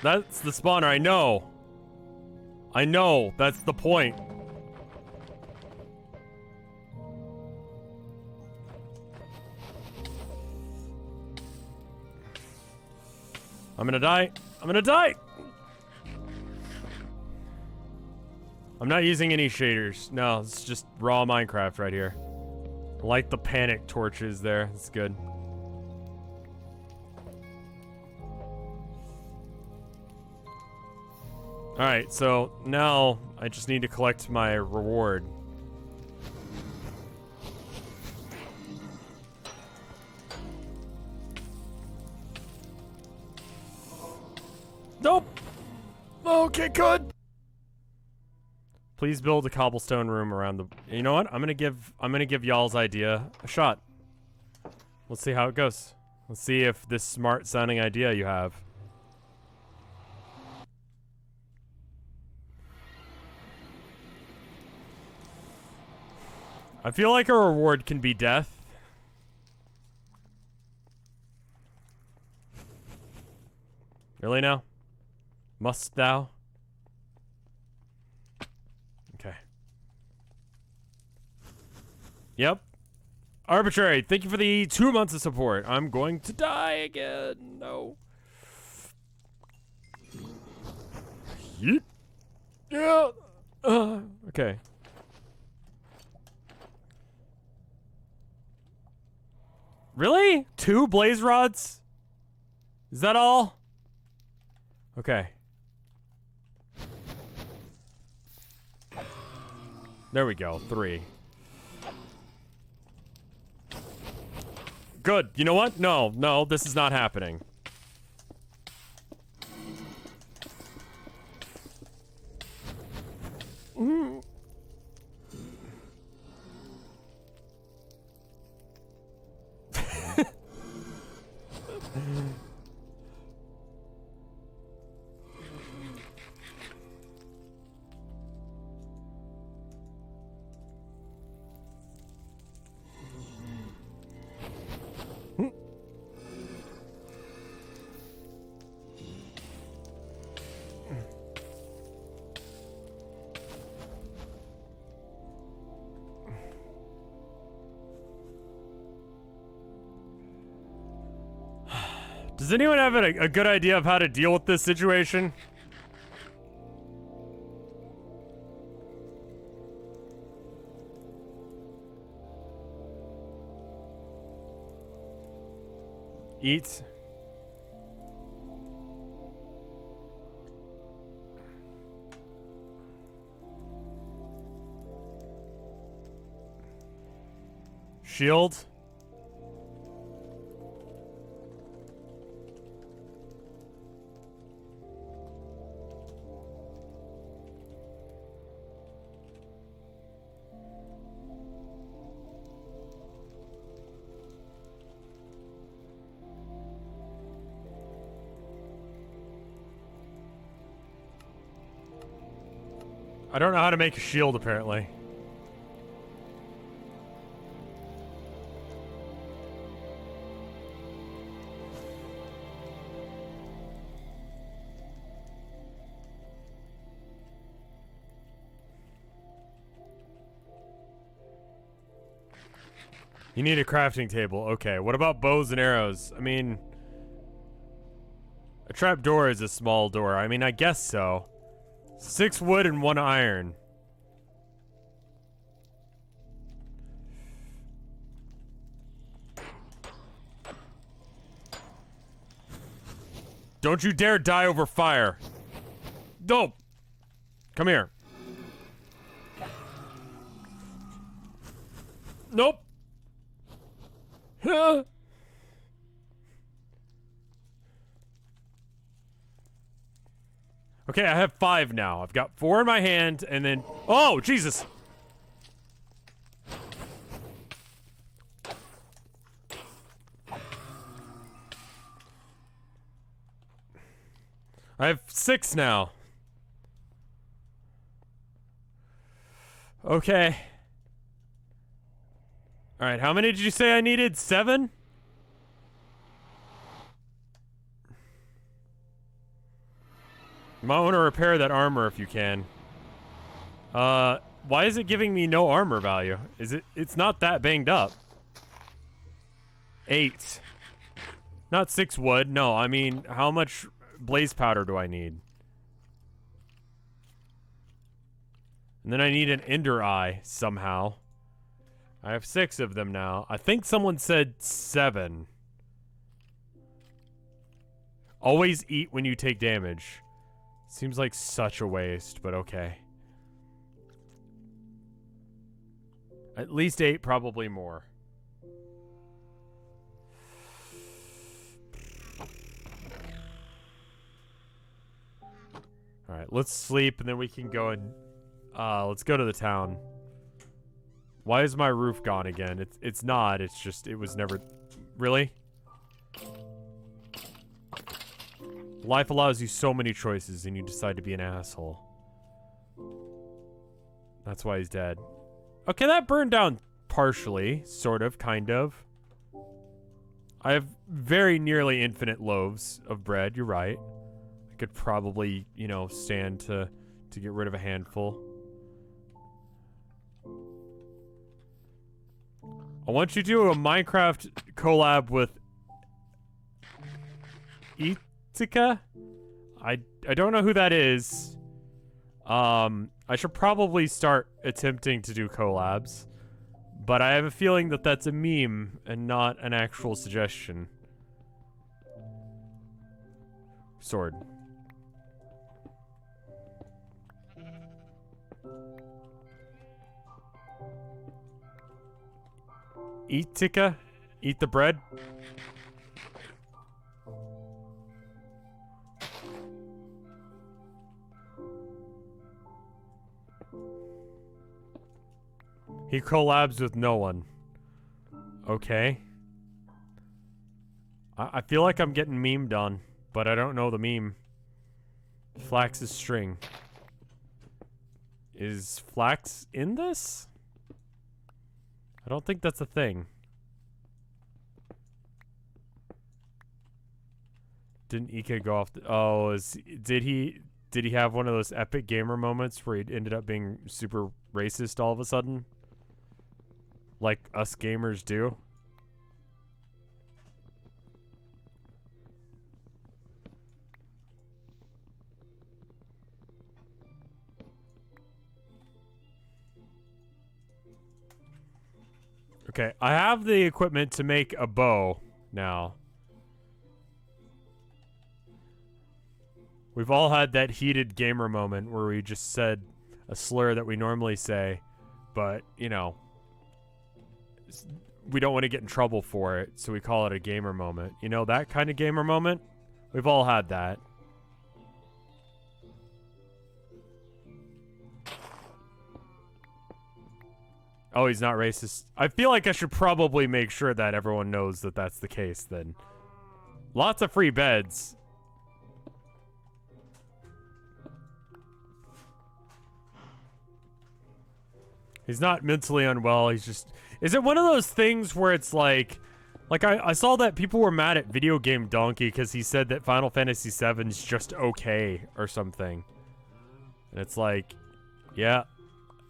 That's the spawner, I know. I know, that's the point. I'm gonna die. I'm gonna die! I'm not using any shaders. No, it's just raw Minecraft right here. Light the panic torches there. That's good. Alright, so now I just need to collect my reward. Nope! Okay, good! Please build a cobblestone room around the... You know what? I'm gonna give y'all's idea a shot. Let's see how it goes. Let's see if this smart sounding idea you have. I feel like a reward can be death. Really now? Must thou? Okay. Yep. Arbitrary, thank you for the 2 months of support. I'm going to die again. No. Yeet. Yeah. Okay. Really? 2 blaze rods? Is that all? Okay. There we go. 3. Good. You know what? No, this is not happening. Does anyone have a good idea of how to deal with this situation? Eat. Shield. I don't know how to make a shield, apparently. You need a crafting table. Okay, what about bows and arrows? I mean, a trap door is a small door. I mean, I guess so. 6 wood and 1 iron. Don't you dare die over fire. No. Come here. Nope. Huh. Okay, I have 5 now. I've got 4 in my hand, and then... Oh, Jesus! I have 6 now. Okay. Alright, how many did you say I needed? 7? You might want to repair that armor if you can. Why is it giving me no armor value? It's not that banged up. 8. Not 6 wood. No, I mean, how much blaze powder do I need? And then I need an ender eye somehow. I have 6 of them now. I think someone said 7. Always eat when you take damage. Seems like such a waste, but okay. At least 8, probably more. Alright, let's sleep and then we can go and... let's go to the town. Why is my roof gone again? It's not, it's just, it was never... Really? Life allows you so many choices and you decide to be an asshole. That's why he's dead. Okay, that burned down partially, sort of, kind of. I have very nearly infinite loaves of bread, you're right. I could probably, you know, stand to get rid of a handful. I want you to do a Minecraft collab with Itika? I don't know who that is. I should probably start attempting to do collabs. But I have a feeling that that's a meme and not an actual suggestion. Sword. Eat Tika? Eat the bread? He collabs with no one. Okay. I feel like I'm getting memed on, but I don't know the meme. Flax's string. Is Flax in this? I don't think that's a thing. Didn't Ika go off the— oh, did he have one of those epic gamer moments where he ended up being super racist all of a sudden? Like us gamers do? Okay, I have the equipment to make a bow now. We've all had that heated gamer moment where we just said a slur that we normally say, but, you know, we don't want to get in trouble for it, so we call it a gamer moment. You know, that kind of gamer moment? We've all had that. Oh, he's not racist. I feel like I should probably make sure that everyone knows that that's the case then. Lots of free beds. He's not mentally unwell, he's just— is it one of those things where it's like I saw that people were mad at Video Game Donkey because he said that Final Fantasy VII is just okay or something. And it's like, yeah,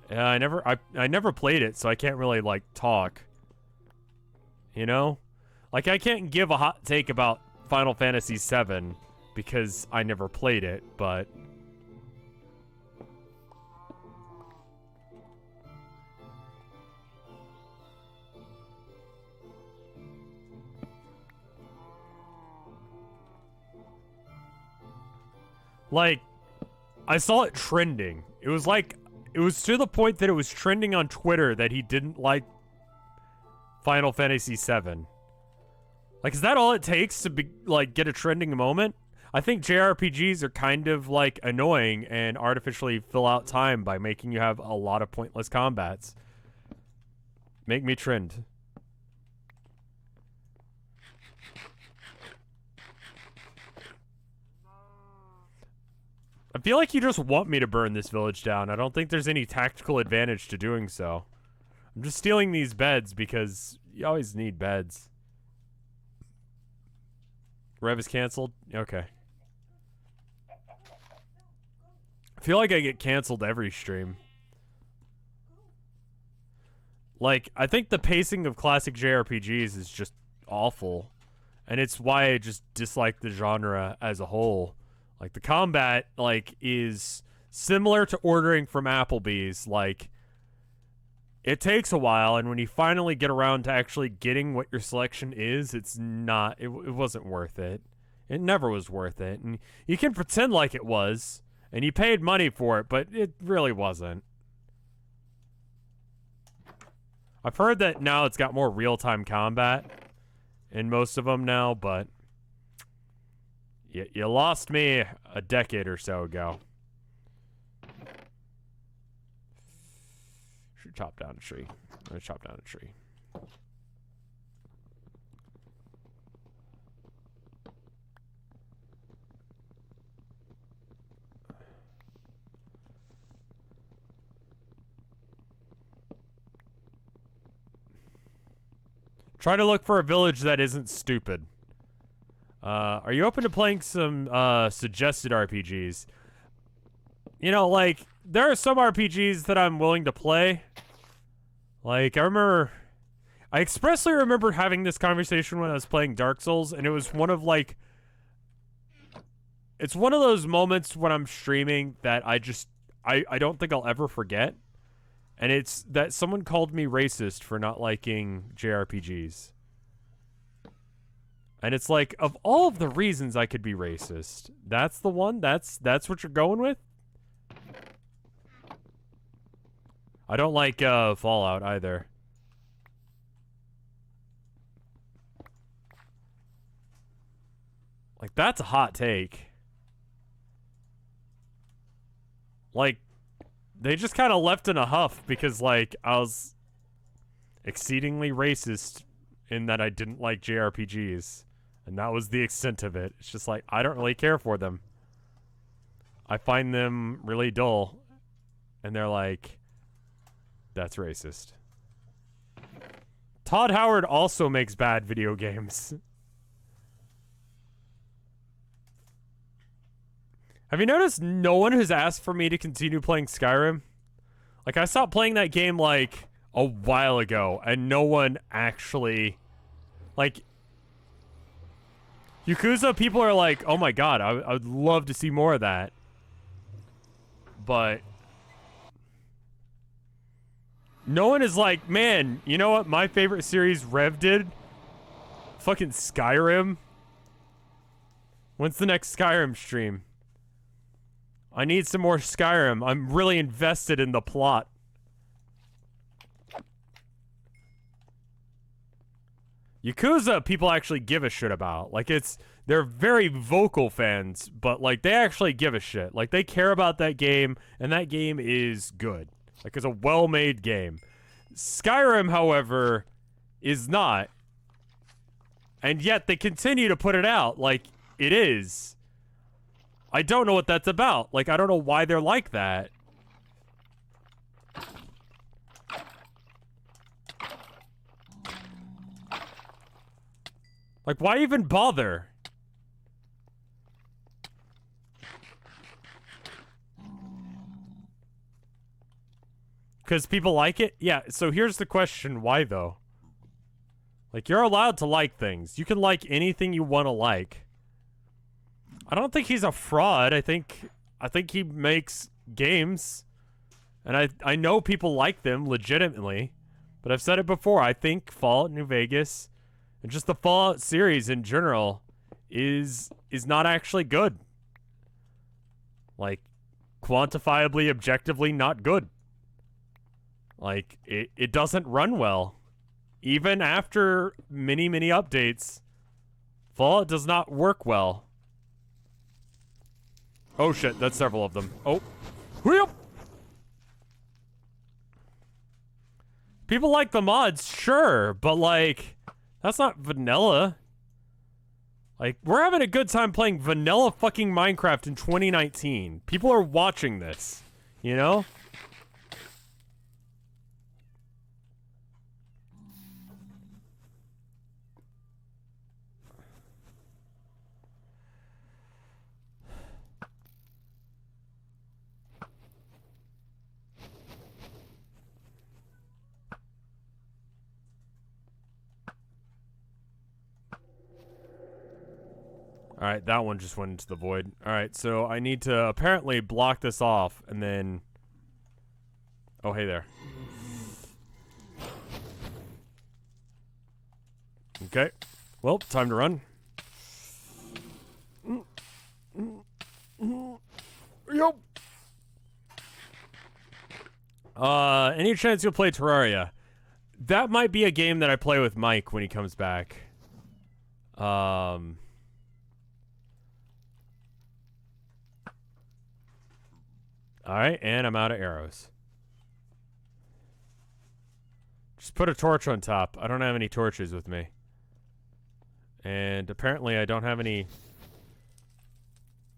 I never played it, so I can't really, like, talk. You know? Like, I can't give a hot take about Final Fantasy VII because I never played it, but— like, I saw it trending. It was like— it was to the point that it was trending on Twitter that he didn't like Final Fantasy VII. Like, is that all it takes to be, like, get a trending moment? I think JRPGs are kind of, like, annoying and artificially fill out time by making you have a lot of pointless combats. Make me trend. I feel like you just want me to burn this village down. I don't think there's any tactical advantage to doing so. I'm just stealing these beds because you always need beds. Rev is canceled? Okay. I feel like I get canceled every stream. Like, I think the pacing of classic JRPGs is just awful. And it's why I just dislike the genre as a whole. Like, the combat, like, is similar to ordering from Applebee's. Like, it takes a while, and when you finally get around to actually getting what your selection is, it's not— it wasn't worth it. It never was worth it. And you can pretend like it was, and you paid money for it, but it really wasn't. I've heard that now it's got more real-time combat in most of them now, but you lost me a decade or so ago. Should chop down a tree. I'm gonna chop down a tree. Try to look for a village that isn't stupid. Are you open to playing some, suggested RPGs? You know, like, there are some RPGs that I'm willing to play. Like, I expressly remember having this conversation when I was playing Dark Souls, and it was one of, like... It's one of those moments when I'm streaming that I don't think I'll ever forget. And it's that someone called me racist for not liking JRPGs. And it's like, of all of the reasons I could be racist, that's the one? That's what you're going with? I don't like, Fallout either. Like, that's a hot take. Like, they just kind of left in a huff because, like, I was exceedingly racist in that I didn't like JRPGs. And that was the extent of it. It's just like, I don't really care for them. I find them really dull. And they're like, that's racist. Todd Howard also makes bad video games. Have you noticed no one has asked for me to continue playing Skyrim? Like, I stopped playing that game, like, a while ago, and no one actually... Like... Yakuza, people are like, oh my god, I would love to see more of that. But... No one is like, man, you know what my favorite series Rev did? Fucking Skyrim. When's the next Skyrim stream? I need some more Skyrim. I'm really invested in the plot. Yakuza, people actually give a shit about. Like, they're very vocal fans, but, like, they actually give a shit. Like, they care about that game, and that game is good. Like, it's a well-made game. Skyrim, however, is not. And yet, they continue to put it out like it is. I don't know what that's about. Like, I don't know why they're like that. Like, why even bother? Because people like it? Yeah, so here's the question, why though? Like, you're allowed to like things. You can like anything you want to like. I don't think he's a fraud. I think he makes games. And I know people like them legitimately. But I've said it before, I think Fallout New Vegas and just the Fallout series in general is not actually good. Like, quantifiably, objectively not good. Like, it doesn't run well. Even after many, many updates, Fallout does not work well. Oh shit, that's several of them. Oh. Whoop! People like the mods, sure, but like, that's not vanilla. Like, we're having a good time playing vanilla fucking Minecraft in 2019. People are watching this, you know? Alright, that one just went into the void. Alright, so I need to apparently block this off, and then... Oh, hey there. Okay. Well, time to run. Yup. Any chance you'll play Terraria? That might be a game that I play with Mike when he comes back. Alright, and I'm out of arrows. Just put a torch on top. I don't have any torches with me. And apparently I don't have any...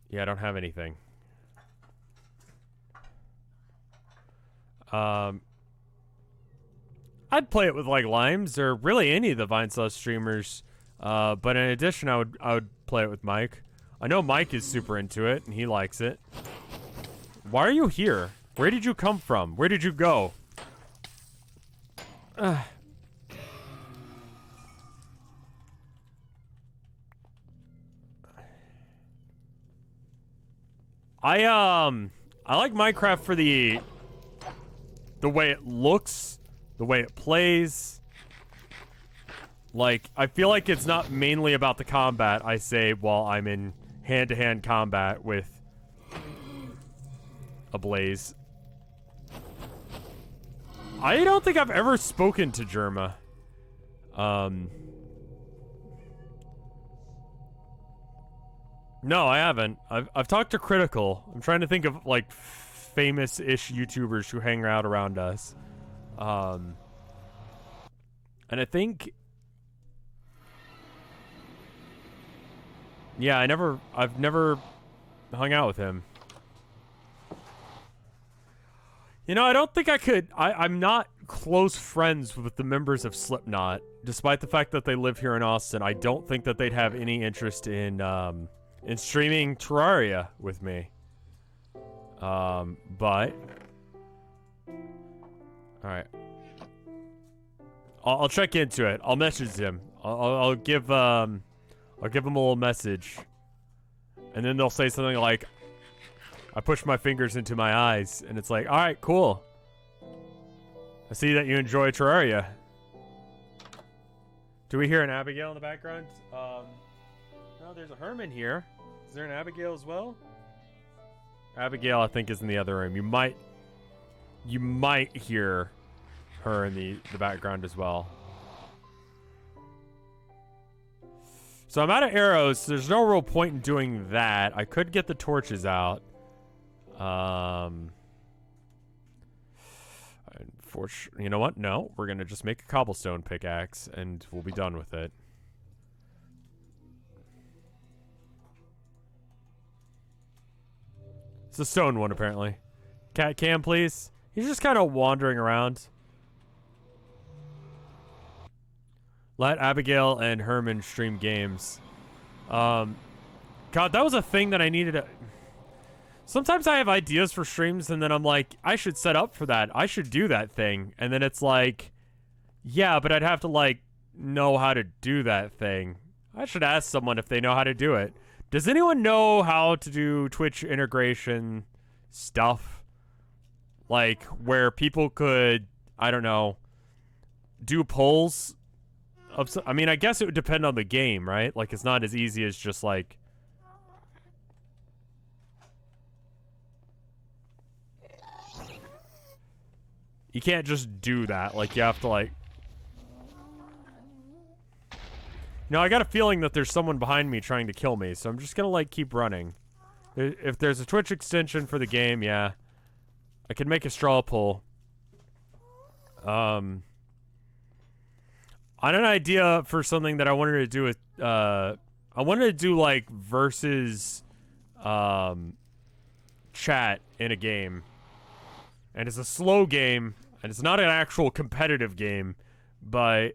Yeah, I don't have anything. I I'd play it with like Limes or really any of the Vinesauce streamers. But in addition, I would play it with Mike. I know Mike is super into it and he likes it. Why are you here? Where did you come from? Where did you go? I like Minecraft for the way it looks, the way it plays. Like, I feel like it's not mainly about the combat, I say, while I'm in hand-to-hand combat with a Blaze. I don't think I've ever spoken to Jerma. No, I haven't. I've talked to Critical. I'm trying to think of, like, famous-ish YouTubers who hang out around us. And I think... Yeah, I've never hung out with him. You know, I don't think I could... I'm not close friends with the members of Slipknot. Despite the fact that they live here in Austin, I don't think that they'd have any interest in streaming Terraria with me. But... Alright. I'll check into it. I'll message him. I'll give him a little message. And then they'll say something like, I push my fingers into my eyes, and it's like, alright, cool. I see that you enjoy Terraria. Do we hear an Abigail in the background? No, there's a Herman here. Is there an Abigail as well? Abigail, I think, is in the other room. You might hear her in the background as well. So I'm out of arrows, so there's no real point in doing that. I could get the torches out. Unfortunately, you know what? No, we're gonna just make a cobblestone pickaxe, and we'll be done with it. It's a stone one, apparently. Cat cam, please. He's just kind of wandering around. Let Abigail and Herman stream games. God, that was a thing that I needed to... Sometimes I have ideas for streams, and then I'm like, I should set up for that. I should do that thing. And then it's like, yeah, but I'd have to, like, know how to do that thing. I should ask someone if they know how to do it. Does anyone know how to do Twitch integration stuff? Like, where people could, I don't know, do polls? I mean, I guess it would depend on the game, right? Like, it's not as easy as just, like... You can't just do that. Like, you have to, like... You know, I got a feeling that there's someone behind me trying to kill me, so I'm just gonna, like, keep running. If there's a Twitch extension for the game, yeah. I could make a straw poll. I had an idea for something that I wanted to do with, I wanted to do, like, versus, chat in a game. And it's a slow game, and it's not an actual competitive game, but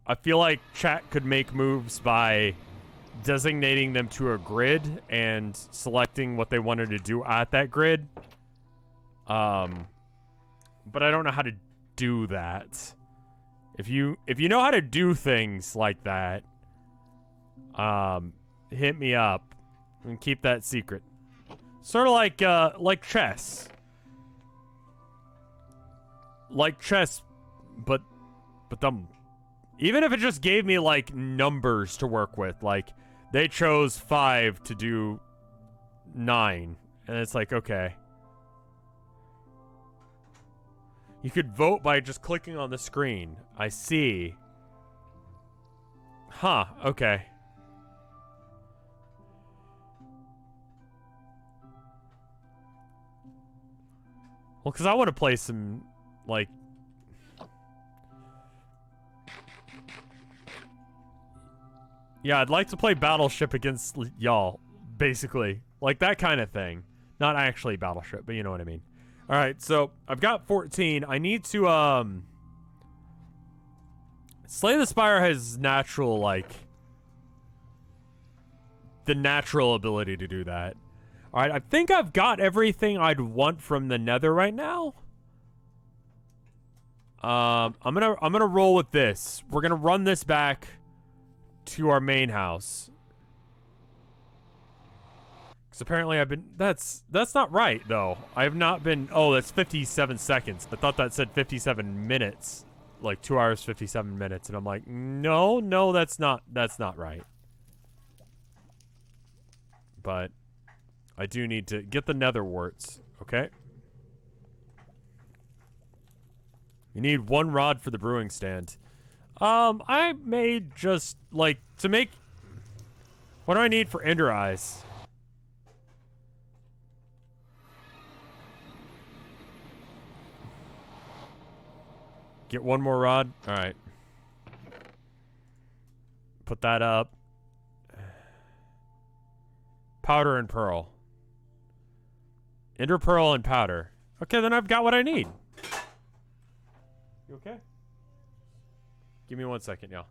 I feel like chat could make moves by designating them to a grid and selecting what they wanted to do at that grid. But I don't know how to do that. If you know how to do things like that, hit me up and keep that secret. Sort of like chess. Like chess, but even if it just gave me, like, numbers to work with, like, they chose 5 to do 9, and it's like, okay. You could vote by just clicking on the screen. I see. Huh, okay. Well, because I want to play some, like... Yeah, I'd like to play Battleship against y'all, basically. Like, that kind of thing. Not actually Battleship, but you know what I mean. Alright, so I've got 14. I need to, Slay the Spire has natural, like, the natural ability to do that. All right, I think I've got everything I'd want from the Nether right now. I'm gonna roll with this. We're gonna run this back to our main house. Because apparently I've been... That's not right, though. I have not been... Oh, that's 57 seconds. I thought that said 57 minutes. Like 2 hours, 57 minutes. And I'm like, no, that's not right. But I do need to get the nether warts, okay? You need 1 rod for the brewing stand. I may just, like, to make... What do I need for ender eyes? Get 1 more rod? Alright. Put that up. Powder and pearl. Ender pearl and powder. Okay, then I've got what I need. You okay? Give me 1 second, y'all.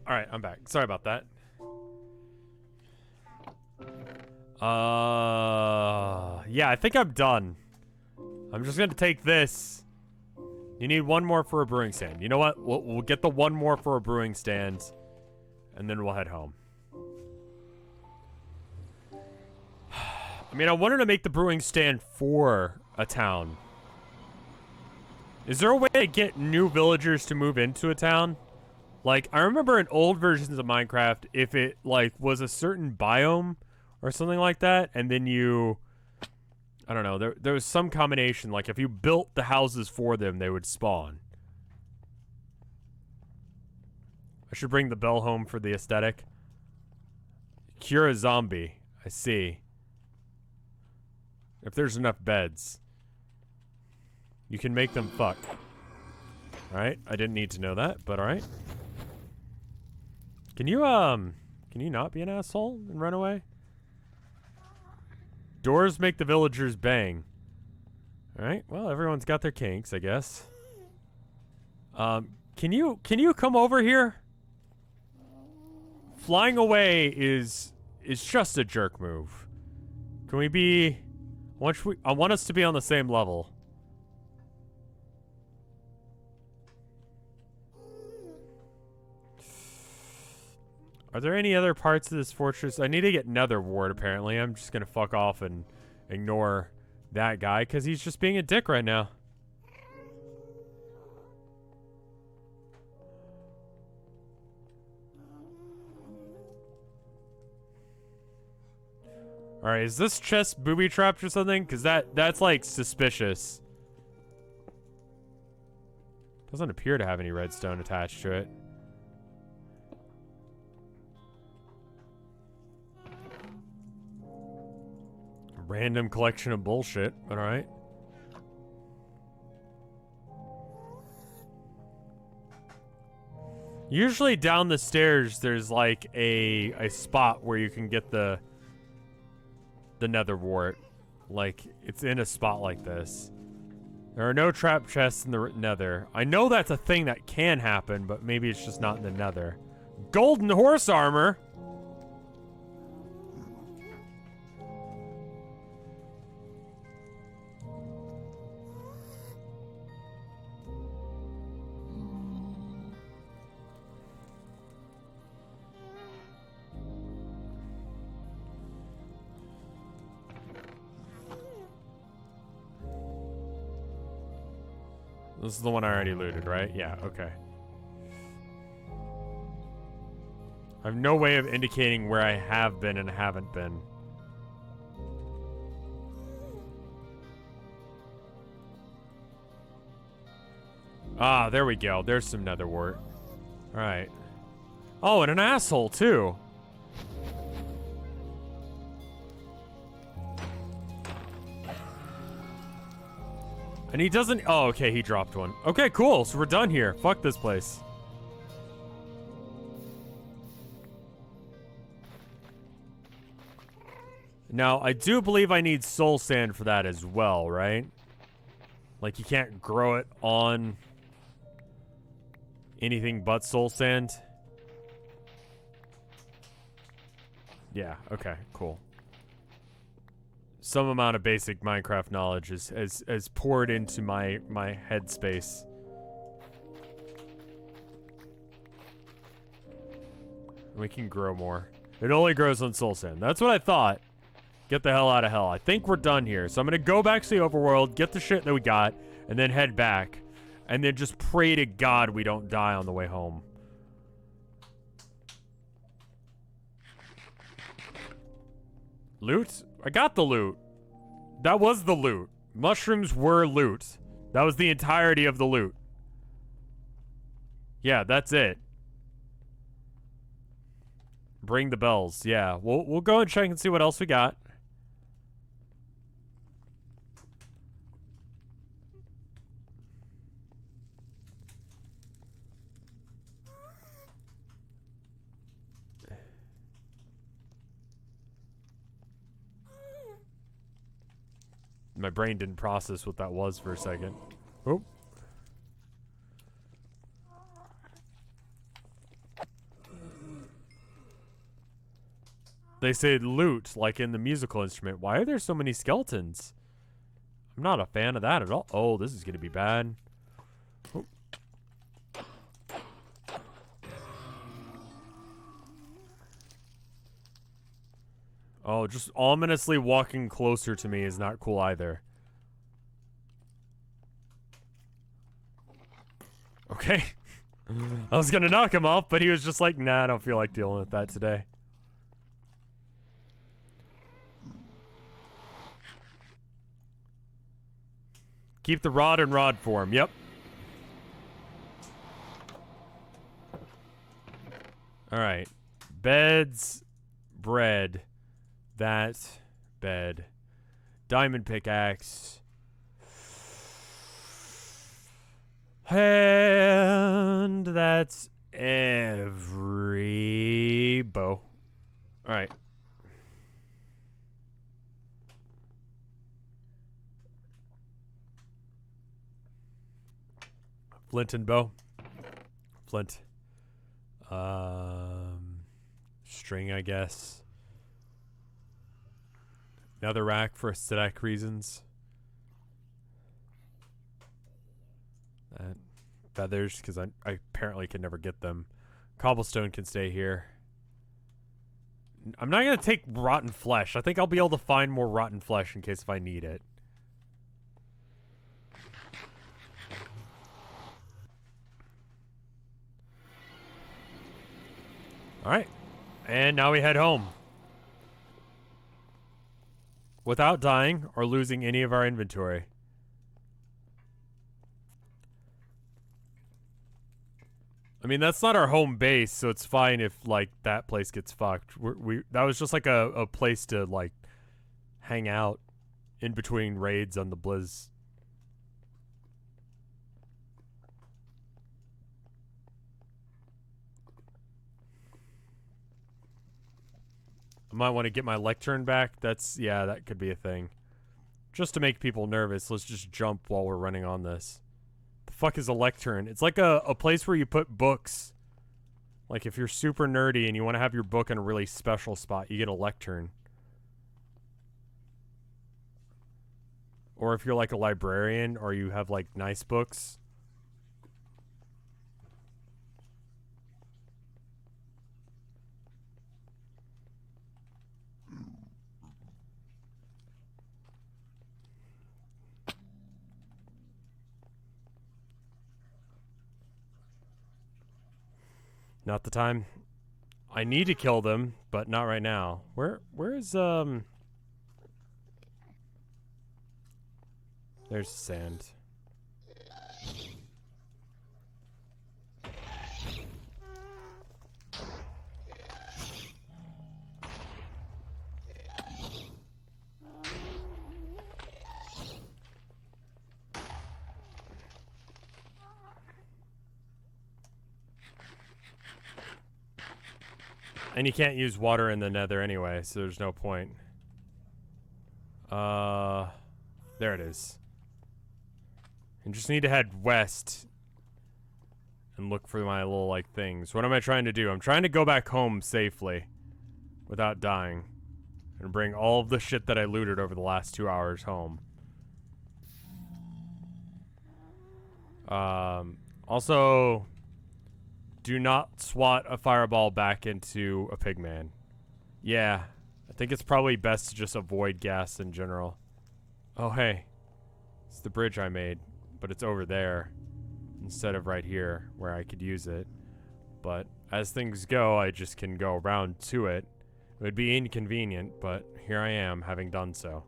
All right, I'm back. Sorry about that. Yeah, I think I'm done. I'm just gonna take this. You need 1 more for a brewing stand. You know what? We'll get the 1 more for a brewing stand, and then we'll head home. I mean, I wanted to make the brewing stand for a town. Is there a way to get new villagers to move into a town? Like, I remember in old versions of Minecraft, if it, like, was a certain biome or something like that, and then you... I don't know, there was some combination, like, if you built the houses for them, they would spawn. I should bring the bell home for the aesthetic. Cure a zombie. I see. If there's enough beds. You can make them fuck. Alright, I didn't need to know that, but alright. Can you not be an asshole and run away? Doors make the villagers bang. Alright, well, everyone's got their kinks, I guess. Can you come over here? Flying away is just a jerk move. Can we be... I want us to be on the same level. Are there any other parts of this fortress? I need to get nether wart, apparently. I'm just gonna fuck off and ignore that guy, because he's just being a dick right now. Alright, is this chest booby-trapped or something? Because that's, like, suspicious. Doesn't appear to have any redstone attached to it. Random collection of bullshit, but alright. Usually down the stairs, there's like a spot where you can get the nether wart. Like, it's in a spot like this. There are no trap chests in the nether. I know that's a thing that can happen, but maybe it's just not in the nether. Golden horse armor! This is the one I already looted, right? Yeah, okay. I have no way of indicating where I have been and haven't been. Ah, there we go. There's some nether wart. Alright. Oh, and an asshole, too. And he doesn't... Oh, okay, he dropped one. Okay, cool. So we're done here. Fuck this place. Now, I do believe I need soul sand for that as well, right? Like, you can't grow it on anything but soul sand. Yeah, okay, cool. Some amount of basic Minecraft knowledge has poured into my headspace. We can grow more. It only grows on soul sand. That's what I thought. Get the hell out of hell. I think we're done here. So I'm going to go back to the overworld, get the shit that we got, and then head back. And then just pray to God we don't die on the way home. Loot? I got the loot. That was the loot. Mushrooms were loot. That was the entirety of the loot. Yeah, that's it. Bring the bells. Yeah, we'll go and check and see what else we got. My brain didn't process what that was for a second. Oh. They say loot, like in the musical instrument. Why are there so many skeletons? I'm not a fan of that at all. Oh, this is gonna be bad. Oh. Oh, just ominously walking closer to me is not cool either. Okay. I was gonna knock him off, but he was just like, nah, I don't feel like dealing with that today. Keep the rod in rod form, yep. Alright. Beds, bread. That bed, diamond pickaxe, and that's every bow. All right. Flint and bow. Flint. String, I guess. Another rack for aesthetic reasons. Feathers, because I apparently can never get them. Cobblestone can stay here. I'm not going to take rotten flesh. I think I'll be able to find more rotten flesh in case if I need it. Alright. And now we head home. Without dying or losing any of our inventory. I mean, that's not our home base, so it's fine if, like, that place gets fucked. That was just, like, a place to, like, hang out in between raids on the Blizz. I might want to get my lectern back. Yeah, that could be a thing. Just to make people nervous, let's just jump while we're running on this. The fuck is a lectern? It's like a place where you put books. Like if you're super nerdy and you want to have your book in a really special spot, you get a lectern. Or if you're like a librarian or you have like nice books. Not the time. I need to kill them, but not right now. Where is there's sand. And you can't use water in the nether anyway, so there's no point. There it is. And just need to head west and look for my little, like, things. What am I trying to do? I'm trying to go back home safely without dying and bring all of the shit that I looted over the last 2 hours home. Also, do not swat a fireball back into a pigman. Yeah, I think it's probably best to just avoid gas in general. Oh, hey. It's the bridge I made, but it's over there instead of right here where I could use it. But as things go, I just can go around to it. It would be inconvenient, but here I am, having done so.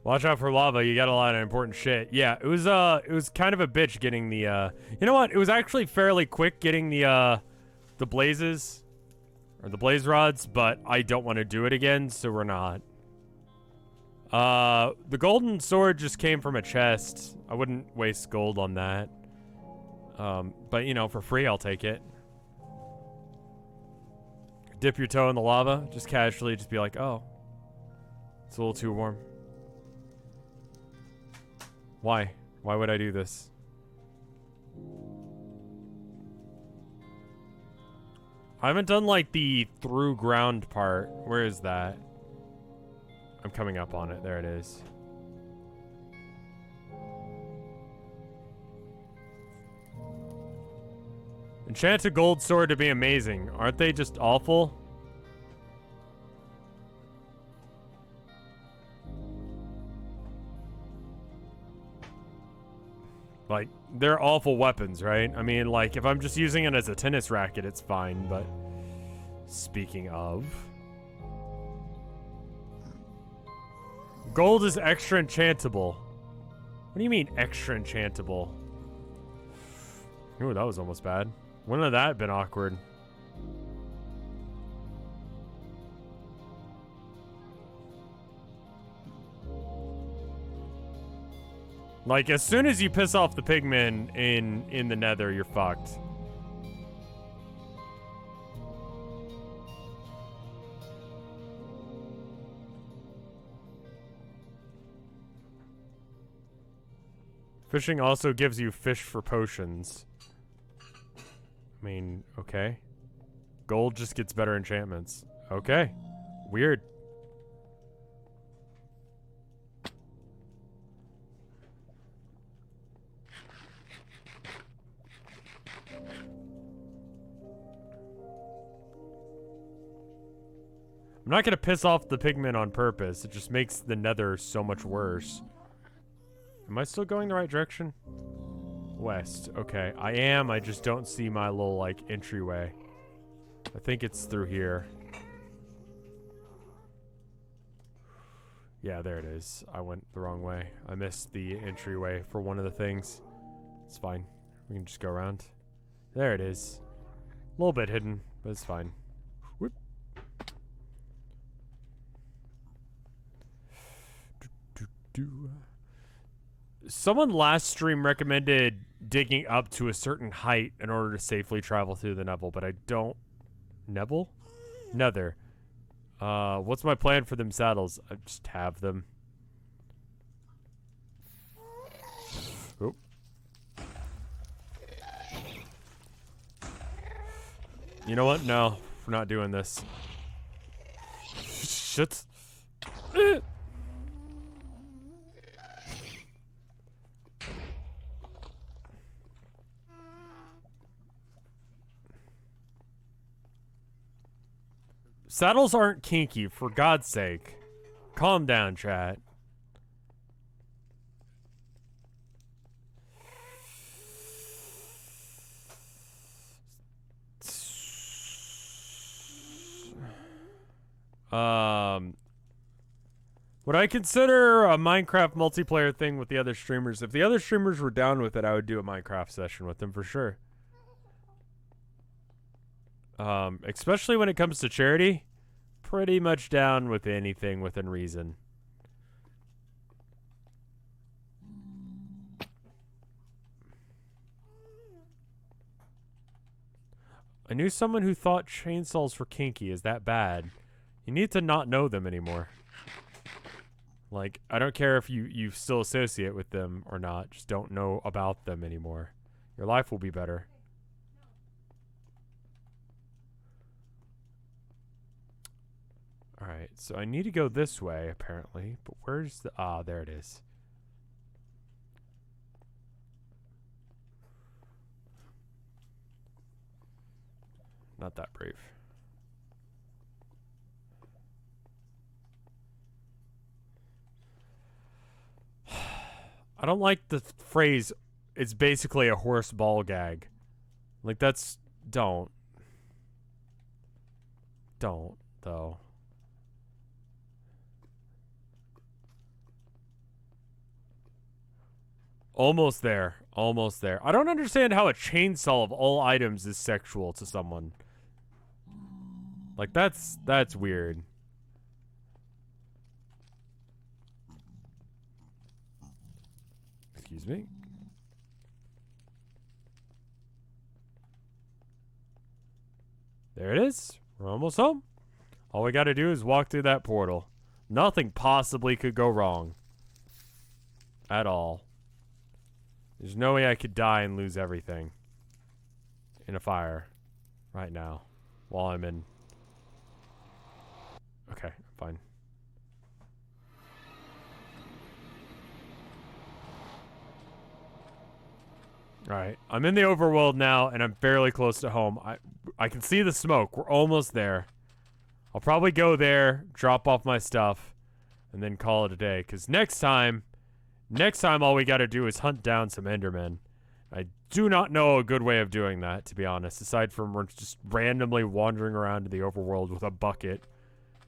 Watch out for lava, you got a lot of important shit. Yeah, it was kind of a bitch getting the, you know what? It was actually fairly quick getting the blazes, or the blaze rods, but I don't want to do it again, so we're not. The golden sword just came from a chest. I wouldn't waste gold on that. But, you know, for free, I'll take it. Dip your toe in the lava, just casually, just be like, oh, it's a little too warm. Why? Why would I do this? I haven't done, like, the through ground part. Where is that? I'm coming up on it. There it is. Enchant a gold sword to be amazing. Aren't they just awful? Like, they're awful weapons, right? I mean, like, if I'm just using it as a tennis racket, it's fine, but... Speaking of... Gold is extra enchantable. What do you mean, extra enchantable? Ooh, that was almost bad. Wouldn't have that been awkward? Like, as soon as you piss off the pigmen in the nether, you're fucked. Fishing also gives you fish for potions. I mean, okay. Gold just gets better enchantments. Okay. Weird. I'm not gonna piss off the pigmen on purpose. It just makes the nether so much worse. Am I still going the right direction? West. Okay, I am. I just don't see my little, like, entryway. I think it's through here. Yeah, there it is. I went the wrong way. I missed the entryway for one of the things. It's fine. We can just go around. There it is. A little bit hidden, but it's fine. Whoop. Someone last stream recommended digging up to a certain height in order to safely travel through the Neville, but I don't... Neville? Nether. What's my plan for them saddles? I just have them. Oop. You know what? No, we're not doing this. Shit. Saddles aren't kinky, for God's sake. Calm down, chat. Would I consider a Minecraft multiplayer thing with the other streamers? If the other streamers were down with it, I would do a Minecraft session with them for sure. Especially when it comes to charity. Pretty much down with anything within reason. I knew someone who thought chainsaws were kinky. Is that bad? You need to not know them anymore. Like, I don't care if you still associate with them or not. Just don't know about them anymore. Your life will be better. Alright, so I need to go this way, apparently. But where's the... Ah, there it is. Not that brave. I don't like the phrase, it's basically a horse ball gag. Like, that's... Don't, though. Almost there. Almost there. I don't understand how a chainsaw of all items is sexual to someone. Like, that's weird. Excuse me. There it is. We're almost home. All we gotta do is walk through that portal. Nothing possibly could go wrong. At all. There's no way I could die and lose everything. In a fire. Right now. While I'm in... Okay, fine. Alright, I'm in the overworld now, and I'm fairly close to home. I can see the smoke. We're almost there. I'll probably go there, drop off my stuff, and then call it a day. Because next time all we gotta do is hunt down some Endermen. I do not know a good way of doing that, to be honest, aside from we're just randomly wandering around in the overworld with a bucket,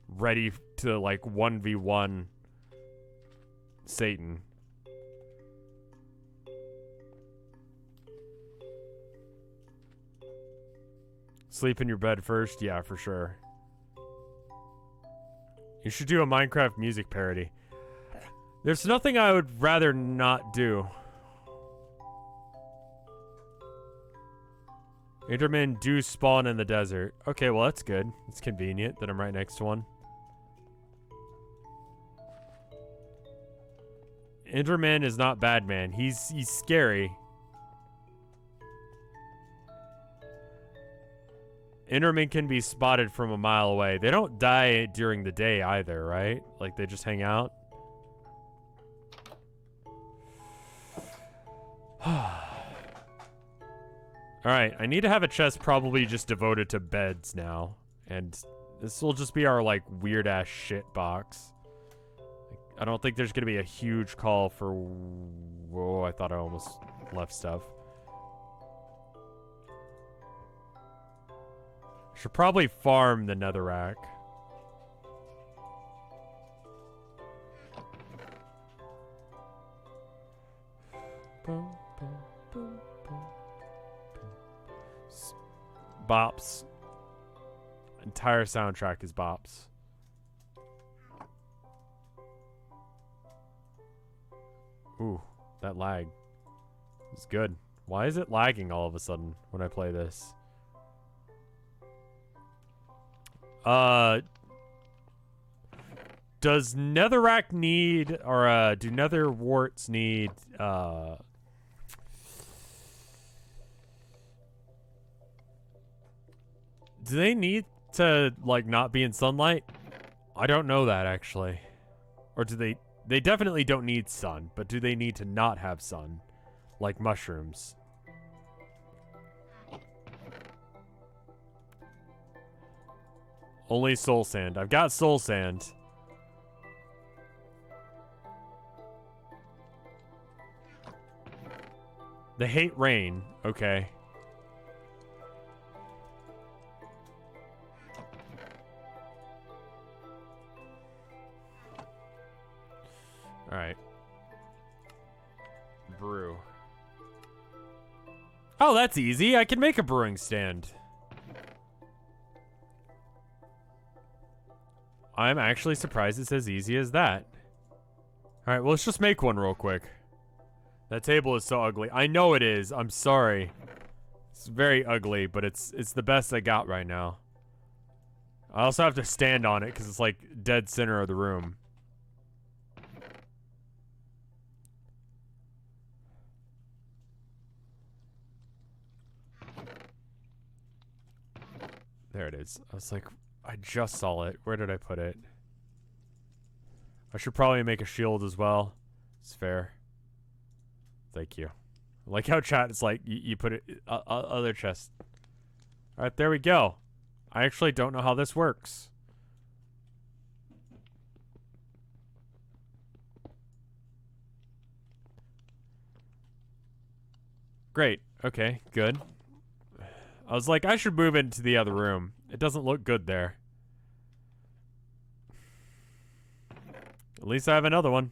ready to, like, 1v1 Satan. Sleep in your bed first? Yeah, for sure. You should do a Minecraft music parody. There's nothing I would rather not do. Endermen do spawn in the desert. Okay, well that's good. It's convenient that I'm right next to one. Enderman is not bad, man. He's scary. Endermen can be spotted from a mile away. They don't die during the day either, right? Like, they just hang out. Alright, I need to have a chest probably just devoted to beds now. And this will just be our, like, weird-ass shit box. I don't think there's gonna be a huge call for... Whoa, I thought I almost left stuff. Should probably farm the netherrack. Bops. Entire soundtrack is bops. Ooh, that lag. It's good. Why is it lagging all of a sudden when I play this? Does netherrack need, or, do nether warts need, do they need to, like, not be in sunlight? I don't know that, actually. Or do they... They definitely don't need sun, but do they need to not have sun? Like mushrooms. Only soul sand. I've got soul sand. They hate rain. Okay. Alright. Brew. Oh, that's easy. I can make a brewing stand. I'm actually surprised it's as easy as that. Alright, well, let's just make one real quick. That table is so ugly. I know it is. I'm sorry. It's very ugly, but it's the best I got right now. I also have to stand on it because it's like dead center of the room. There it is. I was like, I just saw it. Where did I put it? I should probably make a shield as well. It's fair. Thank you. I like how chat is like, you put it, other chest. Alright, there we go. I actually don't know how this works. Great. Okay, good. I was like, I should move into the other room. It doesn't look good there. At least I have another one.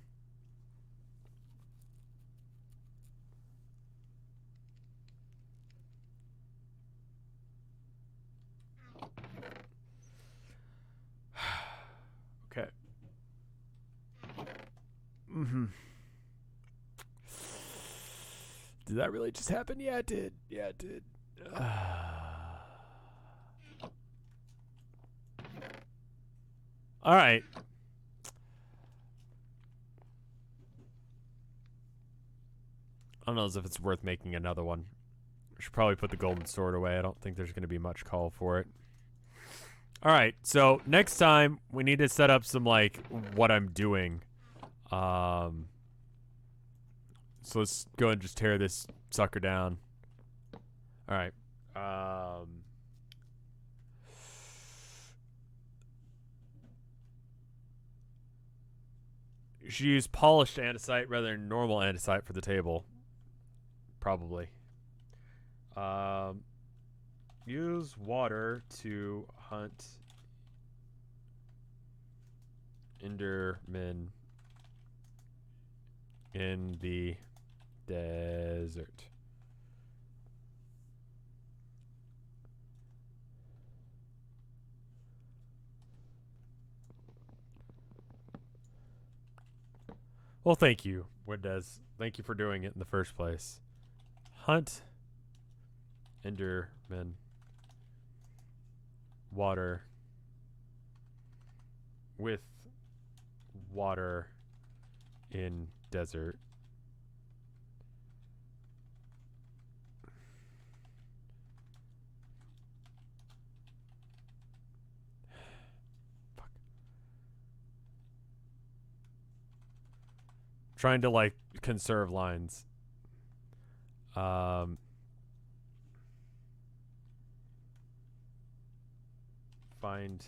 Okay. Did that really just happen? Yeah, it did. Yeah, it did. All right. I don't know as if it's worth making another one. I should probably put the golden sword away. I don't think there's going to be much call for it. All right, so next time we need to set up some like what I'm doing. So let's go and just tear this sucker down. All right. You should use polished andesite rather than normal andesite for the table. Probably. Use water to hunt Endermen in the desert. Well, thank you, Windes. Thank you for doing it in the first place. Hunt Enderman. Water. With water in desert. Fuck. Trying to like conserve lines. Find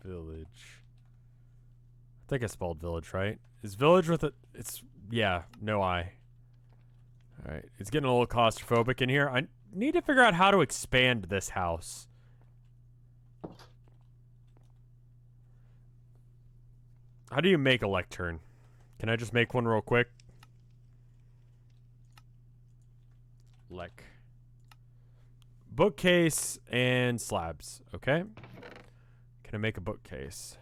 village. I think I spelled village right. Is village with a... It's... Yeah, no I. Alright, it's getting a little claustrophobic in here. I need to figure out how to expand this house. How do you make a lectern? Can I just make one real quick? Bookcase and slabs. Okay. Can I make a bookcase?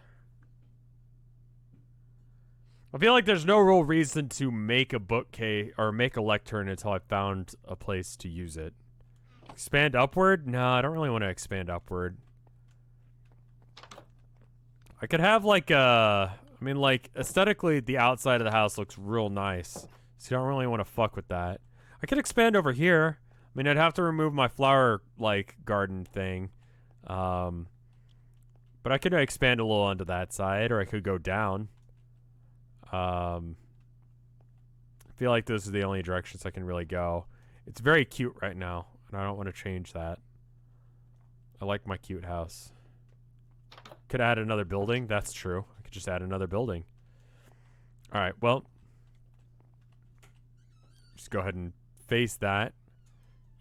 I feel like there's no real reason to make a bookcase or make a lectern until I found a place to use it. Expand upward? No, I don't really want to expand upward. I could have like a... I mean, like, aesthetically, the outside of the house looks real nice. So you don't really want to fuck with that. I could expand over here. I mean, I'd have to remove my flower, like, garden thing. But I could expand a little onto that side, or I could go down. I feel like those are the only directions I can really go. It's very cute right now, and I don't want to change that. I like my cute house. Could add another building. That's true. I could just add another building. All right, well. Just go ahead and face that.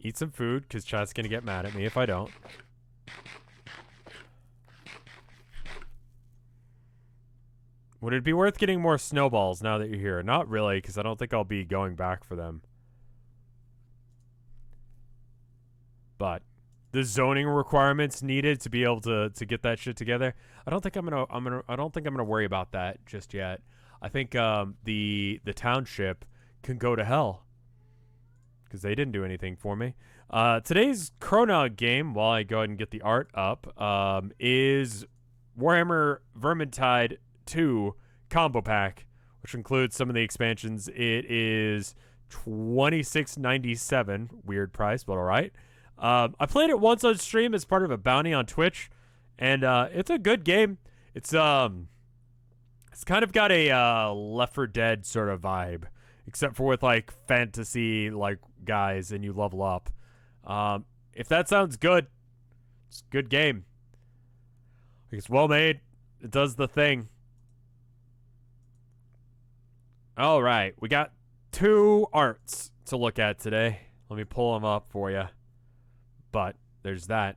Eat some food, because chat's going to get mad at me if I don't. Would it be worth getting more snowballs now that you're here? Not really, because I don't think I'll be going back for them. But the zoning requirements needed to be able to get that shit together. I don't think I'm gonna worry about that just yet. I think the township can go to hell because they didn't do anything for me. Today's Chronog game, while I go ahead and get the art up, is Warhammer Vermintide 2 Combo Pack, which includes some of the expansions. It is $26.97, weird price, but all right. I played it once on stream as part of a bounty on Twitch, and it's a good game. It's kind of got a Left 4 Dead sort of vibe, except for with like fantasy like guys, and you level up. If that sounds good, it's a good game. It's well made. It does the thing. All right, we got 2 arts to look at today. Let me pull them up for you. But there's that.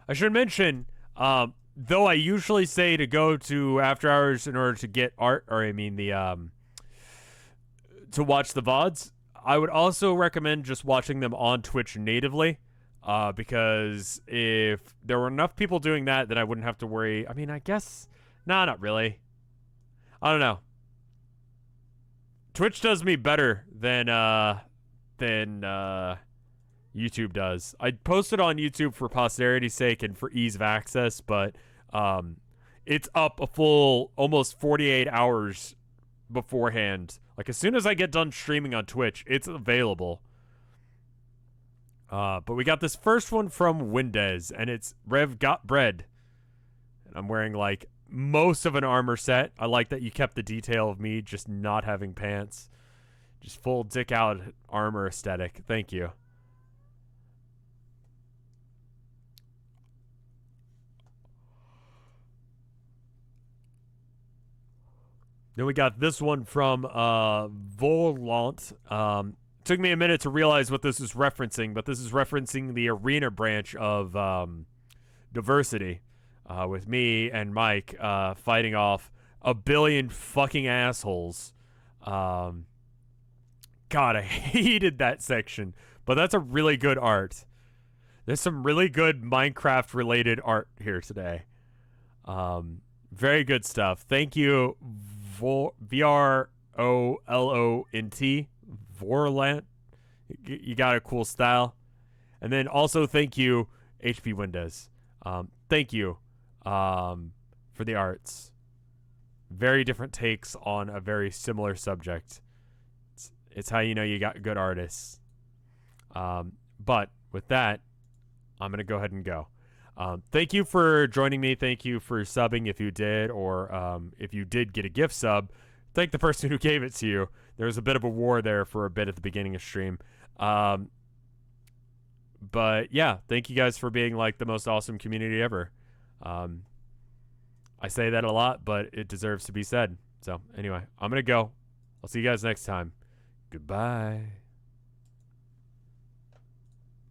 I should mention, though I usually say to go to After Hours in order to get art, or I mean the to watch the VODs, I would also recommend just watching them on Twitch natively, because if there were enough people doing that, then I wouldn't have to worry. I mean, I guess, nah, not really. I don't know. Twitch does me better than YouTube does. I posted on YouTube for posterity's sake and for ease of access, but it's up a full almost 48 hours beforehand. Like, as soon as I get done streaming on Twitch, it's available. But we got this first one from Windez, and it's Rev Got Bread. And I'm wearing, like, most of an armor set. I like that you kept the detail of me just not having pants. Just full dick out armor aesthetic. Thank you. Then we got this one from Volant. Took me a minute to realize what this is referencing, but this is referencing the arena branch of Diversity, with me and Mike fighting off a billion fucking assholes. God, I hated that section, but that's a really good art. There's some really good Minecraft-related art here today. Very good stuff. Thank you, VROLONT. Vorlant. You got a cool style. And then also thank you, HP Windows. Thank you for the arts. Very different takes on a very similar subject. It's how you know you got good artists. But with that, I'm going to go ahead and go. Thank you for joining me. Thank you for subbing if you did, or if you did get a gift sub, thank the person who gave it to you. There was a bit of a war there for a bit at the beginning of stream. But yeah, thank you guys for being like the most awesome community ever. I say that a lot, but it deserves to be said. So anyway, I'm going to go. I'll see you guys next time. Goodbye.